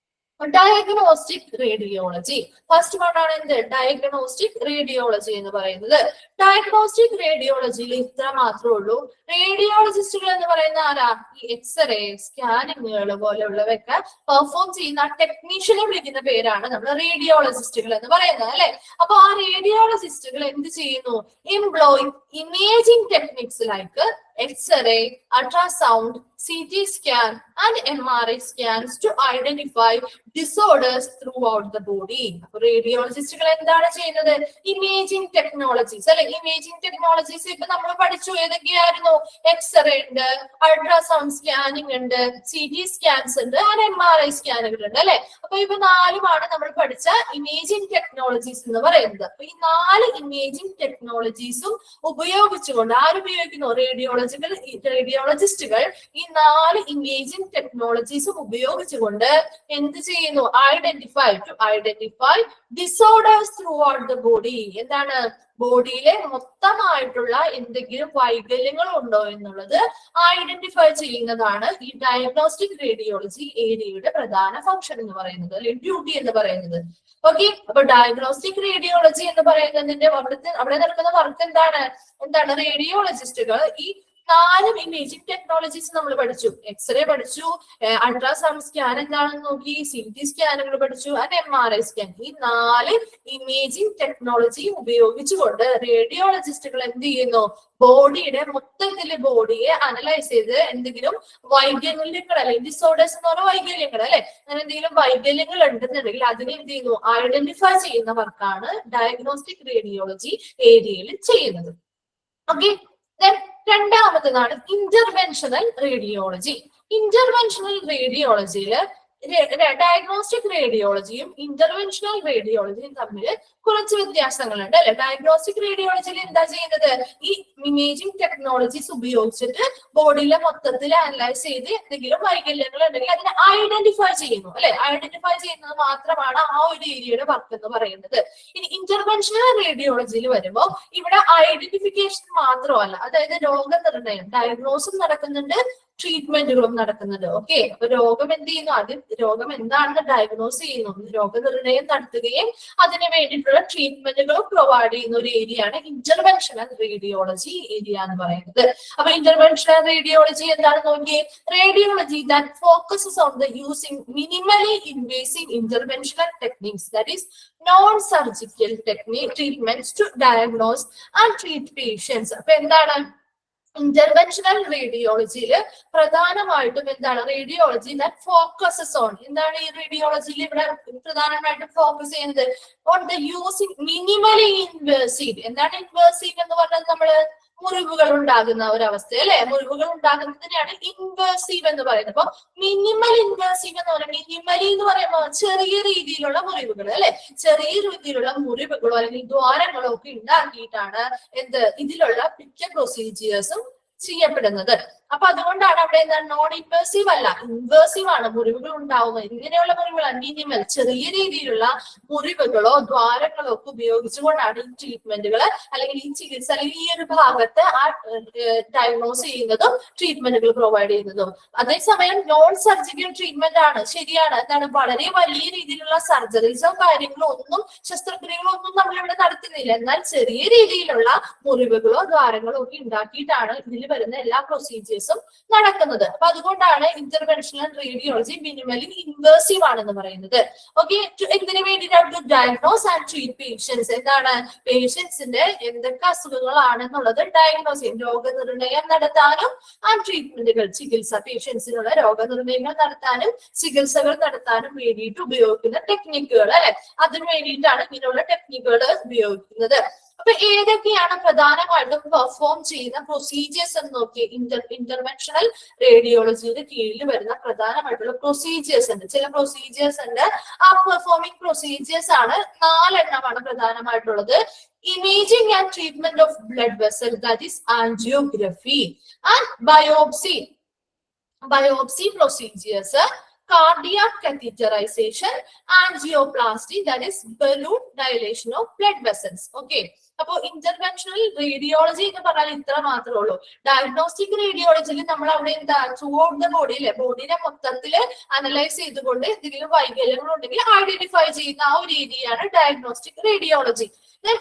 ഡയഗ്നോസ്റ്റിക് റേഡിയോളജി. ഫസ്റ്റ് വൺ ആണ് എന്ത്, ഡയഗ്നോസ്റ്റിക് റേഡിയോളജി എന്ന് പറയുന്നത്. ഡയഗ്നോസ്റ്റിക് റേഡിയോളജിയിൽ ഇത്ര മാത്രമേ ഉള്ളൂ. റേഡിയോളജിസ്റ്റുകൾ എന്ന് പറയുന്ന ആരാ, ഈ എക്സ്റേ സ്കാനിങ്ങുകൾ പോലെയുള്ളവയൊക്കെ പെർഫോം ചെയ്യുന്ന ടെക്നീഷ്യനെ വിളിക്കുന്ന പേരാണ് നമ്മൾ റേഡിയോളജിസ്റ്റുകൾ എന്ന് പറയുന്നത് അല്ലെ. അപ്പൊ ആ റേഡിയോളജിസ്റ്റുകൾ എന്ത് ചെയ്യുന്നു, employ imaging techniques like X-ray, ultrasound, CT scan and MRI scans to identify disorders throughout the body. അപ്പൊ റേഡിയോളജിസ്റ്റുകൾ എന്താണ് ചെയ്യുന്നത്, ഇമേജിംഗ് ടെക്നോളജീസ് അല്ലെ. ഇമേജിംഗ് ടെക്നോളജീസ് ഇപ്പൊ നമ്മൾ പഠിച്ചു, ഏതൊക്കെയായിരുന്നു, എക്സ്റേ ഉണ്ട്, അൾട്രാസൗണ്ട് സ്കാനിങ് ഉണ്ട്, CT സ്കാൻസ് ഉണ്ട്, ആൻഡ് MRI സ്കാനുകൾ ഉണ്ട് അല്ലെ. അപ്പൊ ഇപ്പൊ 4ഉമാണ് നമ്മൾ പഠിച്ച ഇമേജിംഗ് ടെക്നോളജീസ് എന്ന് പറയുന്നത്. അപ്പൊ ഈ 4 ഇമേജിംഗ് ടെക്നോളജീസും ഉപയോഗിച്ചുകൊണ്ട് ആരുപയോഗിക്കുന്നു, റേഡിയോളജിസ്റ്റുകൾ ഈ 4 ഇമേജിംഗ് ടെക്നോളജീസും ഉപയോഗിച്ചുകൊണ്ട് എന്ത് ചെയ്യുന്നു, identify disorders through out the body. എന്താണ്, ബോഡിയിലെ മൊത്തമായിട്ടുള്ള എന്തെങ്കിലും വൈകല്യങ്ങൾ ഉണ്ടോ എന്നുള്ളത് ഐഡന്റിഫൈ ചെയ്യുന്നതാണ് ഈ ഡയഗ്നോസ്റ്റിക് റേഡിയോളജി ഏരിയയുടെ പ്രധാന ഫംഗ്ഷൻ എന്ന് പറയുന്നത്, അല്ലെങ്കിൽ ഡ്യൂട്ടി എന്ന് പറയുന്നത്. ഓക്കെ, അപ്പൊ ഡയഗ്നോസ്റ്റിക് റേഡിയോളജി എന്ന് പറയുന്നതിന്റെ അവിടെ നടക്കുന്ന വർക്ക് എന്താണ്, റേഡിയോളജിസ്റ്റുകൾ ഈ 4 ഇമേജിംഗ് ടെക്നോളജീസ് നമ്മൾ പഠിച്ചു. എക്സ്റേ പഠിച്ചു, അൾട്രാസൗണ്ട് സ്കാൻ എന്താണെന്ന് നോക്കി, CT സ്കാനുകൾ പഠിച്ചു, ആൻഡ് MRI സ്കാൻ. ഈ 4 ഇമേജിംഗ് ടെക്നോളജി ഉപയോഗിച്ചുകൊണ്ട് റേഡിയോളജിസ്റ്റുകൾ എന്ത് ചെയ്യുന്നു, ബോഡിയുടെ മൊത്തത്തില് ബോഡിയെ അനലൈസ് ചെയ്ത് എന്തെങ്കിലും വൈകല്യങ്ങൾ അല്ലെങ്കിൽ ഡിസോർഡേഴ്സ് എന്ന് പറഞ്ഞ വൈകല്യങ്ങൾ അല്ലെ, അങ്ങനെ എന്തെങ്കിലും വൈകല്യങ്ങൾ ഉണ്ടെന്നുണ്ടെങ്കിൽ അതിനെ എന്ത് ചെയ്യുന്നു, ഐഡന്റിഫൈ ചെയ്യുന്ന വർക്കാണ് ഡയഗ്നോസ്റ്റിക് റേഡിയോളജി ഏരിയയിൽ ചെയ്യുന്നത്. ഓക്കെ, രണ്ടാമത്തതാണ് ഇന്റർവെൻഷണൽ റേഡിയോളജി. ഇന്റർവെൻഷണൽ റേഡിയോളജിയില് ഡയഗ്നോസ്റ്റിക് റേഡിയോളജിയും ഇന്റർവെൻഷണൽ റേഡിയോളജിയും തമ്മിൽ കുറച്ച് വ്യത്യാസങ്ങളുണ്ട് അല്ലെ. ഡയഗ്നോസ്റ്റിക് റേഡിയോളജിയിൽ എന്താ ചെയ്യുന്നത്, ഈ ഇമേജിംഗ് ടെക്നോളജീസ് ഉപയോഗിച്ചിട്ട് ബോഡിയിലെ മൊത്തത്തിൽ അനലൈസ് ചെയ്ത് എന്തെങ്കിലും വൈകല്യങ്ങൾ ഉണ്ടെങ്കിൽ അതിനെ ഐഡന്റിഫൈ ചെയ്യുന്നു അല്ലെ. ഐഡന്റിഫൈ ചെയ്യുന്നത് മാത്രമാണ് ആ ഒരു ഏരിയയുടെ വർക്ക് എന്ന് പറയുന്നത്. ഇനി ഇന്റർവെൻഷണൽ റേഡിയോളജിയിൽ വരുമ്പോൾ ഇവിടെ ഐഡന്റിഫിക്കേഷൻ മാത്രമല്ല, അതായത് രോഗനിർണയം, ഡയഗ്നോസും നടക്കുന്നുണ്ട്, ട്രീറ്റ്മെന്റുകളും നടക്കുന്നുണ്ട്. ഓക്കെ, അപ്പൊ രോഗം എന്ത് ചെയ്യുന്നു, ആദ്യം രോഗം എന്താണെന്ന് ഡയഗ്നോസ് ചെയ്യുന്നു, രോഗനിർണയം നടത്തുകയും അതിന് വേണ്ടിയിട്ടുള്ള ട്രീറ്റ്മെന്റുകളും പ്രൊവൈഡ് ചെയ്യുന്ന ഒരു ഏരിയയാണ് ഇന്റർവെൻഷണൽ റേഡിയോളജി ഏരിയ എന്ന് പറയുന്നത്. അപ്പൊ ഇന്റർവെൻഷണൽ റേഡിയോളജി എന്താണെന്ന് നോക്കിയേ, radiology that focuses on the using minimally invasive interventional techniques, that is non surgical treatments to diagnose and treat patients. അപ്പൊ എന്താണ് ഇന്റർവെൻഷണൽ റേഡിയോളജിയിൽ പ്രധാനമായിട്ടും എന്താണ്, റേഡിയോളജി ദാറ്റ് ഫോക്കസസ് ഓൺ, എന്താണ് ഈ റേഡിയോളജിയിൽ ഇവിടെ പ്രധാനമായിട്ടും ഫോക്കസ് ചെയ്യുന്നത്, on the using minimally invasive. എന്താണ് ഇൻവേസീവ് എന്ന് പറഞ്ഞാൽ, നമ്മള് മുറിവുകൾ ഉണ്ടാകുന്ന ഒരവസ്ഥ അല്ലെ, മുറിവുകൾ ഉണ്ടാകുന്നതിനെയാണ് ഇൻവേഴ്സീവ് എന്ന് പറയുന്നത്. അപ്പൊ മിനിമൽ ഇൻവേഴ്സീവ് എന്ന് പറയുന്നത്, മിനിമലി എന്ന് പറയുമ്പോൾ ചെറിയ രീതിയിലുള്ള മുറിവുകൾ അല്ലെ, ചെറിയ രീതിയിലുള്ള മുറിവുകളോ അല്ലെങ്കിൽ ദ്വാരങ്ങളോ ഒക്കെ ഉണ്ടാക്കിയിട്ടാണ് ഇതിലുള്ള മിക്ക പ്രൊസീജിയേഴ്സും ചെയ്യപ്പെടുന്നത്. അപ്പൊ അതുകൊണ്ടാണ് അവിടെ എന്താണ് നോൺ ഇൻവേഴ്സീവ് അല്ല, ഇൻവേഴ്സീവ് ആണ്. മുറിവുകൾ ഉണ്ടാവുന്നത് ഇങ്ങനെയുള്ള മുറിവുകളാണ് മിനിമൽ, ചെറിയ രീതിയിലുള്ള മുറിവുകളോ ദ്വാരങ്ങളോ ഒക്കെ ഉപയോഗിച്ചുകൊണ്ടാണ് ഈ ട്രീറ്റ്മെന്റുകൾ അല്ലെങ്കിൽ ഈ ചികിത്സ അല്ലെങ്കിൽ ഈ ഒരു ഭാഗത്ത് ഡയഗ്നോസ് ചെയ്യുന്നതും ട്രീറ്റ്മെന്റുകൾ പ്രൊവൈഡ് ചെയ്യുന്നതും. അതേസമയം നോൺ സർജിക്കൽ ട്രീറ്റ്മെന്റ് ആണ്, ശരിയാണ്, എന്താണ് വളരെ വലിയ രീതിയിലുള്ള സർജറീസോ കാര്യങ്ങളോ ഒന്നും ശസ്ത്രക്രിയകളോ ഒന്നും നമ്മളിവിടെ നടത്തുന്നില്ല. എന്നാൽ ചെറിയ രീതിയിലുള്ള മുറിവുകളോ ദ്വാരങ്ങളോ ഒക്കെ ഉണ്ടാക്കിയിട്ടാണ് ഇതിൽ വരുന്ന എല്ലാ പ്രൊസീജിയേഴ്സും നടക്കുന്നത്. അപ്പൊ അതുകൊണ്ടാണ് ഇന്റർവെൻഷണൽ റേഡിയോളജി മിനിമലി ഇൻവേഴ്സീവ് ആണെന്ന് പറയുന്നത്. ഓക്കെ, എന്തിനു വേണ്ടിയിട്ടാണ് ഡയഗ്നോസ് ആൻഡ് ട്രീറ്റ് പേഷ്യൻസ്, എന്താണ് പേഷ്യൻസിന്റെ എന്തൊക്കെ അസുഖങ്ങളാണെന്നുള്ളത് ഡയഗ്നോസ് ചെയ്യും, രോഗനിർണയം നടത്താനും ആ ട്രീറ്റ്മെന്റുകൾ ചികിത്സ പേഷ്യൻസിനുള്ള രോഗനിർണയങ്ങൾ നടത്താനും ചികിത്സകൾ നടത്താനും വേണ്ടിയിട്ട് ഉപയോഗിക്കുന്ന ടെക്നിക്കുകൾ അല്ലെ, അതിനു വേണ്ടിയിട്ടാണ് ഇങ്ങനെയുള്ള ടെക്നിക്കുകൾ ഉപയോഗിക്കുന്നത്. അപ്പൊ ഏതൊക്കെയാണ് പ്രധാനമായിട്ടും പെർഫോം ചെയ്യുന്ന പ്രൊസീജിയേഴ്സ് എന്ന് നോക്കി, ഇന്റർവെൻഷണൽ റേഡിയോളജിയുടെ കീഴിൽ വരുന്ന പ്രധാനമായിട്ടുള്ള പ്രൊസീജിയേഴ്സ് ഉണ്ട്. ചില പ്രൊസീജിയേഴ്സ് ഉണ്ട്, ആ പെർഫോമിംഗ് പ്രൊസീജിയേഴ്സ് ആണ് 4 എണ്ണമാണ് പ്രധാനമായിട്ടുള്ളത്. Imaging and treatment of blood vessel, that is angiography and biopsy procedures, cardiac catheterization, angioplasty, that is balloon dilation of blood vessels. Okay, അപ്പോ ഇന്റർവെൻഷണൽ റേഡിയോളജി എന്ന് പറഞ്ഞാൽ ഇത്ര മാത്രമേ ഉള്ളൂ. ഡയഗ്നോസ്റ്റിക് റേഡിയോളജിയിൽ നമ്മൾ അവിടെ എന്താ ത്രൂ ഔട്ട് ദ ബോഡി അല്ലെ, ബോഡിനെ മൊത്തത്തില് അനലൈസ് ചെയ്തുകൊണ്ട് എന്തെങ്കിലും വൈകല്യങ്ങൾ ഉണ്ടെങ്കിൽ ഐഡന്റിഫൈ ചെയ്യുന്ന ആ ഒരു രീതിയാണ് ഡയഗ്നോസ്റ്റിക് റേഡിയോളജി.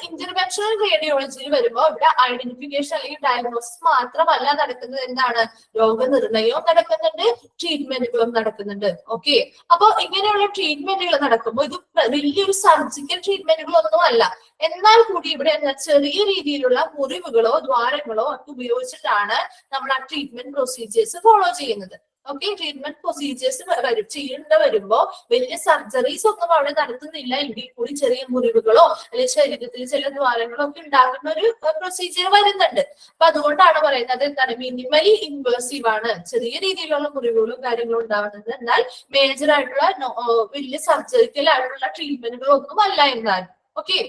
ഇന്റർവെൻഷണൽ റേഡിയോളജിയിൽ വരുമ്പോൾ ഇവിടെ ഐഡന്റിഫിക്കേഷൻ അല്ലെങ്കിൽ ഡയഗ്നോസിസ് മാത്രമല്ല നടക്കുന്നത്, എന്താണ് രോഗനിർണയവും നടക്കുന്നുണ്ട്, ട്രീറ്റ്മെന്റുകളും നടക്കുന്നുണ്ട്. ഓക്കെ, അപ്പൊ ഇങ്ങനെയുള്ള ട്രീറ്റ്മെന്റുകൾ നടക്കുമ്പോൾ ഇത് വലിയൊരു സർജിക്കൽ ട്രീറ്റ്മെന്റുകളൊന്നും അല്ല. എന്നാൽ കൂടി ഇവിടെ ചെറിയ രീതിയിലുള്ള മുറിവുകളോ ദ്വാരങ്ങളോ ഒക്കെ ഉപയോഗിച്ചിട്ടാണ് നമ്മൾ ആ ട്രീറ്റ്മെന്റ് പ്രൊസീജിയേഴ്സ് ഫോളോ ചെയ്യുന്നത്. ഓക്കെ, ട്രീറ്റ്മെന്റ് പ്രൊസീജിയേഴ്സ് ചെയ്യേണ്ട വരുമ്പോ വലിയ സർജറീസ് ഒന്നും അവിടെ നടത്തുന്നില്ല എങ്കിൽ കൂടി ചെറിയ മുറിവുകളോ അല്ലെങ്കിൽ ശരീരത്തിൽ ചില ദ്വാരങ്ങളോ ഒക്കെ ഉണ്ടാകുന്ന ഒരു പ്രൊസീജിയർ വരുന്നുണ്ട്. അപ്പൊ അതുകൊണ്ടാണ് പറയുന്നത് എന്താണ് മിനിമലി ഇൻവേഴ്സീവ് ആണ്, ചെറിയ രീതിയിലുള്ള മുറിവുകളും കാര്യങ്ങളും ഉണ്ടാവുന്നത്. എന്നാൽ മേജർ ആയിട്ടുള്ള വലിയ സർജറിക്കൽ ആയിട്ടുള്ള ട്രീറ്റ്മെന്റുകൾ ഒന്നും അല്ല എന്നാൽ. ഓക്കെ,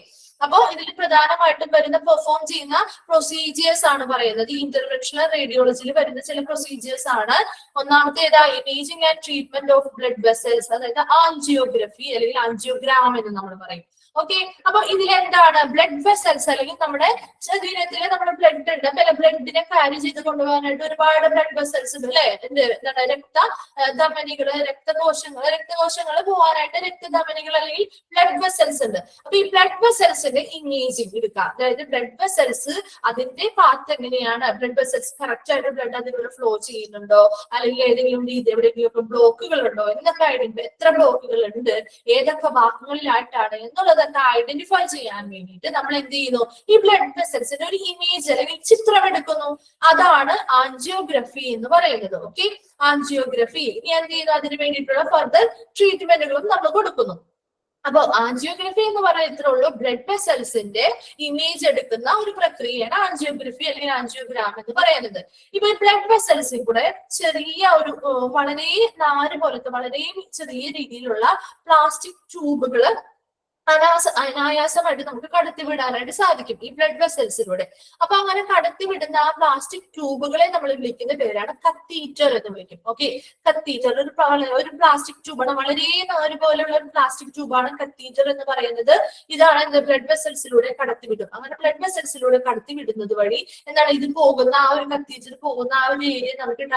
അപ്പോ ഇതിൽ പ്രധാനമായിട്ടും വരുന്ന പെർഫോം ചെയ്യുന്ന പ്രൊസീജിയേഴ്സ് ആണ് പറയുന്നത്. ഈ ഇന്റർവെൻഷണൽ റേഡിയോളജിയിൽ വരുന്ന ചില പ്രൊസീജിയേഴ്സ് ആണ്. ഒന്നാമത്തെ ഏതാ, imaging and treatment of blood vessels, അതായത് ആൻജിയോഗ്രഫി അല്ലെങ്കിൽ ആൻജിയോഗ്രാം എന്ന് നമ്മൾ പറയും. ഓക്കെ, അപ്പൊ ഇതിലെന്താണ് ബ്ലഡ് വെസൽസ് അല്ലെങ്കിൽ നമ്മുടെ ശരീരത്തിലെ നമ്മുടെ ബ്ലഡ് ഉണ്ട്, അല്ലെ, ബ്ലഡിനെ ക്യാരി ചെയ്ത് കൊണ്ടുപോകാനായിട്ട് ഒരുപാട് ബ്ലഡ് വെസൽസ് ഉണ്ട് അല്ലെ, എന്താണ് രക്തധമനികള്, രക്തകോശങ്ങൾ പോകാനായിട്ട് രക്തധമനികൾ അല്ലെങ്കിൽ ബ്ലഡ് വെസൽസ് ഉണ്ട്. അപ്പൊ ഈ ബ്ലഡ് വെസൽസിന്റെ ഇമേജിംഗ് എടുക്കാം, അതായത് ബ്ലഡ് വെസൽസ് അതിന്റെ പാത്ത് എങ്ങനെയാണ്, ബ്ലഡ് വെസൽസ് കറക്റ്റ് ആയിട്ട് ബ്ലഡ് അതിലൂടെ ഫ്ലോ ചെയ്യുന്നുണ്ടോ അല്ലെങ്കിൽ ഏതെങ്കിലും രീതി എവിടെയെങ്കിലും ബ്ലോക്കുകൾ ഉണ്ടോ എന്നൊക്കെ ഐഡന്റിഫൈ, എത്ര ബ്ലോക്കുകൾ ഉണ്ട്, ഏതൊക്കെ ഭാഗങ്ങളിലായിട്ടാണ് എന്നുള്ളത് ഐഡന്റിഫൈ ചെയ്യാൻ വേണ്ടിയിട്ട് നമ്മൾ എന്ത് ചെയ്യുന്നു, ഈ ബ്ലഡ് വെസൽസിന്റെ ഒരു ഇമേജ് അല്ലെങ്കിൽ ചിത്രം എടുക്കുന്നു. അതാണ് ആൻജിയോഗ്രഫി എന്ന് പറയുന്നത്. ഓക്കെ, ആൻജിയോഗ്രഫി ഇനി എന്ത് ചെയ്യുന്നു, അതിന് വേണ്ടിയിട്ടുള്ള ഫർദർ ട്രീറ്റ്മെന്റുകളും നമ്മൾ കൊടുക്കുന്നു. അപ്പൊ ആൻജിയോഗ്രഫി എന്ന് പറയുന്നത് ഇത്രേ ഉള്ളൂ, ബ്ലഡ് വെസൽസിന്റെ ഇമേജ് എടുക്കുന്ന ഒരു പ്രക്രിയയാണ് ആൻജിയോഗ്രഫി അല്ലെങ്കിൽ ആൻജിയോഗ്രാം എന്ന് പറയുന്നത്. ഇപ്പൊ ഈ ബ്ലഡ് വെസൽസിൽ കൂടെ ചെറിയ ഒരു വളരെ നാര് പോലത്തെ വളരെ ചെറിയ രീതിയിലുള്ള പ്ലാസ്റ്റിക് ട്യൂബുകള് അനായാസമായിട്ട് നമുക്ക് കടത്തിവിടാനായിട്ട് സാധിക്കും ഈ ബ്ലഡ് വെസൽസിലൂടെ. അപ്പൊ അങ്ങനെ കടത്തിവിടുന്ന ആ പ്ലാസ്റ്റിക് ട്യൂബുകളെ നമ്മൾ വിളിക്കുന്ന പേരാണ് കത്തീറ്റർ എന്ന് വിളിക്കും. ഓക്കെ, കത്തീറ്റർ ഒരു പ്ലാസ്റ്റിക് ട്യൂബാണ്, വളരെ നാര് പോലെയുള്ള ഒരു പ്ലാസ്റ്റിക് ട്യൂബാണ് കത്തീറ്റർ എന്ന് പറയുന്നത്. ഇതാണ് ബ്ലഡ് വെസൽസിലൂടെ കടത്തിവിടും. അങ്ങനെ ബ്ലഡ് വെസൽസിലൂടെ കടത്തിവിടുന്നത് വഴി എന്താണ്, ഇത് പോകുന്ന ആ ഒരു കത്തീറ്റർ പോകുന്ന ആ ഒരു ഏരിയ നമുക്ക്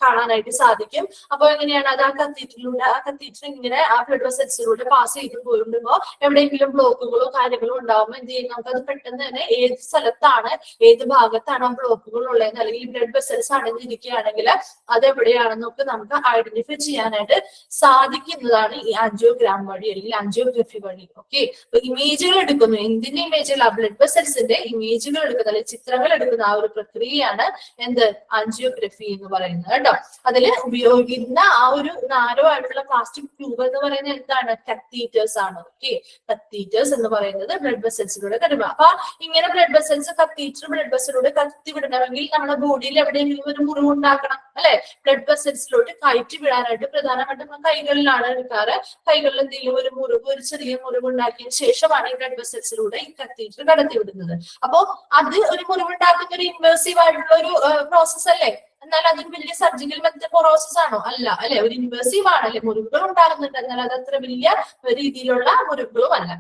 കാണാനായിട്ട് സാധിക്കും. അപ്പൊ എങ്ങനെയാണ് അത് ആ കത്തീറ്റർ ഇങ്ങനെ ആ ബ്ലഡ് വെസൽസിലൂടെ പാസ് ചെയ്ത് പോരുമ്പോ എവിടെയെങ്കിലും ബ്ലോക്കുകളോ കാര്യങ്ങളോ ഉണ്ടാവുമ്പോൾ എന്ത് ചെയ്യും, നമുക്ക് അത് പെട്ടെന്ന് തന്നെ ഏത് സ്ഥലത്താണ് ഏത് ഭാഗത്താണ് ആ ബ്ലോക്കുകൾ ഉള്ളതെന്ന് അല്ലെങ്കിൽ ബ്ലഡ് വെസൽസ് അടഞ്ഞിരിക്കുകയാണെങ്കിൽ അത് എവിടെയാണെന്നൊക്കെ നമുക്ക് ഐഡന്റിഫൈ ചെയ്യാനായിട്ട് സാധിക്കുന്നതാണ് ഈ ആൻജിയോഗ്രാം വഴി അല്ലെങ്കിൽ ആൻജിയോഗ്രഫി വഴി. ഓക്കെ, അപ്പൊ ഇമേജുകൾ എടുക്കുന്നു, എന്തിന്റെ ഇമേജുകൾ, ആ ബ്ലഡ് വെസൽസിന്റെ ഇമേജുകൾ എടുക്കുന്ന അല്ലെങ്കിൽ ചിത്രങ്ങൾ എടുക്കുന്ന ആ ഒരു പ്രക്രിയയാണ് എന്ത് ആൻജിയോഗ്രഫി എന്ന് പറയുന്നത് കേട്ടോ. അതിൽ ഉപയോഗിക്കുന്ന ആ ഒരു നാരോ ആയിട്ടുള്ള പ്ലാസ്റ്റിക് ട്യൂബ് എന്ന് പറയുന്നത് എന്താണ്, കത്തീറ്റേഴ്സ് ആണ്. Okay, okay. കത്തീറ്റേഴ്സ് എന്ന് പറയുന്നത് ബ്ലഡ് വെസൽസിലൂടെ കടക്കുക. അപ്പൊ ഇങ്ങനെ ബ്ലഡ് വെസൽസ് കത്തീറ്റർ ബ്ലഡ് വെസലിലൂടെ കത്തി വിടണമെങ്കിൽ നമ്മുടെ ബോഡിയിൽ എവിടെയെങ്കിലും ഒരു മുറിവ് ഉണ്ടാക്കണം അല്ലെ. ബ്ലഡ് വെസൽസിലോട്ട് കയറ്റി വിടാനായിട്ട് പ്രധാനമായിട്ടും നമ്മൾ കൈകളിലാണ് എടുക്കാറ്. കൈകളിൽ എന്തെങ്കിലും ഒരു മുറിവ്, ഒരു ചെറിയ മുറിവ് ഉണ്ടാക്കിയതിന് ശേഷമാണ് ഈ ബ്ലഡ് വെസൽസിലൂടെ ഈ കത്തീറ്റർ കടത്തി വിടുന്നത്. അപ്പോ അത് ഒരു മുറിവുണ്ടാക്കുന്ന ഒരു ഇൻവേസീവ് ആയിട്ടുള്ള ഒരു പ്രോസസ് അല്ലേ. എന്നാൽ അതൊരു വലിയ സർജിക്കൽ പ്രോസസ് ആണോ? അല്ല അല്ലെ. ഒരു ഇൻവേസീവ് ആണല്ലേ. മുറിവുകൾ ഉണ്ടാകുന്നുണ്ട്, എന്നാൽ അത് അത്ര വലിയ രീതിയിലുള്ള മുറിവുകളും അല്ല.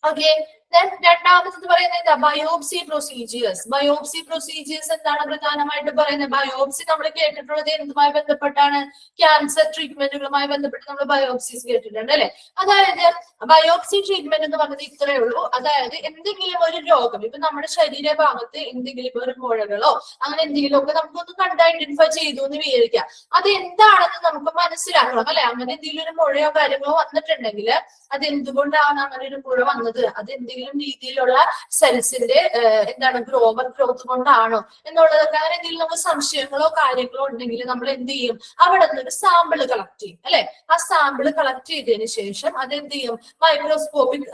ഓക്കെ. രണ്ടാമത്തത് പറയുന്നത് എന്താ? Biopsy procedures. ബയോപ്സി പ്രൊസീജിയേഴ്സ് എന്താണ് പ്രധാനമായിട്ട് പറയുന്നത്? ബയോപ്സി നമ്മൾ കേട്ടിട്ടുള്ളത് എന്തുമായി ബന്ധപ്പെട്ടാണ്? ക്യാൻസർ ട്രീറ്റ്മെന്റുകളുമായി ബന്ധപ്പെട്ട് നമ്മൾ ബയോപ്സീസ് കേട്ടിട്ടുണ്ട് അല്ലെ. അതായത് ബയോപ്സി ട്രീറ്റ്മെന്റ് എന്ന് പറഞ്ഞത് ഇത്രയേ ഉള്ളൂ. അതായത് എന്തെങ്കിലും ഒരു രോഗം, ഇപ്പൊ നമ്മുടെ ശരീരഭാഗത്ത് എന്തെങ്കിലും ഒരു മുഴകളോ അങ്ങനെ എന്തെങ്കിലും ഒക്കെ നമുക്കൊന്ന് കണ്ട് ഐഡന്റിഫൈ ചെയ്തു എന്ന് വിചാരിക്കാം. അത് എന്താണെന്ന് നമുക്ക് മനസ്സിലാക്കണം അല്ലെ. അങ്ങനെ എന്തെങ്കിലും ഒരു മുഴയോ കാര്യങ്ങളോ വന്നിട്ടുണ്ടെങ്കിൽ അത് എന്തുകൊണ്ടാണ് അങ്ങനെ ഒരു മുഴ വന്നത്, അത് എന്തെങ്കിലും രീതിയിലുള്ള സെൽസിന്റെ എന്താണ് ഓവർ ഗ്രോത്ത് കൊണ്ടാണോ എന്നുള്ളതൊക്കെ, അങ്ങനെ എന്തെങ്കിലും നമുക്ക് സംശയങ്ങളോ കാര്യങ്ങളോ ഉണ്ടെങ്കിൽ നമ്മൾ എന്ത് ചെയ്യും? അവിടെ നിന്നൊരു സാമ്പിൾ കളക്ട് ചെയ്യും അല്ലെ. ആ സാമ്പിൾ കളക്ട് ചെയ്തതിന് ശേഷം അതെന്ത് ചെയ്യും? മൈക്രോസ്കോപ്പിക്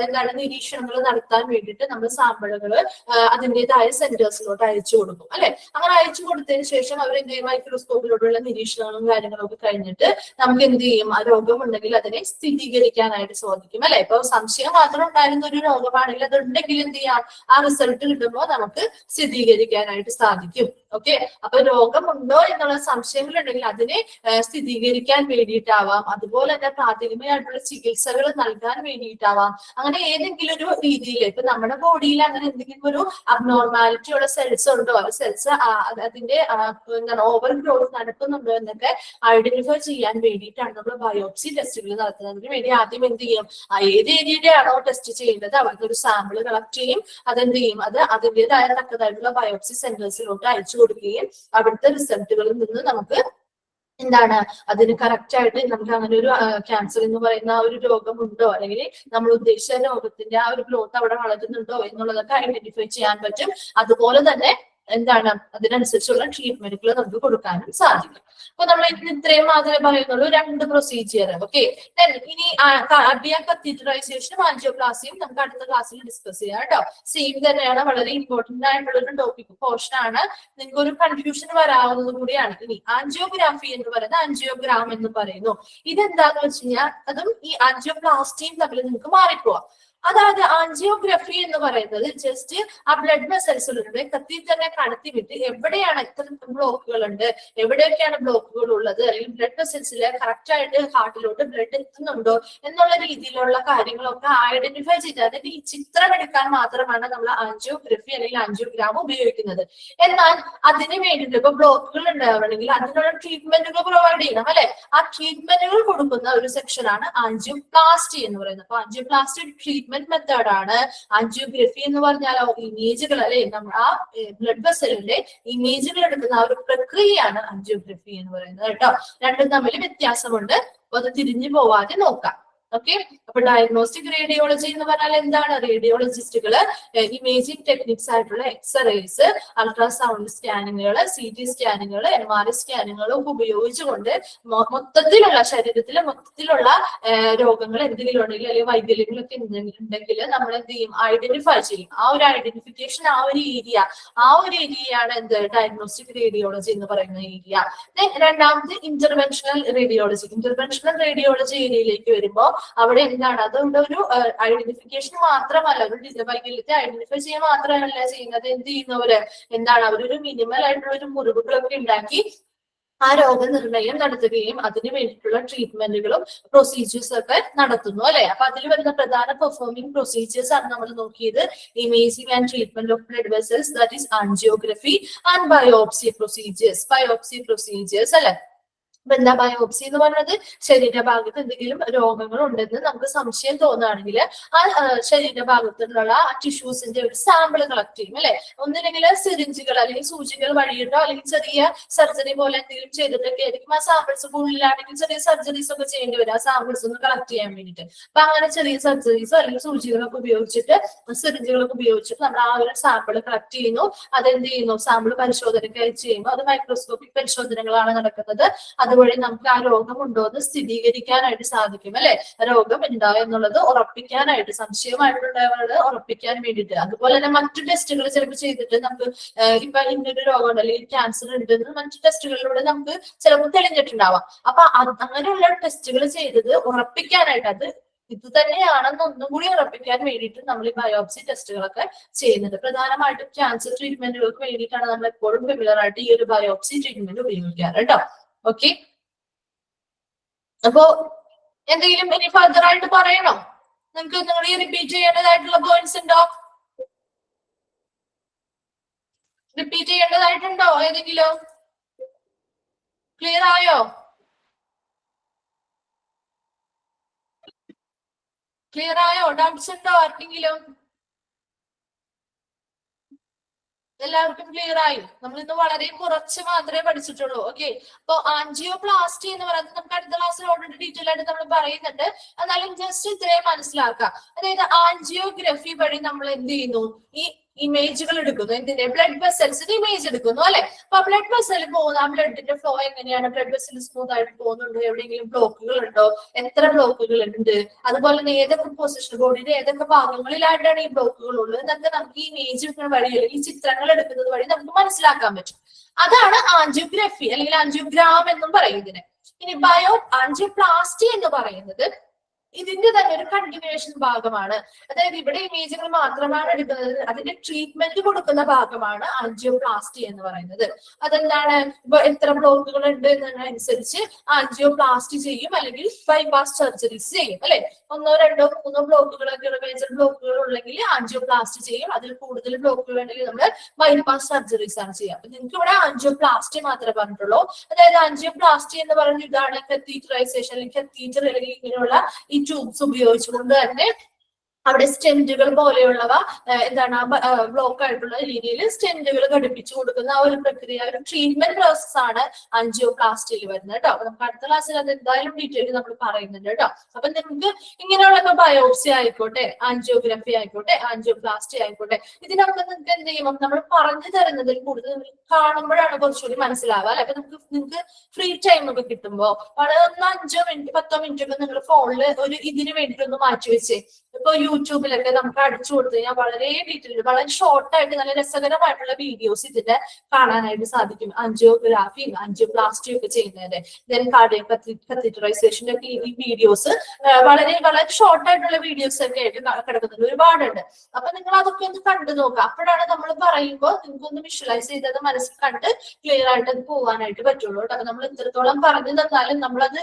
എന്താണ് നിരീക്ഷണങ്ങൾ നടത്താൻ വേണ്ടിയിട്ട് നമ്മൾ സാമ്പിളുകൾ അതിൻ്റെതായ സെന്റേഴ്സിലോട്ട് അയച്ചു കൊടുക്കും അല്ലെ. അങ്ങനെ അയച്ചു കൊടുത്തതിന് ശേഷം അവർ എന്ത് ചെയ്യും? മൈക്രോസ്കോപ്പിലോട്ടുള്ള നിരീക്ഷണങ്ങളും കാര്യങ്ങളും ഒക്കെ കഴിഞ്ഞിട്ട് നമുക്ക് എന്ത് ചെയ്യും? ആ രോഗം ഉണ്ടെങ്കിൽ അതിനെ സ്ഥിരീകരിക്കാനായിട്ട് സാധിക്കും അല്ലെ. ഇപ്പൊ സംശയം മാത്രം ഉണ്ടായിരുന്ന ഒരു രോഗമാണെങ്കിൽ അതുണ്ടെങ്കിൽ എന്ത് ചെയ്യാം? ആ റിസൾട്ട് കിട്ടുമ്പോൾ നമുക്ക് സ്ഥിരീകരിക്കാനായിട്ട് സാധിക്കും. ഓക്കെ. അപ്പൊ രോഗമുണ്ടോ എന്നുള്ള സംശയങ്ങൾ ഉണ്ടെങ്കിൽ അതിനെ സ്ഥിരീകരിക്കാൻ വേണ്ടിയിട്ടാവാം, അതുപോലെ തന്നെ പ്രാഥമികമായിട്ടുള്ള ചികിത്സകൾ നൽകാൻ വേണ്ടിയിട്ടാവാം. അങ്ങനെ ഏതെങ്കിലും ഒരു രീതിയിൽ ഇപ്പൊ നമ്മുടെ ബോഡിയിൽ അങ്ങനെ എന്തെങ്കിലും ഒരു അബ്നോർമാലിറ്റി ഉള്ള സെൽസ് ഉണ്ടോ, ആ സെൽസ് അതിന്റെ എന്താണ് ഓവർ ഗ്രോത്ത് നടക്കുന്നുണ്ടോ എന്നൊക്കെ ഐഡന്റിഫൈ ചെയ്യാൻ വേണ്ടിയിട്ടാണ് നമ്മൾ ബയോപ്സി ടെസ്റ്റുകൾ നടത്തുന്നതിന് വേണ്ടി ആദ്യം എന്ത് ചെയ്യും? ഏത് ഏരിയയുടെ ആണോ ടെസ്റ്റ് ചെയ്യേണ്ടത് അവിടുത്തെ ഒരു സാമ്പിൾ കളക്ട് ചെയ്യും. അതെന്ത് ചെയ്യും? അത് അതിൻ്റെതായ തക്കതായിട്ടുള്ള ബയോപ്സി സെന്റേഴ്സിലോട്ട് അയച്ചു കൊടുക്കുകയും അവിടുത്തെ റിസൾട്ടുകളിൽ നിന്ന് നമുക്ക് എന്താണ് അതിന് കറക്റ്റ് ആയിട്ട് നമുക്ക് അങ്ങനെ ഒരു ക്യാൻസർ എന്ന് പറയുന്ന ആ ഒരു രോഗമുണ്ടോ, അല്ലെങ്കിൽ നമ്മൾ ഉദ്ദേശിച്ച രോഗത്തിന്റെ ആ ഒരു ഗ്രോത്ത് അവിടെ വളരുന്നുണ്ടോ എന്നുള്ളതൊക്കെ ഐഡന്റിഫൈ ചെയ്യാൻ പറ്റും. അതുപോലെ തന്നെ എന്താണ് അതിനനുസരിച്ചുള്ള ട്രീറ്റ്മെന്റുകൾ നമുക്ക് കൊടുക്കാനും സാധിക്കും. അപ്പൊ നമ്മൾ ഇത്രയും മാത്രമേ പറയുന്നുള്ളൂ, 2 പ്രൊസീജിയർ. ഓക്കെ. ഇനി കാർഡിയാക് കത്തീറ്ററൈസേഷനും ആൻജിയോപ്ലാസ്റ്റിയും നമുക്ക് അടുത്ത ക്ലാസ്സിൽ ഡിസ്കസ് ചെയ്യാം കേട്ടോ. സെയിം തന്നെയാണ്, വളരെ ഇമ്പോർട്ടന്റ് ആയിട്ടുള്ള ഒരു ടോപ്പിക് പോർഷൻ ആണ്. നിങ്ങൾക്ക് ഒരു കൺഫ്യൂഷൻ വരാവുന്നത് കൂടിയാണ്. ഇനി ആൻജിയോഗ്രാഫി എന്ന് പറയുന്നത് ആൻജിയോഗ്രാം എന്ന് പറയുന്നു. ഇതെന്താന്ന് വെച്ച് കഴിഞ്ഞാൽ അതും ഈ ആൻജിയോപ്ലാസ്റ്റിയും തമ്മിൽ നിങ്ങൾക്ക് മാറിപ്പോവാം. അതായത് ആൻജിയോഗ്രഫി എന്ന് പറയുന്നത് ജസ്റ്റ് ആ ബ്ലഡ് വെസൽസിലൂടെ കത്തീറ്ററിനെ കടത്തിവിട്ട് എവിടെയാണ് എത്ര ബ്ലോക്കുകൾ ഉണ്ട്, എവിടെയൊക്കെയാണ് ബ്ലോക്കുകൾ ഉള്ളത്, അല്ലെങ്കിൽ ബ്ലഡ് വെസൽസിലെ കറക്റ്റ് ആയിട്ട് ഹാർട്ടിലോട്ട് ബ്ലഡ് എത്തുന്നുണ്ടോ എന്നുള്ള രീതിയിലുള്ള കാര്യങ്ങളൊക്കെ ഐഡന്റിഫൈ ചെയ്ത് അതിന്റെ ഈ ചിത്രം എടുക്കാൻ മാത്രമാണ് നമ്മൾ ആൻജിയോഗ്രഫി അല്ലെങ്കിൽ ആൻജിയോഗ്രാം ഉപയോഗിക്കുന്നത്. എന്നാൽ അതിന് വേണ്ടിയിട്ട് ഇപ്പൊ ബ്ലോക്കുകൾ ഉണ്ടാവണമെങ്കിൽ അതിനുള്ള ട്രീറ്റ്മെന്റുകൾ പ്രൊവൈഡ് ചെയ്യണം അല്ലെ. ആ ട്രീറ്റ്മെന്റുകൾ കൊടുക്കുന്ന ഒരു സെക്ഷനാണ് ആൻജിയോപ്ലാസ്റ്റി എന്ന് പറയുന്നത്. അപ്പൊ ആൻജിയോപ്ലാസ്റ്റി ട്രീറ്റ്മെന്റ് മെത്തേഡ് ആണ്. ആൻജിയോഗ്രഫി എന്ന് പറഞ്ഞാൽ ഇമേജുകൾ അല്ലെ, നമ്മൾ ആ ബ്ലഡ് വെസലിന്റെ ഇമേജുകൾ എടുക്കുന്ന ആ ഒരു പ്രക്രിയയാണ് ആൻജിയോഗ്രഫി എന്ന് പറയുന്നത് കേട്ടോ. രണ്ടും തമ്മിൽ വ്യത്യാസമുണ്ട്. അപ്പൊ അത് തിരിഞ്ഞു പോവാതെ നോക്കാം. ഓക്കെ. അപ്പൊ ഡയഗ്നോസ്റ്റിക് റേഡിയോളജി എന്ന് പറഞ്ഞാൽ എന്താണ്? റേഡിയോളജിസ്റ്റുകൾ ഇമേജിംഗ് ടെക്നിക്സ് ആയിട്ടുള്ള എക്സ്റേസ്, അൾട്രാസൗണ്ട് സ്കാനിങ്ങുകൾ, CT സ്കാനിങ്ങുകൾ, MRI സ്കാനിങ്ങുകൾ ഉപയോഗിച്ചുകൊണ്ട് മൊത്തത്തിലുള്ള ശരീരത്തിലെ മൊത്തത്തിലുള്ള രോഗങ്ങൾ എന്തെങ്കിലും ഉണ്ടെങ്കിൽ അല്ലെങ്കിൽ വൈകല്യങ്ങളൊക്കെ ഉണ്ടെങ്കിൽ നമ്മൾ എന്ത് ചെയ്യും? ഐഡന്റിഫൈ ചെയ്യും. ആ ഒരു ഐഡന്റിഫിക്കേഷൻ, ആ ഒരു ഏരിയയാണ് എന്ത്? ഡയഗ്നോസ്റ്റിക് റേഡിയോളജി എന്ന് പറയുന്ന ഏരിയ. രണ്ടാമത് ഇന്റർവെൻഷണൽ റേഡിയോളജി. ഇന്റർവെൻഷണൽ റേഡിയോളജി ഏരിയയിലേക്ക് വരുമ്പോൾ അവിടെ എന്താണ്? അതുകൊണ്ട് ഒരു ഐഡന്റിഫിക്കേഷൻ മാത്രമല്ല, ഒരു വൈകല്യത്തെ ഐഡന്റിഫൈ ചെയ്യാൻ മാത്രമല്ല ചെയ്യുന്നത്. എന്ത് ചെയ്യുന്നവര് എന്താണ്? അവരൊരു മിനിമൽ ആയിട്ടുള്ള ഒരു മുറിവുകളൊക്കെ ഉണ്ടാക്കി ആ രോഗനിർണയം നടത്തുകയും അതിന് വേണ്ടിയിട്ടുള്ള ട്രീറ്റ്മെന്റുകളും പ്രൊസീജിയേഴ്സ് ഒക്കെ നടത്തുന്നു അല്ലെ. അപ്പൊ അതിൽ വരുന്ന പ്രധാന പെർഫോമിംഗ് പ്രൊസീജിയേഴ്സ് ആണ് നമ്മൾ നോക്കിയത്. Imaging and treatment of blood vessels, that is angiography, and biopsy procedures അല്ലെ. അപ്പൊ എന്താ ബയോപ്സി എന്ന് പറയുന്നത്? ശരീരഭാഗത്ത് എന്തെങ്കിലും രോഗങ്ങൾ ഉണ്ടെന്ന് നമുക്ക് സംശയം തോന്നുകയാണെങ്കിൽ ആ ശരീരഭാഗത്തുള്ള ആ ടിഷ്യൂസിന്റെ ഒരു സാമ്പിൾ കളക്ട് ചെയ്യും അല്ലെ. ഒന്നില്ലെങ്കിൽ സിറിഞ്ചുകൾ അല്ലെങ്കിൽ സൂചികൾ വഴിയിട്ടോ അല്ലെങ്കിൽ ചെറിയ സർജറി പോലെ എന്തെങ്കിലും ചെയ്തിട്ടൊക്കെ ആയിരിക്കും ആ സാമ്പിൾസ്. ഉള്ളിലാണെങ്കിൽ ചെറിയ സർജറീസ് ഒക്കെ ചെയ്യേണ്ടി വരും ആ സാമ്പിൾസ് ഒന്ന് കളക്ട് ചെയ്യാൻ വേണ്ടിയിട്ട്. അപ്പൊ അങ്ങനെ ചെറിയ സർജറീസോ അല്ലെങ്കിൽ സൂചികളൊക്കെ ഉപയോഗിച്ചിട്ട് സിറിഞ്ചുകളൊക്കെ ഉപയോഗിച്ചിട്ട് നമ്മൾ ആ ഒരു സാമ്പിൾ കളക്ട് ചെയ്യുന്നു. അതെന്ത് ചെയ്യുന്നു? സാമ്പിൾ പരിശോധനയ്ക്ക് അയച്ചു ചെയ്യുമ്പോൾ അത് മൈക്രോസ്കോപ്പിക് പരിശോധനകളാണ് നടക്കുന്നത്. അത് അതുവഴി നമുക്ക് ആ രോഗം ഉണ്ടോ എന്ന് സ്ഥിരീകരിക്കാനായിട്ട് സാധിക്കും അല്ലെ. രോഗം ഉണ്ടാവും എന്നുള്ളത് ഉറപ്പിക്കാനായിട്ട്, സംശയമായിട്ടുള്ളവരോട് ഉറപ്പിക്കാൻ വേണ്ടിയിട്ട്. അതുപോലെ തന്നെ മറ്റു ടെസ്റ്റുകൾ ചിലപ്പോൾ ചെയ്തിട്ട് നമുക്ക് ഇപ്പൊ ഇന്നൊരു രോഗം ഉണ്ട് അല്ലെങ്കിൽ ക്യാൻസർ ഉണ്ടെന്ന് മറ്റു ടെസ്റ്റുകളിലൂടെ നമുക്ക് ചിലപ്പോൾ തെളിഞ്ഞിട്ടുണ്ടാവാം. അപ്പൊ അങ്ങനെയുള്ള ടെസ്റ്റുകൾ ചെയ്തത് ഉറപ്പിക്കാനായിട്ട്, അത് ഇത് തന്നെയാണെന്ന് ഒന്നും കൂടി ഉറപ്പിക്കാൻ വേണ്ടിയിട്ട് നമ്മൾ ഈ ബയോപ്സി ടെസ്റ്റുകളൊക്കെ ചെയ്യുന്നുണ്ട്. പ്രധാനമായിട്ടും ക്യാൻസർ ട്രീറ്റ്മെന്റുകൾക്ക് വേണ്ടിയിട്ടാണ് നമ്മൾ എപ്പോഴും ഫെമിലർ ആയിട്ട് ഈ ഒരു ബയോപ്സി ട്രീറ്റ്മെന്റ് ഉപയോഗിക്കാറ് കേട്ടോ. ഓക്കെ, അപ്പോ എന്തെങ്കിലും ഇനി ഫർദർ ആയിട്ട് പറയണോ? നിങ്ങൾക്ക് നിങ്ങൾ ഈ റിപ്പീറ്റ് ചെയ്യേണ്ടതായിട്ടുള്ള പോയിന്റ്സ് ഉണ്ടോ? റിപ്പീറ്റ് ചെയ്യേണ്ടതായിട്ടുണ്ടോ ഏതെങ്കിലും? ക്ലിയർ ആയോ? ക്ലിയർ ആയോ? ഡൗട്ട്സ് ഉണ്ടോ ആർക്കെങ്കിലും? എല്ലാവർക്കും ക്ലിയർ ആയി? നമ്മൾ ഇന്ന് വളരെ കുറച്ച് മാത്രമേ പഠിച്ചിട്ടുള്ളൂ. ഓക്കെ, അപ്പൊ ആൻജിയോപ്ലാസ്റ്റി എന്ന് പറയുന്നത് നമുക്ക് അടുത്ത ക്ലാസ്സിൽ ഓൾറെഡി ഡീറ്റെയിൽ ആയിട്ട് നമ്മൾ പറയുന്നുണ്ട്. എന്നാലും ജസ്റ്റ് ഇത്രയും മനസ്സിലാക്കാം. അതായത് ആൻജിയോഗ്രഫി വഴി നമ്മൾ എന്ത് ചെയ്യുന്നു? ഈ ഇമേജുകൾ എടുക്കുന്നു. എന്തിന്റെ? ബ്ലഡ് വെസൽസിന്റെ ഇമേജ് എടുക്കുന്നു അല്ലെ. അപ്പൊ ബ്ലഡ് വെസൽ പോകുന്ന ആ ബ്ലഡിന്റെ ഫ്ലോ എങ്ങനെയാണ്? ബ്ലഡ് വെസൽ സ്മൂത്ത് ആയിട്ട് പോകുന്നുണ്ടോ? എവിടെയെങ്കിലും ബ്ലോക്കുകൾ ഉണ്ടോ? എത്ര ബ്ലോക്കുകൾ ഉണ്ട്? അതുപോലെ തന്നെ ഏതൊക്കെ പൊസിഷൻ, ബോഡിയുടെ ഏതൊക്കെ ഭാഗങ്ങളിലായിട്ടാണ് ഈ ബ്ലോക്കുകൾ ഉള്ളത് എന്നൊക്കെ നമുക്ക് ഈ ഇമേജ് വഴി അല്ലെങ്കിൽ ഈ ചിത്രങ്ങൾ എടുക്കുന്നത് വഴി നമുക്ക് മനസ്സിലാക്കാൻ പറ്റും. അതാണ് ആൻജിയോഗ്രഫി അല്ലെങ്കിൽ ആൻജിയോഗ്രാം എന്നും പറയുന്നതിന്. ഇനി ആൻജിയോപ്ലാസ്റ്റി എന്ന് പറയുന്നത് ഇതിന്റെ തന്നെ ഒരു കണ്ടിന്യൂവേഷൻ ഭാഗമാണ്. അതായത് ഇവിടെ ഇമേജുകൾ മാത്രമാണ് എടുക്കുന്നത്, അതിന്റെ ട്രീറ്റ്മെന്റ് കൊടുക്കുന്ന ഭാഗമാണ് ആൻജിയോപ്ലാസ്റ്റി എന്ന് പറയുന്നത്. അതെന്താണ്? ഇപ്പൊ എത്ര ബ്ലോക്കുകൾ ഉണ്ട് എന്നതിനനുസരിച്ച് ആൻജിയോപ്ലാസ്റ്റി ചെയ്യും, അല്ലെങ്കിൽ ബൈപാസ് സർജറീസ് ചെയ്യും അല്ലെ. 1, 2, 3 ബ്ലോക്കുകളൊക്കെ മേജർ ബ്ലോക്കുകൾ ഉണ്ടെങ്കിൽ ആൻജിയോപ്ലാസ്റ്റി ചെയ്യും. അതിൽ കൂടുതൽ ബ്ലോക്കുകൾ ഉണ്ടെങ്കിൽ നമ്മൾ ബൈപാസ് സർജറീസ് ആണ് ചെയ്യുക. അപ്പൊ നിങ്ങൾക്ക് ഇവിടെ ആൻജിയോപ്ലാസ്റ്റി മാത്രമേ പറഞ്ഞിട്ടുള്ളൂ. അതായത് ആൻജിയോപ്ലാസ്റ്റി എന്ന് പറയുന്നത് ഇതാണ് കത്തീറ്ററൈസേഷൻ അല്ലെങ്കിൽ കത്തീറ്റർ അല്ലെങ്കിൽ ഇങ്ങനെയുള്ള ഈ ട്യൂബ്സ് ഉപയോഗിച്ചുകൊണ്ട് തന്നെ അവിടെ സ്റ്റെന്റുകൾ പോലെയുള്ളവ എന്താണ് ബ്ലോക്ക് ആയിട്ടുള്ള രീതിയിൽ സ്റ്റെന്റുകൾ ഘടിപ്പിച്ചു കൊടുക്കുന്ന ആ ഒരു പ്രക്രിയ, ഒരു ട്രീറ്റ്മെന്റ് പ്രോസസ് ആണ് ആൻജിയോപ്ലാസ്റ്റിയിൽ വരുന്നത് കേട്ടോ. അപ്പൊ നമുക്ക് അടുത്ത ക്ലാസ്സിൽ അത് എന്തായാലും ഡീറ്റെയിൽ നമ്മൾ പറയുന്നുണ്ട് കേട്ടോ. അപ്പൊ നിങ്ങൾക്ക് ഇങ്ങനെയുള്ള ബയോപ്സി ആയിക്കോട്ടെ, ആൻജിയോഗ്രഫി ആയിക്കോട്ടെ, ആൻജിയോപ്ലാസ്റ്റി ആയിക്കോട്ടെ, ഇതിനൊക്കെ നിങ്ങൾക്ക് എന്ത് ചെയ്യും? നമ്മൾ പറഞ്ഞു തരുന്നതിൽ കൂടുതൽ നിങ്ങൾ കാണുമ്പോഴാണ് കുറച്ചുകൂടി മനസ്സിലാവുക അല്ലെ. അപ്പൊ നിങ്ങൾക്ക് ഫ്രീ ടൈം ഒക്കെ കിട്ടുമ്പോൾ വളരെ 5 മിനിറ്റ് 10 മിനിറ്റ് ഒക്കെ നിങ്ങൾ ഫോണിൽ ഒരു ഇതിന് വേണ്ടിയിട്ടൊന്ന് മാറ്റി വെച്ചേ. ഇപ്പൊ യൂട്യൂബിലൊക്കെ നമുക്ക് അടിച്ചു കൊടുത്തു കഴിഞ്ഞാൽ വളരെ ഡീറ്റെയിൽ, വളരെ ഷോർട്ടായിട്ട് നല്ല രസകരമായിട്ടുള്ള വീഡിയോസ് ഇതിന്റെ കാണാനായിട്ട് സാധിക്കും. ആൻജിയോഗ്രാഫിയും ആൻജിയോപ്ലാസ്റ്റിയും ഒക്കെ ചെയ്യുന്നതിന്റെ, ദെൻ കാർഡിയക് കത്തീറ്ററൈസേഷന്റെ ഒക്കെ ഈ വീഡിയോസ് വളരെ വളരെ ഷോർട്ടായിട്ടുള്ള വീഡിയോസ് ഒക്കെ ആയിട്ട് കിടക്കുന്നുണ്ട്, ഒരുപാടുണ്ട്. അപ്പൊ നിങ്ങൾ അതൊക്കെ ഒന്ന് കണ്ടു നോക്കുക. അപ്പോഴാണ് നമ്മൾ പറയുമ്പോൾ നിങ്ങൾക്ക് ഒന്ന് വിഷ്വലൈസ് ചെയ്തത് മനസ്സിൽ കണ്ട് ക്ലിയർ ആയിട്ട് അത് പോകാനായിട്ട് പറ്റുള്ളൂ കേട്ടോ. അപ്പൊ നമ്മൾ എത്രത്തോളം പറഞ്ഞു തന്നാലും നമ്മളത്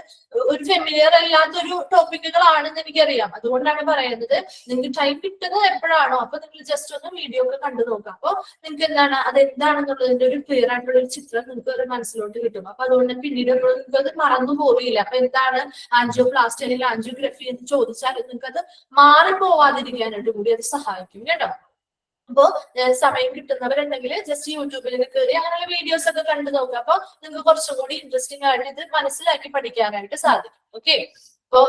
ഒരു ഫെമിലിയർ അല്ലാത്തൊരു ടോപ്പിക്കുകളാണെന്ന് എനിക്കറിയാം. അതുകൊണ്ടാണ് പറയുന്നത് നിങ്ങൾക്ക് ടൈം കിട്ടുന്നത് എപ്പോഴാണോ അപ്പൊ നിങ്ങൾ ജസ്റ്റ് ഒന്ന് വീഡിയോ ഒക്കെ കണ്ടു നോക്കാം. അപ്പൊ നിങ്ങൾക്ക് എന്താണ് അത് എന്താണെന്നുള്ളതിന്റെ ഒരു ക്ലിയർ ആയിട്ടുള്ള ഒരു ചിത്രം നിങ്ങൾക്ക് ഒരു മനസ്സിലോട്ട് കിട്ടും. അപ്പൊ അതുകൊണ്ട് പിന്നീട് നിങ്ങൾക്ക് അത് മറന്നു പോവില്ല. അപ്പൊ എന്താണ് ആൻജിയോപ്ലാസ്റ്റി അല്ലെങ്കിൽ ആൻജിയോഗ്രഫി എന്ന് ചോദിച്ചാൽ നിങ്ങൾക്ക് അത് മാറിപ്പോവാതിരിക്കാനായിട്ട് കൂടി അത് സഹായിക്കും കേട്ടോ. അപ്പോ സമയം കിട്ടുന്നവരുണ്ടെങ്കിൽ ജസ്റ്റ് യൂട്യൂബിലേക്ക് കയറി അങ്ങനെയുള്ള വീഡിയോസ് ഒക്കെ കണ്ടു നോക്കുക. അപ്പൊ നിങ്ങൾക്ക് കുറച്ചും കൂടി ഇൻട്രസ്റ്റിംഗ് ആയിട്ട് ഇത് മനസ്സിലാക്കി പഠിക്കാനായിട്ട് സാധിക്കും. ഓക്കെ, അപ്പോ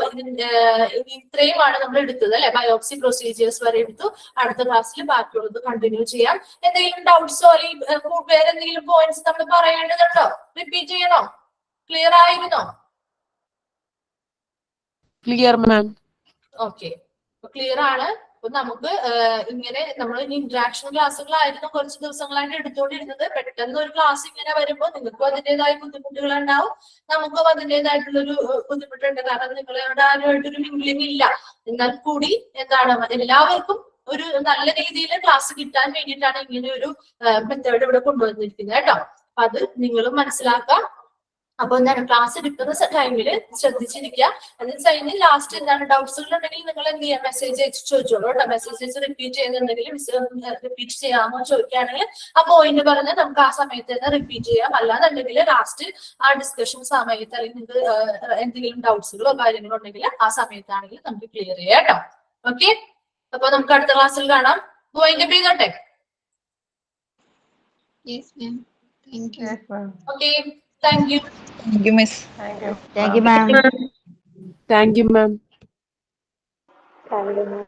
ഇത്രയുമാണ് നമ്മൾ എടുത്തത് അല്ലെ. ബയോപ്സി പ്രൊസീജിയേഴ്സ് വരെ എടുത്തു. അടുത്ത ക്ലാസ്സിൽ ബാക്കിയുള്ളത് കണ്ടിന്യൂ ചെയ്യാം. എന്തെങ്കിലും ഡൗട്ട്സോ അല്ലെങ്കിൽ വേറെ എന്തെങ്കിലും പോയിന്റ്സ് നമ്മൾ പറയേണ്ടതുണ്ടോ? റിപ്പീറ്റ് ചെയ്യണോ? ക്ലിയർ ആയിരുന്നോ? ക്ലിയർ മാം. ഓക്കെ, ക്ലിയർ ആണ്. അപ്പൊ നമുക്ക് ഇങ്ങനെ നമ്മൾ ഇന്ററാക്ഷൻ ക്ലാസ്സുകളായിരുന്നു കുറച്ച് ദിവസങ്ങളായിട്ട് എടുത്തുകൊണ്ടിരുന്നത്. പെട്ടെന്ന് ഒരു ക്ലാസ് ഇങ്ങനെ വരുമ്പോൾ നിങ്ങൾക്കും അതിൻ്റെതായ ബുദ്ധിമുട്ടുകൾ ഉണ്ടാവും, നമുക്കും അതിൻ്റെതായിട്ടുള്ളൊരു ബുദ്ധിമുട്ടുണ്ട്. കാരണം നിങ്ങളോട് ആരുമായിട്ടൊരു മിംഗ്ലിംഗ് ഇല്ല. എന്നാൽ കൂടി എന്താണ് എല്ലാവർക്കും ഒരു നല്ല രീതിയിൽ ക്ലാസ് കിട്ടാൻ വേണ്ടിയിട്ടാണ് ഇങ്ങനെ ഒരു മെത്തേഡ് ഇവിടെ കൊണ്ടുവന്നിരിക്കുന്നത് കേട്ടോ. അപ്പൊ അത് നിങ്ങളും മനസ്സിലാക്കാം. അപ്പൊ എന്താണ് ക്ലാസ് എടുക്കുന്ന ടൈമിൽ ശ്രദ്ധിച്ചിരിക്കുക. അത് കഴിഞ്ഞ് ലാസ്റ്റ് എന്താണ് ഡൗട്ട്സുകൾ ഉണ്ടെങ്കിൽ നിങ്ങൾ എന്ത് ചെയ്യാം? മെസ്സേജ് അയച്ച് ചോദിച്ചോളൂ കേട്ടോ. മെസ്സേജ് അയച്ച് റിപ്പീറ്റ് ചെയ്യുന്നുണ്ടെങ്കിൽ റിപ്പീറ്റ് ചെയ്യാമോ ചോദിക്കുകയാണെങ്കിൽ ആ പോയിന്റ് പറഞ്ഞ് നമുക്ക് ആ സമയത്ത് തന്നെ റിപ്പീറ്റ് ചെയ്യാം. അല്ലാന്നുണ്ടെങ്കിൽ ലാസ്റ്റ് ആ ഡിസ്കഷൻ സമയത്ത് അല്ലെങ്കിൽ നിങ്ങൾക്ക് എന്തെങ്കിലും ഡൗട്ട്സുകളോ കാര്യങ്ങളോ ഉണ്ടെങ്കിൽ ആ സമയത്താണെങ്കിൽ നമുക്ക് ക്ലിയർ ചെയ്യാം കേട്ടോ. ഓക്കെ, അപ്പൊ നമുക്ക് അടുത്ത ക്ലാസ്സിൽ കാണാം. പോയിന്റ് ചെയ്തോട്ടെ. Okay, thank you. Thank you, miss. Thank you, ma'am. Thank you, ma'am. Thank you, ma'am.